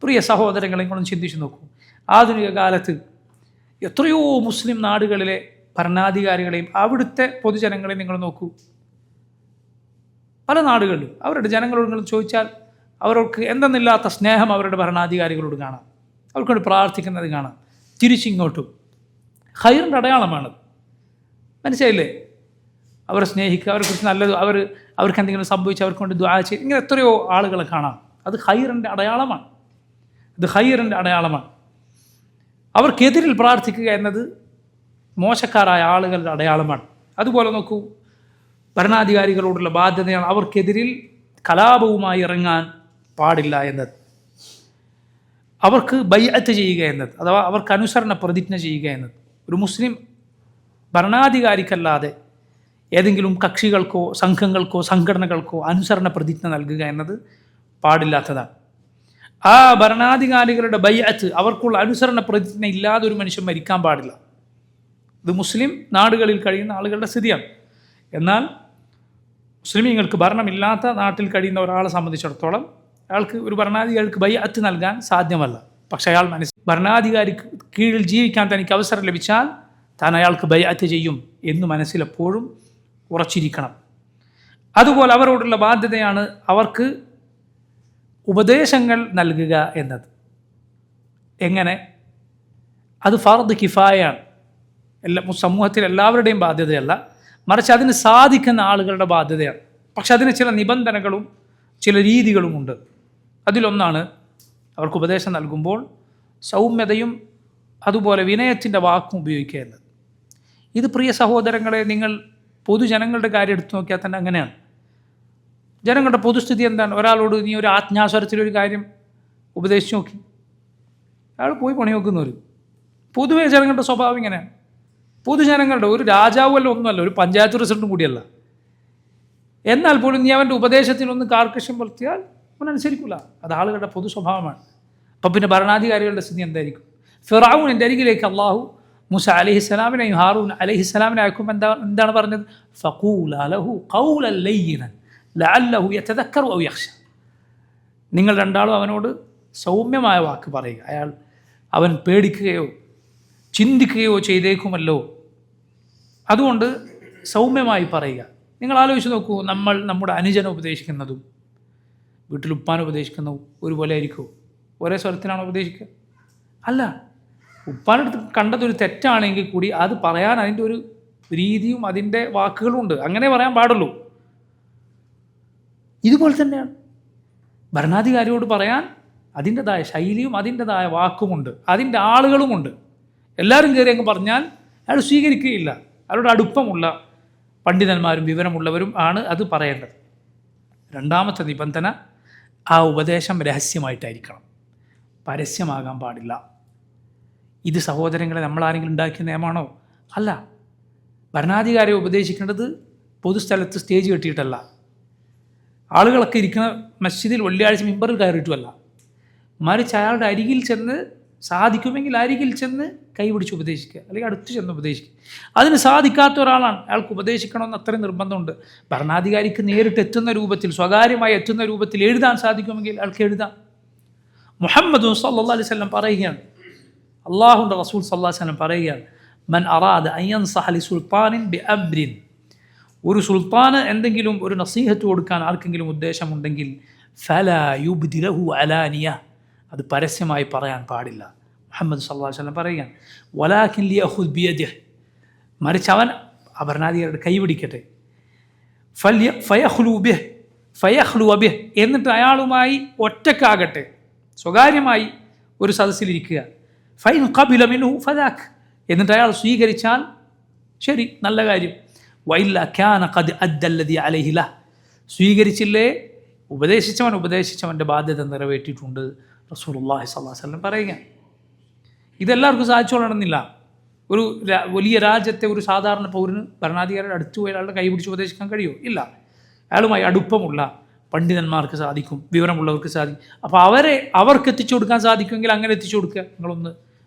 പ്രിയ സഹോദരങ്ങളെ, നിങ്ങളൊന്ന് ചിന്തിച്ച് നോക്കൂ. ആധുനിക കാലത്ത് എത്രയോ മുസ്ലിം നാടുകളിലെ ഭരണാധികാരികളെയും അവിടുത്തെ പൊതുജനങ്ങളെയും നിങ്ങൾ നോക്കൂ. പല നാടുകളിലും അവരുടെ ജനങ്ങളോട് നിങ്ങൾ ചോദിച്ചാൽ അവർക്ക് എന്തെന്നില്ലാത്ത സ്നേഹം അവരുടെ ഭരണാധികാരികളോട് കാണാം. അവർക്കൊണ്ട് പ്രാർത്ഥിക്കുന്നത് കാണാം. തിരിച്ചിങ്ങോട്ടും ഖൈറിൻ്റെ അടയാളമാണത്. മനസ്സിലായില്ലേ? അവരെ സ്നേഹിക്കുക, അവരെക്കുറിച്ച് നല്ലത്, അവർക്ക് എന്തെങ്കിലും സംഭവിച്ച് അവർക്ക് കൊണ്ട് ദുആ ചെയ്ത്, ഇങ്ങനെ എത്രയോ ആളുകളെ കാണാം. അത് ഖൈറിൻ്റെ അടയാളമാണ്. അവർക്കെതിരിൽ പ്രാർത്ഥിക്കുക എന്നത് മോശക്കാരായ ആളുകളുടെ അടയാളമാണ്. അതുപോലെ നോക്കൂ, ഭരണാധികാരികളോടുള്ള ബാധ്യതയാണ് അവർക്കെതിരിൽ കലാപവുമായി ഇറങ്ങാൻ പാടില്ല എന്നത്, അവർക്ക് ബൈഅത്ത് ചെയ്യുക എന്നത്, അഥവാ അവർക്ക് അനുസരണ പ്രതിജ്ഞ ചെയ്യുക എന്നത്. ഒരു മുസ്ലിം ഭരണാധികാരിക്കല്ലാതെ ഏതെങ്കിലും കക്ഷികൾക്കോ സംഘങ്ങൾക്കോ സംഘടനകൾക്കോ അനുസരണ പ്രതിജ്ഞ നൽകുക എന്നത് പാടില്ലാത്തതാണ്. ആ ഭരണാധികാരികളുടെ ബൈഅത്ത്, അവർക്കുള്ള അനുസരണ പ്രതിജ്ഞ ഇല്ലാതെ ഒരു മനുഷ്യൻ മരിക്കാൻ പാടില്ല. ഇത് മുസ്ലിം നാടുകളിൽ കഴിയുന്ന ആളുകളുടെ സ്ഥിതിയാണ്. എന്നാൽ മുസ്ലിമീങ്ങൾക്ക് ഭരണമില്ലാത്ത നാട്ടിൽ കഴിയുന്ന ഒരാളെ സംബന്ധിച്ചിടത്തോളം അയാൾക്ക് ഒരു ഭരണാധികാരിക്ക് ബൈഅത്ത് നൽകാൻ സാധ്യമല്ല. പക്ഷേ അയാൾ ഭരണാധികാരിക്ക് കീഴിൽ ജീവിക്കാൻ തനിക്ക് അവസരം ലഭിച്ചാൽ താൻ അയാൾക്ക് ബൈഅത്ത് ചെയ്യും എന്ന് മനസ്സിലെപ്പോഴും ഉറച്ചിരിക്കണം. അതുപോലെ അവരോടുള്ള ബാധ്യതയാണ് അവർക്ക് ഉപദേശങ്ങൾ നൽകുക എന്നത്. എങ്ങനെ? അത് ഫർദ് കിഫായയാണ്. സമൂഹത്തിൽ എല്ലാവരുടെയും ബാധ്യതയല്ല, മറിച്ച് അതിന് സാധിക്കുന്ന ആളുകളുടെ ബാധ്യതയാണ്. പക്ഷെ അതിന് ചില നിബന്ധനകളും ചില രീതികളുമുണ്ട്. അതിലൊന്നാണ് അവർക്ക് ഉപദേശം നൽകുമ്പോൾ സൗമ്യതയും അതുപോലെ വിനയത്തിൻ്റെ വാക്കും ഉപയോഗിക്കുക എന്നത്. ഇത് പ്രിയ സഹോദരങ്ങളെ, നിങ്ങൾ പൊതുജനങ്ങളുടെ കാര്യം എടുത്തു നോക്കിയാൽ തന്നെ അങ്ങനെയാണ്. ജനങ്ങളുടെ പൊതുസ്ഥിതി എന്താണ്? ഒരാളോട് നീ ഒരു ആജ്ഞാസ്വരത്തിലൊരു കാര്യം ഉപദേശിച്ച് നോക്കി, അയാൾ പോയി പണി നോക്കുന്നവർ. പൊതുവേ ജനങ്ങളുടെ സ്വഭാവം ഇങ്ങനെയാണ്. പൊതുജനങ്ങളുടെ ഒരു രാജാവുമല്ല, ഒന്നുമല്ല, ഒരു പഞ്ചായത്ത് പ്രസിഡന്റും കൂടിയല്ല. എന്നാൽ പോലും നീ അവൻ്റെ ഉപദേശത്തിലൊന്ന് കാർക്കശ്യം പുലർത്തിയാൽ അവൻ അനുസരിക്കില്ല. അത് ആളുകളുടെ പൊതു സ്വഭാവമാണ്. അപ്പം പിന്നെ ഭരണാധികാരികളുടെ സ്ഥിതി എന്തായിരിക്കും? ഫിറഔനിൻ്റെ അരികിലേക്ക് അള്ളാഹു മൂസ അലൈഹിസ്സലാമിനെയും ഹാറൂൻ അലൈഹിസ്സലാമിനെ അയക്കുമ്പോൾ എന്താണ് പറഞ്ഞത്? ഫഖൂലാ ലഹു ഖൗലൻ ലയ്യിനൻ ലഅല്ലഹു യതദക്കറു ഔ യഖ്ശ. നിങ്ങൾ രണ്ടാളും അവനോട് സൗമ്യമായ വാക്ക് പറയുക, അവൻ പേടിക്കുകയോ ചിന്തിക്കുകയോ ചെയ്തേക്കുമല്ലോ. അതുകൊണ്ട് സൗമ്യമായി പറയുക. നിങ്ങൾ ആലോചിച്ച് നോക്കൂ, നമ്മൾ നമ്മുടെ അനുജനെ ഉപദേശിക്കുന്നതും വീട്ടിൽ ഉപ്പാനെ ഉപദേശിക്കുന്നതും ഒരുപോലെ ആയിരിക്കുമോ? ഒരേ സ്വരത്തിനാണോ ഉപദേശിക്കുക? അല്ല. ഉപ്പാനടുത്ത് കണ്ടതൊരു തെറ്റാണെങ്കിൽ കൂടി അത് പറയാൻ അതിൻ്റെ ഒരു രീതിയും അതിൻ്റെ വാക്കുകളുമുണ്ട്. അങ്ങനെ പറയാൻ പാടുള്ളൂ. ഇതുപോലെ തന്നെയാണ് ഭരണാധികാരിയോട് പറയാൻ അതിൻ്റെതായ ശൈലിയും അതിൻ്റെതായ വാക്കുമുണ്ട്, അതിൻ്റെ ആളുകളുമുണ്ട്. എല്ലാവരും കയറി അങ്ങ് പറഞ്ഞാൽ അയാൾ സ്വീകരിക്കുകയില്ല. അയാളുടെ അടുപ്പമുള്ള പണ്ഡിതന്മാരും വിവരമുള്ളവരും ആണ് അത് പറയേണ്ടത്. രണ്ടാമത്തെ നിബന്ധന, ആ ഉപദേശം രഹസ്യമായിട്ടായിരിക്കണം, പരസ്യമാകാൻ പാടില്ല. ഇത് സഹോദരങ്ങളെ നമ്മളാരെങ്കിലും ഉണ്ടാക്കിയ നിയമമാണോ? അല്ല. ഭരണാധികാരിയെ ഉപദേശിക്കേണ്ടത് പൊതുസ്ഥലത്ത് സ്റ്റേജ് കെട്ടിയിട്ടല്ല, ആളുകളൊക്കെ ഇരിക്കുന്ന മസ്ജിദിൽ വെള്ളിയാഴ്ച മിമ്പറിൽ കയറിയിട്ടുമല്ല, മറിച്ച് അയാളുടെ അരികിൽ ചെന്ന്, സാധിക്കുമെങ്കിൽ അരികിൽ ചെന്ന് കൈപിടിച്ച് ഉപദേശിക്കുക, അല്ലെങ്കിൽ അടുത്ത് ചെന്ന് ഉപദേശിക്കുക. അതിന് സാധിക്കാത്ത ഒരാളാണ്, അയാൾക്ക് ഉപദേശിക്കണമെന്ന് അത്രയും നിർബന്ധമുണ്ട്. ഭരണാധികാരിക്ക് നേരിട്ട് എത്തുന്ന രൂപത്തിൽ, സ്വകാര്യമായി എത്തുന്ന രൂപത്തിൽ എഴുതാൻ സാധിക്കുമെങ്കിൽ അയാൾക്ക് എഴുതാം. മുഹമ്മദ് സല്ലല്ലാഹു അലൈഹി വസല്ലം പറയുകയാണ്, അള്ളാഹുവിൻ്റെ റസൂൽ സല്ലല്ലാഹു അലൈഹി വസല്ലം പറയുകയാണ്, മൻ അറാദ അൻ യൻസഹ ലിസുൽത്താനിൻ ബിഅംരിൻ, ഒരു സുൽത്താന് എന്തെങ്കിലും ഒരു നസീഹത്ത് കൊടുക്കാൻ ആർക്കെങ്കിലും ഉദ്ദേശമുണ്ടെങ്കിൽ ഫലാ യുബ്ദി ലഹു അലാനിയ, അത് പരസ്യമായി പറയാൻ പാടില്ല. മുഹമ്മദ് സല്ലല്ലാഹു അലൈഹി വസല്ലം പറയുകയാണ്, വലാകിൻ ലിയഖുദ് ബിയദിഹി, മറിച്ച് അവൻ ഭരണാധികാരിയുടെ കൈ പിടിക്കട്ടെ, ഫയഖ്ലു ബിഹ്, എന്നിട്ട് അയാളുമായി ഒറ്റക്കാകട്ടെ, സ്വകാര്യമായി ഒരു സദസ്സിലിരിക്കുക. ഫൈൻ ഖബില മിൻഹു ഫദാക്, എന്നിട്ട് അയാൾ സ്വീകരിച്ചാൽ ശരി, നല്ല കാര്യം. വഇല്ല കാന ഖദ് അദ്ദല്ലദി അലൈഹി ലഹ്, സ്വീകരിച്ചില്ലേ ഉപദേശിച്ചവൻ്റെ ബാധ്യത നിറവേറ്റിയിട്ടുണ്ട് റസൂലുള്ളാഹി സ്വല്ലല്ലാഹു അലൈഹി വസല്ലം പറയുക. ഇതെല്ലാവർക്കും സാധിച്ചോളണമെന്നില്ല. ഒരു വലിയ രാജ്യത്തെ ഒരു സാധാരണ പൗരന് ഭരണാധികാരിയുടെ അടുത്ത് പോയി അയാളുടെ കൈ പിടിച്ച് ഉപദേശിക്കാൻ കഴിയുമോ? ഇല്ല. അയാളുമായി അടുപ്പമുള്ള പണ്ഡിതന്മാർക്ക് സാധിക്കും, വിവരമുള്ളവർക്ക് സാധിക്കും. അപ്പോൾ അവർക്ക് എത്തിച്ചു കൊടുക്കാൻ സാധിക്കുമെങ്കിൽ അങ്ങനെ എത്തിച്ചു കൊടുക്കുക. നിങ്ങളൊന്ന്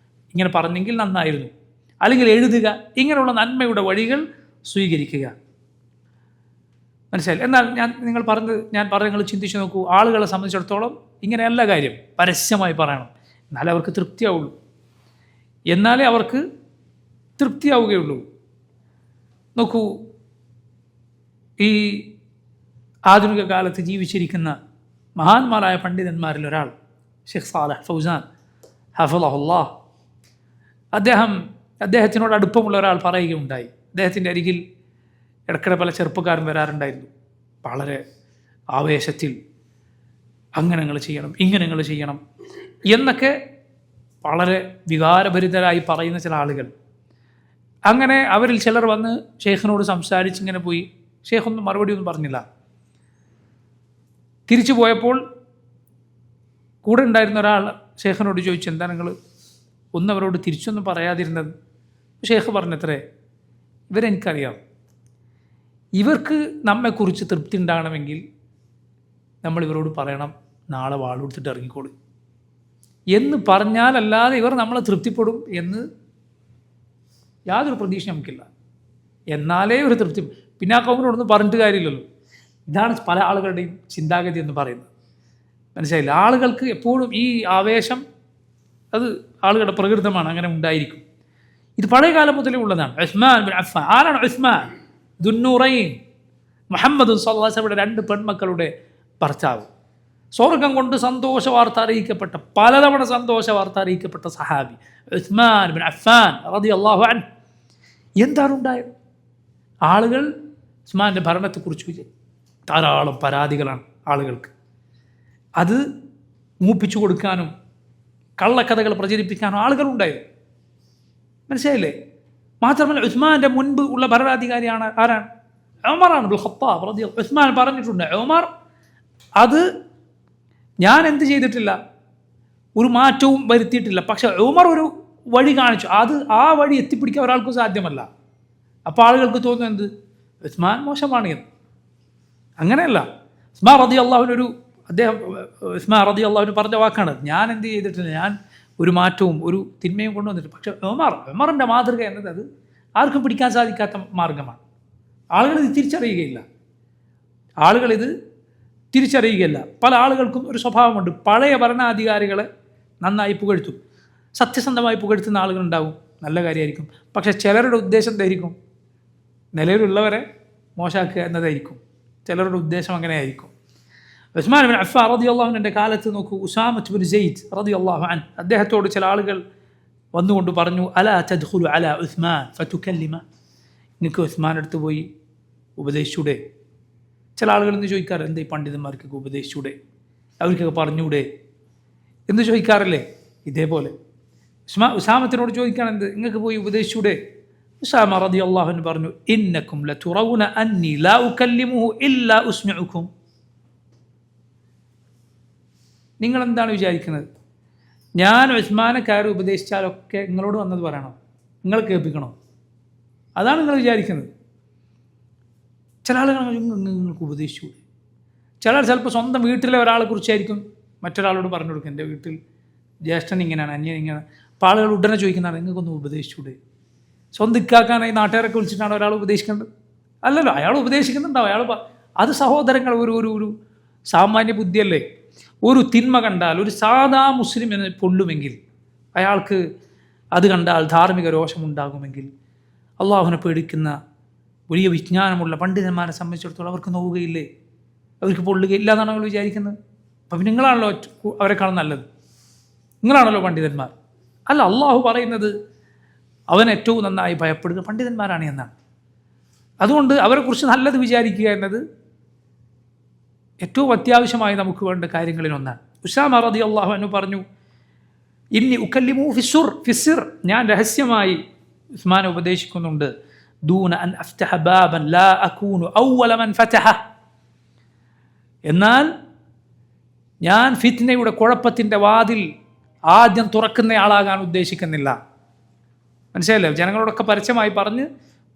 ഇങ്ങനെ പറഞ്ഞെങ്കിൽ നന്നായിരുന്നു, അല്ലെങ്കിൽ എഴുതുക, ഇങ്ങനെയുള്ള നന്മയുടെ വഴികൾ സ്വീകരിക്കുക. മനസ്സിലായി? എന്നാൽ നിങ്ങൾ നിങ്ങൾ ചിന്തിച്ച് നോക്കൂ, ആളുകളെ സംബന്ധിച്ചിടത്തോളം ഇങ്ങനെയല്ല കാര്യം. പരസ്യമായി പറയണം, എന്നാലേ അവർക്ക് തൃപ്തിയാവുള്ളൂ, എന്നാലേ അവർക്ക് തൃപ്തിയാവുകയുള്ളൂ. നോക്കൂ, ഈ ആധുനിക കാലത്ത് ജീവിച്ചിരിക്കുന്ന മഹാന്മാരായ പണ്ഡിതന്മാരിൽ ഒരാൾ ഷെയ്ഖ് സാലിഹ് ഫൗസാൻ ഹഫളഹുല്ലാഹ്, അദ്ദേഹത്തിനോട് അടുപ്പമുള്ള ഒരാൾ പറയുകയുണ്ടായി. അദ്ദേഹത്തിൻ്റെ അരികിൽ ഇടയ്ക്കിടെ പല ചെറുപ്പക്കാരും വരാറുണ്ടായിരുന്നു, വളരെ ആവേശത്തിൽ അങ്ങനെ നിങ്ങൾ ചെയ്യണം, ഇങ്ങനെ നിങ്ങൾ ചെയ്യണം എന്നൊക്കെ വളരെ വികാരഭരിതരായി പറയുന്ന ചില ആളുകൾ. അങ്ങനെ അവരിൽ ചിലർ വന്ന് ഷെയ്ഖിനോട് സംസാരിച്ചിങ്ങനെ പോയി. ഷെയ്ഖൊന്നും മറുപടിയൊന്നും പറഞ്ഞില്ല. തിരിച്ചു പോയപ്പോൾ കൂടെ ഉണ്ടായിരുന്ന ഒരാൾ ഷെയ്ഖിനോട് ചോദിച്ചു, എന്താ നിങ്ങൾ ഒന്നവരോട് തിരിച്ചൊന്നും പറയാതിരുന്നത്? ഷെയ്ഖ് പറഞ്ഞത്രേ, ഇവരെനിക്കറിയാം, ഇവർക്ക് നമ്മെക്കുറിച്ച് തൃപ്തി ഉണ്ടാകണമെങ്കിൽ നമ്മൾ ഇവരോട് പറയണം, നാളെ വാളെടുത്തിട്ട് ഇറങ്ങിക്കോളൂ എന്ന് പറഞ്ഞാലല്ലാതെ ഇവർ നമ്മളെ തൃപ്തിപ്പെടും എന്ന് യാതൊരു പ്രതീക്ഷ നമുക്കില്ല. എന്നാലേ ഒരു തൃപ്തി. പിന്നെ ആ കൗമിനോടൊന്നും പറഞ്ഞിട്ട് കാര്യമില്ലല്ലോ. ഇതാണ് പല ആളുകളുടെയും ചിന്താഗതി എന്ന് പറയുന്നത്. മനസ്സിലായില്ല? ആളുകൾക്ക് എപ്പോഴും ഈ ആവേശം അത് ആളുകളുടെ പ്രകൃതമാണ്, അങ്ങനെ ഉണ്ടായിരിക്കും. ഇത് പഴയ കാലം മുതലേ ഉള്ളതാണ്. ഉസ്മാൻ ബിൻ അഫ്ഫാൻ. ആരാണ് ഉസ്മാൻ? ദുന്നൂറൈൻ, മുഹമ്മദ് സ്വല്ലല്ലാഹു അലൈഹി വസല്ലമയുടെ 2 പെൺമക്കളുടെ ഭർത്താവ്. സ്വർഗം കൊണ്ട് സന്തോഷ വാർത്ത അറിയിക്കപ്പെട്ട, പലതവണ സന്തോഷ വാർത്ത അറിയിക്കപ്പെട്ട സഹാബി ഉസ്മാൻ ബിൻ അഫ്ഫാൻ റളിയല്ലാഹു അൻഹു. എന്താണ് ഉണ്ടായത്? ആളുകൾ ഉസ്മാൻ്റെ ഭരണത്തെക്കുറിച്ച് ധാരാളം പരാതികളാണ് ആളുകൾക്ക്. അത് മൂപ്പിച്ചു കൊടുക്കാനും കള്ളക്കഥകൾ പ്രചരിപ്പിക്കാനും ആളുകളുണ്ടായിരുന്നു. മനസ്സിലായില്ലേ? മാത്രമല്ല ഉസ്മാൻ്റെ മുൻപ് ഉള്ള ഭരണാധികാരിയാണ് ആരാണ്? ഉമറാണ് ഇബ്നുൽ ഖത്താബ് റളിയല്ലാഹു. ഉസ്മാൻ പറഞ്ഞിട്ടുണ്ട്, ഉമർ അത് ഞാൻ എന്ത് ചെയ്തിട്ടില്ല, ഒരു മാറ്റവും വരുത്തിയിട്ടില്ല. പക്ഷെ ഉമർ ഒരു വഴി കാണിച്ചു, അത് ആ വഴി എത്തിപ്പിടിക്കാൻ ഒരാൾക്കും സാധ്യമല്ല. അപ്പോൾ ആളുകൾക്ക് തോന്നുന്നത് എന്ത്? ഉസ്മാൻ മോശമാണ് എന്ന്. അങ്ങനെയല്ല. ഉസ്മാൻ റളിയല്ലാഹു ഉസ്മാൻ റളിയല്ലാഹു പറഞ്ഞ വാക്കാണ്, ഞാൻ എന്ത് ചെയ്തിട്ടില്ല, ഞാൻ ഒരു മാറ്റവും ഒരു തിന്മയും കൊണ്ടുവന്നിട്ട്. പക്ഷെ ഉമറിൻ്റെ മാതൃക എന്നത് അത് ആർക്കും പിടിക്കാൻ സാധിക്കാത്ത മാർഗമാണ്. ആളുകളിത് തിരിച്ചറിയുകയില്ല. പല ആളുകൾക്കും ഒരു സ്വഭാവമുണ്ട്, പഴയ ഭരണാധികാരികളെ നന്നായി പുകഴ്ത്തും, സത്യസന്ധമായി പുകഴ്ത്തുന്ന ആളുകളുണ്ടാവും, നല്ല കാര്യമായിരിക്കും. പക്ഷേ ചിലരുടെ ഉദ്ദേശം എന്തായിരിക്കും? നിലവിലുള്ളവരെ മോശമാക്കുക എന്നതായിരിക്കും ചിലരുടെ ഉദ്ദേശം. അങ്ങനെ ആയിരിക്കും. ഉസ്മാൻ ബിൻ അഫ്ഫാൻ റളിയല്ലാഹു അൻഹുവിൻ്റെ കാലത്ത് നോക്കൂ, ഉസാമത്ത് ബിൻ സെയ്ദ് റളിയല്ലാഹു അൻഹു, അദ്ദേഹത്തോട് ചില ആളുകൾ വന്നുകൊണ്ട് പറഞ്ഞു, അലാ തദ്ഖുലു അലാ ഉസ്മാൻ ഫതുകല്ലിമ, നിങ്ങൾക്ക് ഉസ്മാൻ അടുത്ത് പോയി ഉപദേശിച്ചൂടെ? ചില ആളുകൾ എന്ന് ചോദിക്കാറ്, എന്താ ഈ പണ്ഡിതന്മാർക്കൊക്കെ ഉപദേശിച്ചൂടെ, അവർക്കൊക്കെ പറഞ്ഞൂടെ എന്ന് ചോദിക്കാറില്ലേ? ഇതേപോലെ ഉസാമത്തിനോട് ചോദിക്കാൻ, എന്ത് നിങ്ങൾക്ക് പോയി ഉപദേശിച്ചൂടെ? ഉസാമ റളിയല്ലാഹു അൻഹു പറഞ്ഞു, ഇന്നക്കും ലതുറൗന അന്നി ലാ ഉകല്ലിമുഹു ഇല്ലാ ഉസ്മിഉകും. നിങ്ങളെന്താണ് വിചാരിക്കുന്നത്? ഞാൻ ഉസ്മാനെ കയറി ഉപദേശിച്ചാലൊക്കെ നിങ്ങളോട് വന്നത് പറയണോ, നിങ്ങൾ കേൾപ്പിക്കണോ? അതാണ് നിങ്ങൾ വിചാരിക്കുന്നത്. ചില ആളുകൾ നിങ്ങൾക്ക് ഉപദേശിച്ചു. ചിലപ്പോൾ സ്വന്തം വീട്ടിലെ ഒരാളെ കുറിച്ചായിരിക്കും മറ്റൊരാളോട് പറഞ്ഞു കൊടുക്കുക, എൻ്റെ വീട്ടിൽ ജ്യേഷ്ഠൻ ഇങ്ങനെയാണ്, അന്യൻ ഇങ്ങനെ. അപ്പോൾ ആളുകൾ ഉടനെ ചോദിക്കുന്നതാണ്, നിങ്ങൾക്കൊന്ന് ഉപദേശിച്ചൂടെ? സ്വന്തം ഇക്കാക്കാനായി നാട്ടുകാരൊക്കെ വിളിച്ചിട്ടാണ് ഒരാൾ ഉപദേശിക്കേണ്ടത്? അല്ലല്ലോ, അയാൾ ഉപദേശിക്കുന്നുണ്ടാവും. അത് സഹോദരങ്ങൾ ഒരു സാമാന്യ ബുദ്ധിയല്ലേ. ഒരു തിന്മ കണ്ടാൽ ഒരു സാധാ മുസ്ലിമിന് പൊള്ളുമെങ്കിൽ, അയാൾക്ക് അത് കണ്ടാൽ ധാർമ്മിക രോഷമുണ്ടാകുമെങ്കിൽ, അള്ളാഹുവിനെ പേടിക്കുന്ന വലിയ വിജ്ഞാനമുള്ള പണ്ഡിതന്മാരെ സംബന്ധിച്ചിടത്തോളം അവർക്ക് നോവുകയില്ലേ? അവർക്ക് പൊള്ളുകയില്ല എന്നാണ് അവർ വിചാരിക്കുന്നത്. അപ്പം നിങ്ങളാണല്ലോ അവരെക്കാളും നല്ലത്, നിങ്ങളാണല്ലോ പണ്ഡിതന്മാർ. അല്ല, അള്ളാഹു പറയുന്നത് അവൻ ഏറ്റവും നന്നായി ഭയപ്പെടുക പണ്ഡിതന്മാരാണ് എന്നാണ്. അതുകൊണ്ട് അവരെക്കുറിച്ച് നല്ലത് വിചാരിക്കുക എന്നത് ഏറ്റവും അത്യാവശ്യമായി നമുക്ക് വേണ്ട കാര്യങ്ങളിൽ ഒന്നാണ്. ഉസാമ റളിയല്ലാഹു അൻഹു പറഞ്ഞു, ഇന്നി ഉകല്ലിമു ഫിസ്സിർ, ഞാൻ രഹസ്യമായി ഉസ്മാനെ ഉപദേശിക്കുന്നുണ്ട്. ദൂന അൻ അഫ്തഹ ബാബൻ ലാ അകൂനു അവ്വല മൻ ഫതഹ, എന്നാൽ ഞാൻ ഫിത്നയുടെ കുഴപ്പത്തിൻ്റെ വാതിൽ ആദ്യം തുറക്കുന്നയാളാകാൻ ഉദ്ദേശിക്കുന്നില്ല. മനസ്സിലായല്ലോ? ജനങ്ങളോടൊക്കെ പരസ്യമായി പറഞ്ഞ്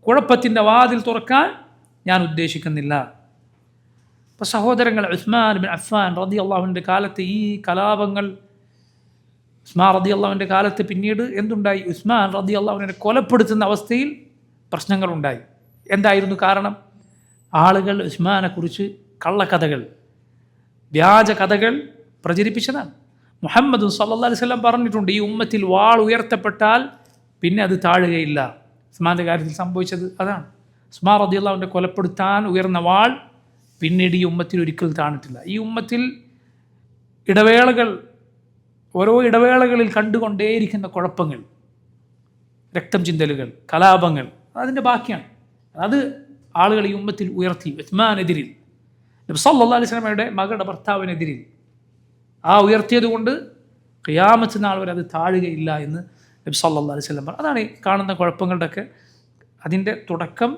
കുഴപ്പത്തിൻ്റെ വാതിൽ തുറക്കാൻ ഞാൻ ഉദ്ദേശിക്കുന്നില്ല. അപ്പോൾ സഹോദരങ്ങൾ, ഉസ്മാൻ ബിൻ അഫ്ഫാൻ റളിയല്ലാഹുവിൻ്റെ കാലത്ത് ഈ കലാപങ്ങൾ, ഉസ്മാൻ റളിയല്ലാഹുവിൻ്റെ കാലത്ത് പിന്നീട് എന്തുണ്ടായി? ഉസ്മാൻ റളിയല്ലാഹുവിനെ കൊലപ്പെടുത്തുന്ന അവസ്ഥയിൽ പ്രശ്നങ്ങളുണ്ടായി. എന്തായിരുന്നു കാരണം? ആളുകൾ ഉസ്മാനെക്കുറിച്ച് കള്ളക്കഥകൾ, വ്യാജ കഥകൾ പ്രചരിപ്പിച്ചതാണ്. മുഹമ്മദ് സല്ലല്ലാഹു അലൈഹി വസല്ലം പറഞ്ഞിട്ടുണ്ട്, ഈ ഉമ്മത്തിൽ വാൾ ഉയർത്തപ്പെട്ടാൽ പിന്നെ അത് താഴുകയില്ല. ഉസ്മാൻ്റെ കാര്യത്തിൽ സംഭവിച്ചത് അതാണ്. ഉസ്മാൻ റളിയല്ലാഹുവിനെ കൊലപ്പെടുത്താൻ ഉയർന്ന വാൾ പിന്നീട് ഈ ഉമ്മത്തിൽ ഒരിക്കലും താണിട്ടില്ല. ഈ ഉമ്മത്തിൽ ഓരോ ഇടവേളകളിൽ കണ്ടുകൊണ്ടേയിരിക്കുന്ന കുഴപ്പങ്ങൾ, രക്തം ചിന്തലുകൾ, കലാപങ്ങൾ, അതിൻ്റെ ബാക്കിയാണ്. അത് ആളുകൾ ഈ ഉമ്മത്തിൽ ഉയർത്തി. ഉസ്മാനെതിരിൽ, നബി സല്ലല്ലാഹു അലൈഹി വസല്ലമയുടെ മകളുടെ ഭർത്താവിനെതിരിൽ ഉയർത്തിയത് കൊണ്ട് ഖിയാമത്ത് നാൾ വരെ അത് താഴുകയില്ല എന്ന് നബി സല്ലല്ലാഹു അലൈഹി വസല്ലം പറഞ്ഞു. അതാണ് ഈ കാണുന്ന കുഴപ്പങ്ങളുടെയൊക്കെ അതിൻ്റെ തുടക്കം.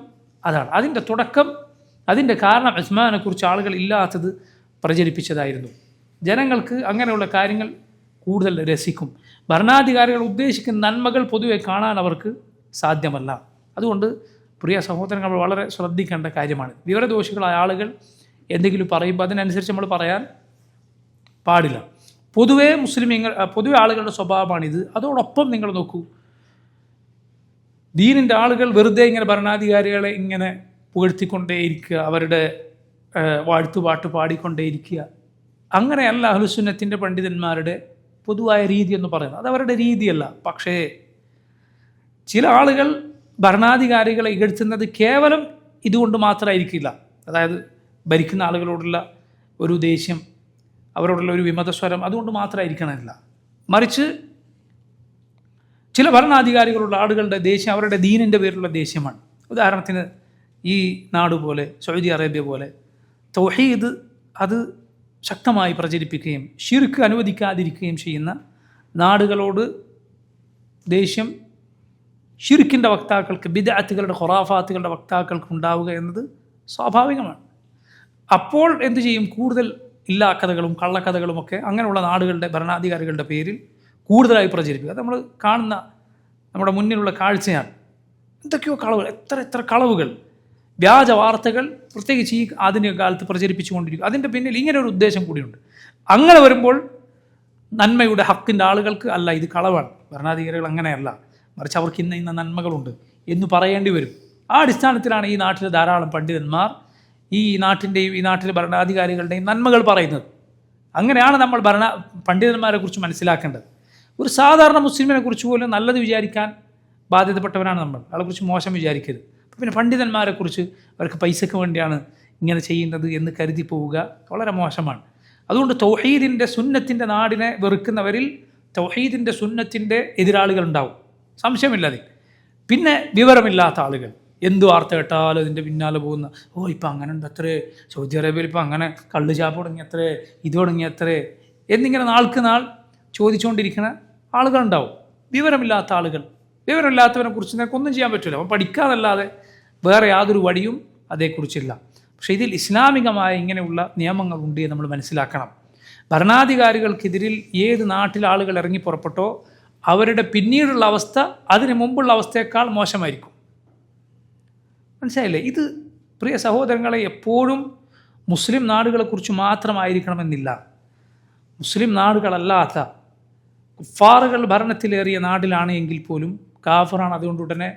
അതിൻ്റെ കാരണം ഉസ്മാനെക്കുറിച്ച് ആളുകൾ ഇല്ലാത്തത് പ്രചരിപ്പിച്ചതായിരുന്നു. ജനങ്ങൾക്ക് അങ്ങനെയുള്ള കാര്യങ്ങൾ കൂടുതൽ രസിക്കും. ഭരണാധികാരികൾ ഉദ്ദേശിക്കുന്ന നന്മകൾ പൊതുവെ കാണാൻ അവർക്ക് സാധ്യമല്ല. അതുകൊണ്ട് പ്രിയ സഹോദരങ്ങൾ, വളരെ ശ്രദ്ധിക്കേണ്ട കാര്യമാണ്. വിവരദോഷികളായ ആളുകൾ എന്തെങ്കിലും പറയുമ്പോൾ അതിനനുസരിച്ച് നമ്മൾ പറയാൻ പാടില്ല. പൊതുവെ ആളുകളുടെ സ്വഭാവമാണിത്. അതോടൊപ്പം നിങ്ങൾ നോക്കൂ, ദീനിൻ്റെ ആളുകൾ വെറുതെ ഇങ്ങനെ ഭരണാധികാരികളെ ഇങ്ങനെ പുകഴ്ത്തിക്കൊണ്ടേയിരിക്കുക, അവരുടെ വാഴ്ത്തുപാട്ട് പാടിക്കൊണ്ടേയിരിക്കുക. അങ്ങനെയല്ല അഹ്ലുസുന്നത്തിൻ്റെ പണ്ഡിതന്മാരുടെ പൊതുവായ രീതി എന്ന് പറയുന്നത്. അത് അവരുടെ രീതിയല്ല. പക്ഷേ ചില ആളുകൾ ഭരണാധികാരികളെ ഇകഴ്ത്തുന്നത് കേവലം ഇതുകൊണ്ട് മാത്രമായിരിക്കില്ല. അതായത് ഭരിക്കുന്ന ആളുകളോടുള്ള ഒരു ദേഷ്യം, അവരോടുള്ള ഒരു വിമതസ്വരം, അതുകൊണ്ട് മാത്രമായിരിക്കണമില്ല. മറിച്ച് ചില ഭരണാധികാരികളുള്ള ആളുകളുടെ ദേഷ്യം അവരുടെ ദീനിൻ്റെ പേരിലുള്ള ദേഷ്യമാണ്. ഉദാഹരണത്തിന് ഈ നാട് പോലെ, സൗദി അറേബ്യ പോലെ തൗഹീദ് അത് ശക്തമായി പ്രചരിപ്പിക്കുകയും ശിർക്ക് അനുവദിക്കാതിരിക്കുകയും ചെയ്യുന്ന നാടുകളോട് ദേഷ്യം ശിർക്കിൻ്റെ വക്താക്കൾക്ക്, ബിദ്അത്തുകളുടെ ഖുറാഫാത്തുകളുടെ വക്താക്കൾക്ക് ഉണ്ടാവുക എന്നത് സ്വാഭാവികമാണ്. അപ്പോൾ എന്തു ചെയ്യും? കൂടുതൽ ഇല്ലാക്കഥകളും കള്ളക്കഥകളുമൊക്കെ അങ്ങനെയുള്ള നാടുകളുടെ ഭരണാധികാരികളുടെ പേരിൽ കൂടുതലായി പ്രചരിപ്പിക്കുക. അത് നമ്മൾ കാണുന്ന നമ്മുടെ മുന്നിലുള്ള കാഴ്ചയാണ്. എന്തൊക്കെയോ കളവുകൾ, എത്ര കളവുകൾ, വ്യാജ വാർത്തകൾ പ്രത്യേകിച്ച് ഈ ആധുനിക കാലത്ത് പ്രചരിപ്പിച്ചുകൊണ്ടിരിക്കും. അതിൻ്റെ പിന്നിൽ ഇങ്ങനെ ഒരു ഉദ്ദേശം കൂടിയുണ്ട്. അങ്ങനെ വരുമ്പോൾ നന്മയുടെ ഹക്കിൻ്റെ ആളുകൾക്ക് അല്ല, ഇത് കളവാണ്, ഭരണാധികാരികൾ അങ്ങനെയല്ല, മറിച്ച് അവർക്ക് ഇന്ന നന്മകളുണ്ട് എന്ന് പറയേണ്ടി വരും. ആ അടിസ്ഥാനത്തിലാണ് ഈ നാട്ടിലെ ധാരാളം പണ്ഡിതന്മാർ ഈ നാട്ടിൻ്റെയും ഈ നാട്ടിലെ ഭരണാധികാരികളുടെയും നന്മകൾ പറയുന്നത്. അങ്ങനെയാണ് നമ്മൾ പണ്ഡിതന്മാരെ കുറിച്ച് മനസ്സിലാക്കേണ്ടത്. ഒരു സാധാരണ മുസ്ലിമിനെ കുറിച്ച് പോലും നല്ലത് വിചാരിക്കാൻ ബാധ്യതപ്പെട്ടവരാണ് നമ്മൾ. അയാളെക്കുറിച്ച് മോശം വിചാരിക്കരുത്. പിന്നെ പണ്ഡിതന്മാരെക്കുറിച്ച് അവർക്ക് പൈസയ്ക്ക് വേണ്ടിയാണ് ഇങ്ങനെ ചെയ്യുന്നത് എന്ന് കരുതി പോവുക വളരെ മോശമാണ്. അതുകൊണ്ട് തൗഹീദിൻ്റെ സുന്നത്തിൻ്റെ നാടിനെ വെറുക്കുന്നവരിൽ തൗഹീദിൻ്റെ സുന്നത്തിൻ്റെ എതിരാളികളുണ്ടാവും, സംശയമില്ലാതെ. പിന്നെ വിവരമില്ലാത്ത ആളുകൾ, എന്ത് വാർത്ത കേട്ടാലും അതിൻ്റെ പിന്നാലെ പോകുന്ന, ഇപ്പം അങ്ങനെ ഉണ്ട് അത്രേ, സൗദി അറേബ്യയിൽ ഇപ്പം അങ്ങനെ കള്ള് ചാപ്പ് തുടങ്ങി അത്രേ, ഇത് തുടങ്ങി അത്രേ എന്നിങ്ങനെ നാൾക്ക് നാൾ ചോദിച്ചുകൊണ്ടിരിക്കുന്ന ആളുകളുണ്ടാവും. വിവരമില്ലാത്ത ആളുകൾ, വിവരമില്ലാത്തവനെ കുറിച്ച് നിനക്കൊന്നും ചെയ്യാൻ പറ്റില്ല. അവൻ പഠിക്കാതല്ലാതെ വേറെ യാതൊരു വഴിയും അതേക്കുറിച്ചില്ല. പക്ഷേ ഇതിൽ ഇസ്ലാമികമായ ഇങ്ങനെയുള്ള നിയമങ്ങളുണ്ട് എന്ന് നമ്മൾ മനസ്സിലാക്കണം. ഭരണാധികാരികൾക്കെതിരിൽ ഏത് നാട്ടിലെ ആളുകൾ ഇറങ്ങി പുറപ്പെട്ടോ അവരുടെ പിന്നീടുള്ള അവസ്ഥ അതിന് മുമ്പുള്ള അവസ്ഥയേക്കാൾ മോശമായിരിക്കും. മനസ്സിലായില്ലേ? ഇത് പ്രിയ സഹോദരങ്ങളെ എപ്പോഴും മുസ്ലിം നാടുകളെക്കുറിച്ച് മാത്രമായിരിക്കണമെന്നില്ല. മുസ്ലിം നാടുകളല്ലാത്ത കുഫാറുകൾ ഭരണത്തിലേറിയ നാട്ടിലാണ് എങ്കിൽ പോലും കാഫറാണ്, അതുകൊണ്ട് ഉടനെ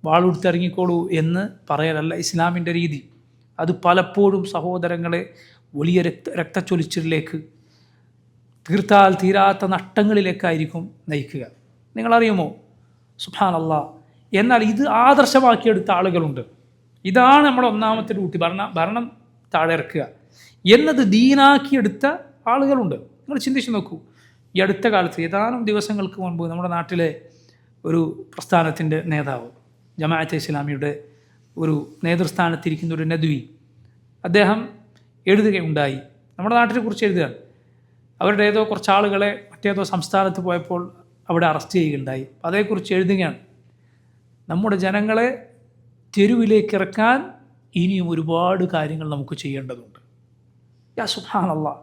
വാളുടുത്തിറങ്ങിക്കോളൂ എന്ന് പറയലല്ല ഇസ്ലാമിൻ്റെ രീതി. അത് പലപ്പോഴും സഹോദരങ്ങളെ വലിയ രക്തച്ചൊലിച്ചിലേക്ക്, തീർത്താൽ തീരാത്ത നഷ്ടങ്ങളിലേക്കായിരിക്കും നയിക്കുക. നിങ്ങളറിയുമോ? സുബ്ഹാനല്ലാഹ്. എന്നാൽ ഇത് ആദർശമാക്കിയെടുത്ത ആളുകളുണ്ട്. ഇതാണ് നമ്മുടെ ഒന്നാമത്തെ ഡ്യൂട്ടി, ഭരണം താഴെ ഇറക്കുക എന്നത് ദീനാക്കിയെടുത്ത ആളുകളുണ്ട്. നിങ്ങൾ ചിന്തിച്ച് നോക്കൂ. ഈ അടുത്ത കാലത്ത് ഏതാനും ദിവസങ്ങൾക്ക് മുൻപ് നമ്മുടെ നാട്ടിലെ ഒരു പ്രസ്ഥാനത്തിൻ്റെ നേതാവ്, ജമാഅത്തെ ഇസ്ലാമിയുടെ ഒരു നേതൃസ്ഥാനത്തിരിക്കുന്ന ഒരു നദ്വി, അദ്ദേഹം എഴുതുകയുണ്ടായി. നമ്മുടെ നാട്ടിനെ കുറിച്ച് എഴുതുകയാണ്. അവരുടെ ഏതോ കുറച്ച് ആളുകളെ മറ്റേതോ സംസ്ഥാനത്ത് പോയപ്പോൾ അവിടെ അറസ്റ്റ് ചെയ്യുകയുണ്ടായി. അതേക്കുറിച്ച് എഴുതുകയാണ്. നമ്മുടെ ജനങ്ങളെ തെരുവിലേക്ക് ഇറക്കാൻ ഇനിയും ഒരുപാട് കാര്യങ്ങൾ നമുക്ക് ചെയ്യേണ്ടതുണ്ട്. യാ സുബ്ഹാനല്ലാഹ്.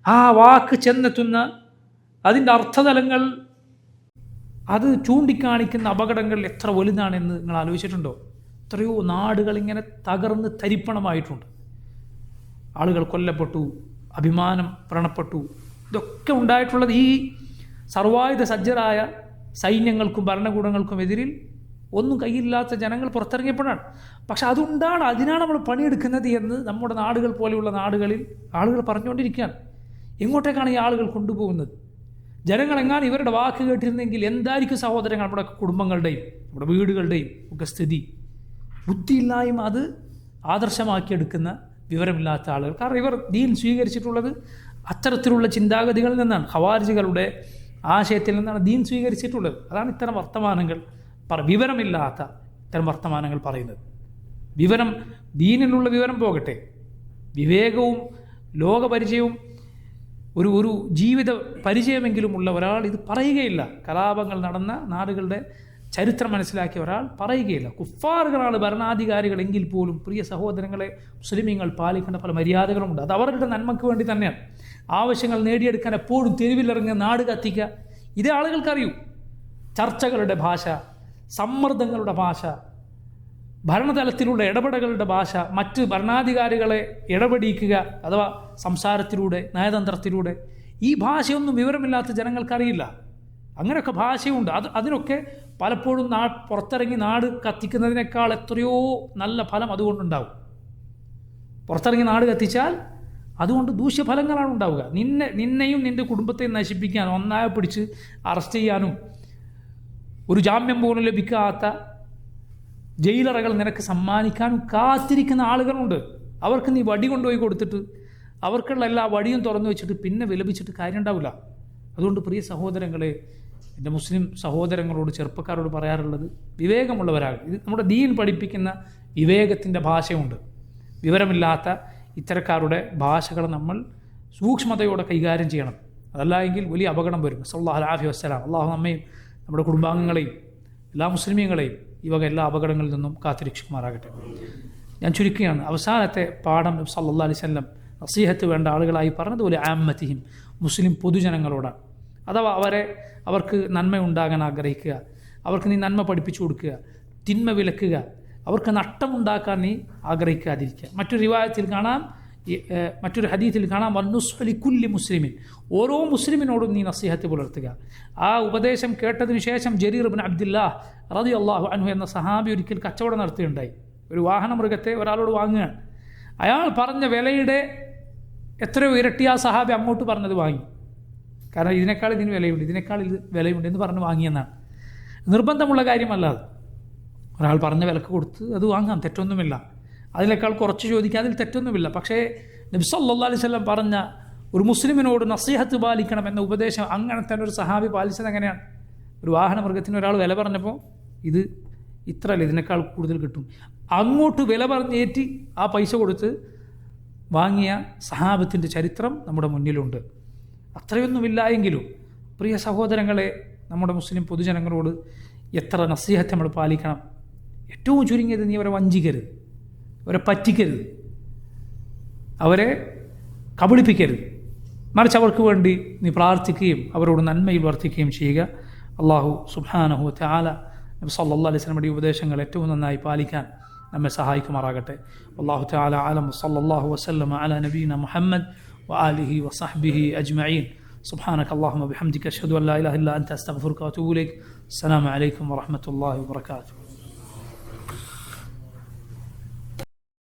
ആ വാക്ക് ചെന്നെത്തുന്ന അതിൻ്റെ അർത്ഥതലങ്ങൾ, അത് ചൂണ്ടിക്കാണിക്കുന്ന അപകടങ്ങൾ എത്ര വലുതാണെന്ന് നിങ്ങൾ ആലോചിച്ചിട്ടുണ്ടോ? എത്രയോ നാടുകൾ ഇങ്ങനെ തകർന്ന് തരിപ്പണമായിട്ടുണ്ട്. ആളുകൾ കൊല്ലപ്പെട്ടു, അഭിമാനം വ്രണപ്പെട്ടു. ഇതൊക്കെ ഉണ്ടായിട്ടുള്ളത് ഈ സർവായുധ സജ്ജരായ സൈന്യങ്ങൾക്കും ഭരണകൂടങ്ങൾക്കും എതിരിൽ ഒന്നും കയ്യില്ലാത്ത ജനങ്ങൾ പുറത്തിറങ്ങിയപ്പോഴാണ്. പക്ഷെ അതിനാണ് നമ്മൾ പണിയെടുക്കുന്നത് എന്ന് നമ്മുടെ നാടുകൾ പോലെയുള്ള നാടുകളിൽ ആളുകൾ പറഞ്ഞുകൊണ്ടിരിക്കുകയാണ്. എങ്ങോട്ടേക്കാണ് ഈ ആളുകൾ കൊണ്ടുപോകുന്നത്? ജനങ്ങളെങ്ങാനും ഇവരുടെ വാക്ക് കേട്ടിരുന്നെങ്കിൽ എന്തായിരിക്കും സഹോദരങ്ങൾ നമ്മുടെ കുടുംബങ്ങളുടെയും നമ്മുടെ വീടുകളുടെയും ഒക്കെ സ്ഥിതി? ബുദ്ധിയില്ലായ്മ അത് ആദർശമാക്കിയെടുക്കുന്ന വിവരമില്ലാത്ത ആളുകൾ. കാരണം ഇവർ ദീൻ സ്വീകരിച്ചിട്ടുള്ളത് അത്തരത്തിലുള്ള ചിന്താഗതികളിൽ നിന്നാണ്, ഖവാരിജികളുടെ ആശയത്തിൽ നിന്നാണ് ദീൻ സ്വീകരിച്ചിട്ടുള്ളത്. അതാണ് ഇത്തരം വർത്തമാനങ്ങൾ വിവരമില്ലാത്ത ഇത്തരം വർത്തമാനങ്ങൾ പറയുന്നത്. ദീനിലുള്ള വിവരം പോകട്ടെ, വിവേകവും ലോകപരിചയവും ഒരു ജീവിത പരിചയമെങ്കിലും ഉള്ള ഒരാൾ ഇത് പറയുകയില്ല. കലാപങ്ങൾ നടന്ന നാടുകളുടെ ചരിത്രം മനസ്സിലാക്കിയ ഒരാൾ പറയുകയില്ല. കുഫാറുകളാണ് ഭരണാധികാരികളെങ്കിൽ പോലും പ്രിയ സഹോദരങ്ങളെ, മുസ്ലിമീങ്ങൾ പാലിക്കേണ്ട പല മര്യാദകളുമുണ്ട്. അത് അവരുടെ നന്മയ്ക്ക് വേണ്ടി തന്നെയാണ്. ആവശ്യങ്ങൾ നേടിയെടുക്കാൻ എപ്പോഴും തെരുവിലിറങ്ങുക, നാട് കത്തിക്കുക, ഇതേ ആളുകൾക്കറിയൂ. ചർച്ചകളുടെ ഭാഷ, സമ്മർദ്ദങ്ങളുടെ ഭാഷ, ഭരണതലത്തിലുള്ള ഇടപെടലുകളുടെ ഭാഷ, മറ്റ് ഭരണാധികാരികളെ ഇടപെടിക്കുക അഥവാ സംസാരത്തിലൂടെ, നയതന്ത്രത്തിലൂടെ, ഈ ഭാഷയൊന്നും വിവരമില്ലാത്ത ജനങ്ങൾക്കറിയില്ല. അങ്ങനെയൊക്കെ ഭാഷയുണ്ട്. അതിനൊക്കെ പലപ്പോഴും പുറത്തിറങ്ങി നാട് കത്തിക്കുന്നതിനേക്കാൾ എത്രയോ നല്ല ഫലം അതുകൊണ്ടുണ്ടാവും. പുറത്തിറങ്ങി നാട് കത്തിച്ചാൽ അതുകൊണ്ട് ദൂഷ്യഫലങ്ങളാണ് ഉണ്ടാവുക. നിന്നെയും നിൻ്റെ കുടുംബത്തെയും നശിപ്പിക്കാനും ഒന്നായ പിടിച്ച് അറസ്റ്റ് ചെയ്യാനും ഒരു ജാമ്യം പോലും ലഭിക്കാത്ത ജയിലറകൾ നിനക്ക് സമ്മാനിക്കാനും കാത്തിരിക്കുന്ന ആളുകളുണ്ട്. അവർക്ക് നീ വടി കൊണ്ടുപോയി കൊടുത്തിട്ട് അവർക്കുള്ള എല്ലാ വടിയും തുറന്നു വെച്ചിട്ട് പിന്നെ വിലപിച്ചിട്ട് കാര്യം ഉണ്ടാവില്ല. അതുകൊണ്ട് പ്രിയ സഹോദരങ്ങളെ, എൻ്റെ മുസ്ലിം സഹോദരങ്ങളോട് ചെറുപ്പക്കാരോട് പറയാറുള്ളത്, വിവേകമുള്ളവരാകും. ഇത് നമ്മുടെ ദീൻ പഠിപ്പിക്കുന്ന വിവേകത്തിൻ്റെ ഭാഷയുണ്ട്. വിവരമില്ലാത്ത ഇത്തരക്കാരുടെ ഭാഷകൾ നമ്മൾ സൂക്ഷ്മതയോടെ കൈകാര്യം ചെയ്യണം. അതല്ല എങ്കിൽ വലിയ അപകടം വരും. സല്ലല്ലാഹു അലൈഹി വസല്ലം അള്ളാഹു നമ്മയും നമ്മുടെ കുടുംബാംഗങ്ങളെയും എല്ലാ മുസ്ലിമീങ്ങളെയും ഈ വക എല്ലാ അപകടങ്ങളിൽ നിന്നും കാത്തുരക്ഷിക്കുമാറാകട്ടെ. ഞാൻ ചുരുക്കുകയാണ്. അവസാനത്തെ പാഠം സല്ലല്ലാഹു അലൈഹി വസല്ലം നസീഹത്ത് വേണ്ട ആളുകളായി പറഞ്ഞതുപോലെ ആമ്മത്തിഹിം, മുസ്ലിം പൊതുജനങ്ങളോടാണ്. അഥവാ അവർക്ക് നന്മ ഉണ്ടാകാൻ ആഗ്രഹിക്കുക, അവർക്ക് നീ നന്മ പഠിപ്പിച്ചു കൊടുക്കുക, തിന്മ വിലക്കുക, അവർക്ക് നഷ്ടമുണ്ടാക്കാൻ നീ ആഗ്രഹിക്കാതിരിക്കുക. മറ്റൊരു ഹദീത്തിൽ കാണാം വന്നുസ്ലി കുല്ലി മുസ്ലിമിൻ, ഓരോ മുസ്ലിമിനോടും നീ നസീഹത്ത് പുലർത്തുക. ആ ഉപദേശം കേട്ടതിന് ശേഷം ജരീർ ഇബ്നു അബ്ദുല്ലാഹ് റളിയല്ലാഹു അൻഹു എന്ന സഹാബി ഒരിക്കൽ കച്ചവടം നടത്തുകയുണ്ടായി. ഒരു വാഹനമൃഗത്തെ ഒരാളോട് വാങ്ങുകയാണ്. അയാൾ പറഞ്ഞ വിലയുടെ എത്രയോ ഇരട്ടി ആ സഹാബി അങ്ങോട്ട് പറഞ്ഞത് വാങ്ങി. കാരണം ഇതിനേക്കാൾ ഇതിന് വിലയുണ്ട്, ഇതിനേക്കാൾ ഇത് വിലയുണ്ട് എന്ന് പറഞ്ഞ് വാങ്ങിയെന്നാണ്. നിർബന്ധമുള്ള കാര്യമല്ലാതെ ഒരാൾ പറഞ്ഞ വിലക്ക് കൊടുത്ത് അത് വാങ്ങാം, തെറ്റൊന്നുമില്ല. അതിനേക്കാൾ കുറച്ച് ചോദിക്കുക, അതിൽ തെറ്റൊന്നുമില്ല. പക്ഷേ നബി സല്ലല്ലാഹു അലൈഹി വസല്ലം പറഞ്ഞ ഒരു മുസ്ലിമിനോട് നസീഹത്ത് പാലിക്കണം എന്ന ഉപദേശം അങ്ങനെ തന്നെ ഒരു സഹാബി പാലിച്ചത് എങ്ങനെയാണ്? ഒരു വാഹനമൃഗത്തിന് ഒരാൾ വില പറഞ്ഞപ്പോൾ ഇത് ഇത്രയല്ല, ഇതിനേക്കാൾ കൂടുതൽ കിട്ടും, അങ്ങോട്ട് വില പറഞ്ഞേറ്റി ആ പൈസ കൊടുത്ത് വാങ്ങിയ സഹാബത്തിൻ്റെ ചരിത്രം നമ്മുടെ മുന്നിലുണ്ട്. അത്രയൊന്നുമില്ല എങ്കിലും പ്രിയ സഹോദരങ്ങളെ, നമ്മുടെ മുസ്ലിം പൊതുജനങ്ങളോട് എത്ര നസീഹത്ത് നമ്മൾ പാലിക്കണം. ഏറ്റവും ചുരുങ്ങിയത് നീ അവരെ വഞ്ചിക്കരുത്, അവരെ പറ്റിക്കരുത്, അവരെ കബളിപ്പിക്കരുത്. മറിച്ച് അവർക്ക് വേണ്ടി നീ പ്രാർത്ഥിക്കുകയും അവരോട് നന്മയിൽ വർത്തിക്കുകയും ചെയ്യുക. അള്ളാഹു സുബ്ഹാനഹു വ തആല നബി സല്ലല്ലാഹു അലൈഹി വസല്ലമയുടെ ഉപദേശങ്ങൾ ഏറ്റവും നന്നായി പാലിക്കാൻ നമ്മെ സഹായിക്കുമാറാകട്ടെ. അല്ലാഹു തആല അലം. സല്ലല്ലാഹു വസല്ലമ അലാ നബീന മുഹമ്മദ് വആലിഹി വസഹ്ബിഹി അജ്മഈൻ. സുബ്ഹാനക അല്ലാഹുമ്മ ബിഹംദിക അഷ്ഹദു അൻ ലാ ഇലാഹ ഇല്ലാ അൻത അസ്തഗ്ഫിറുക വഅതൂബു ഇലൈക്. അസ്സലാമു അലൈക്കും വറഹ്മത്തുള്ളാഹി വബറകാതുഹു.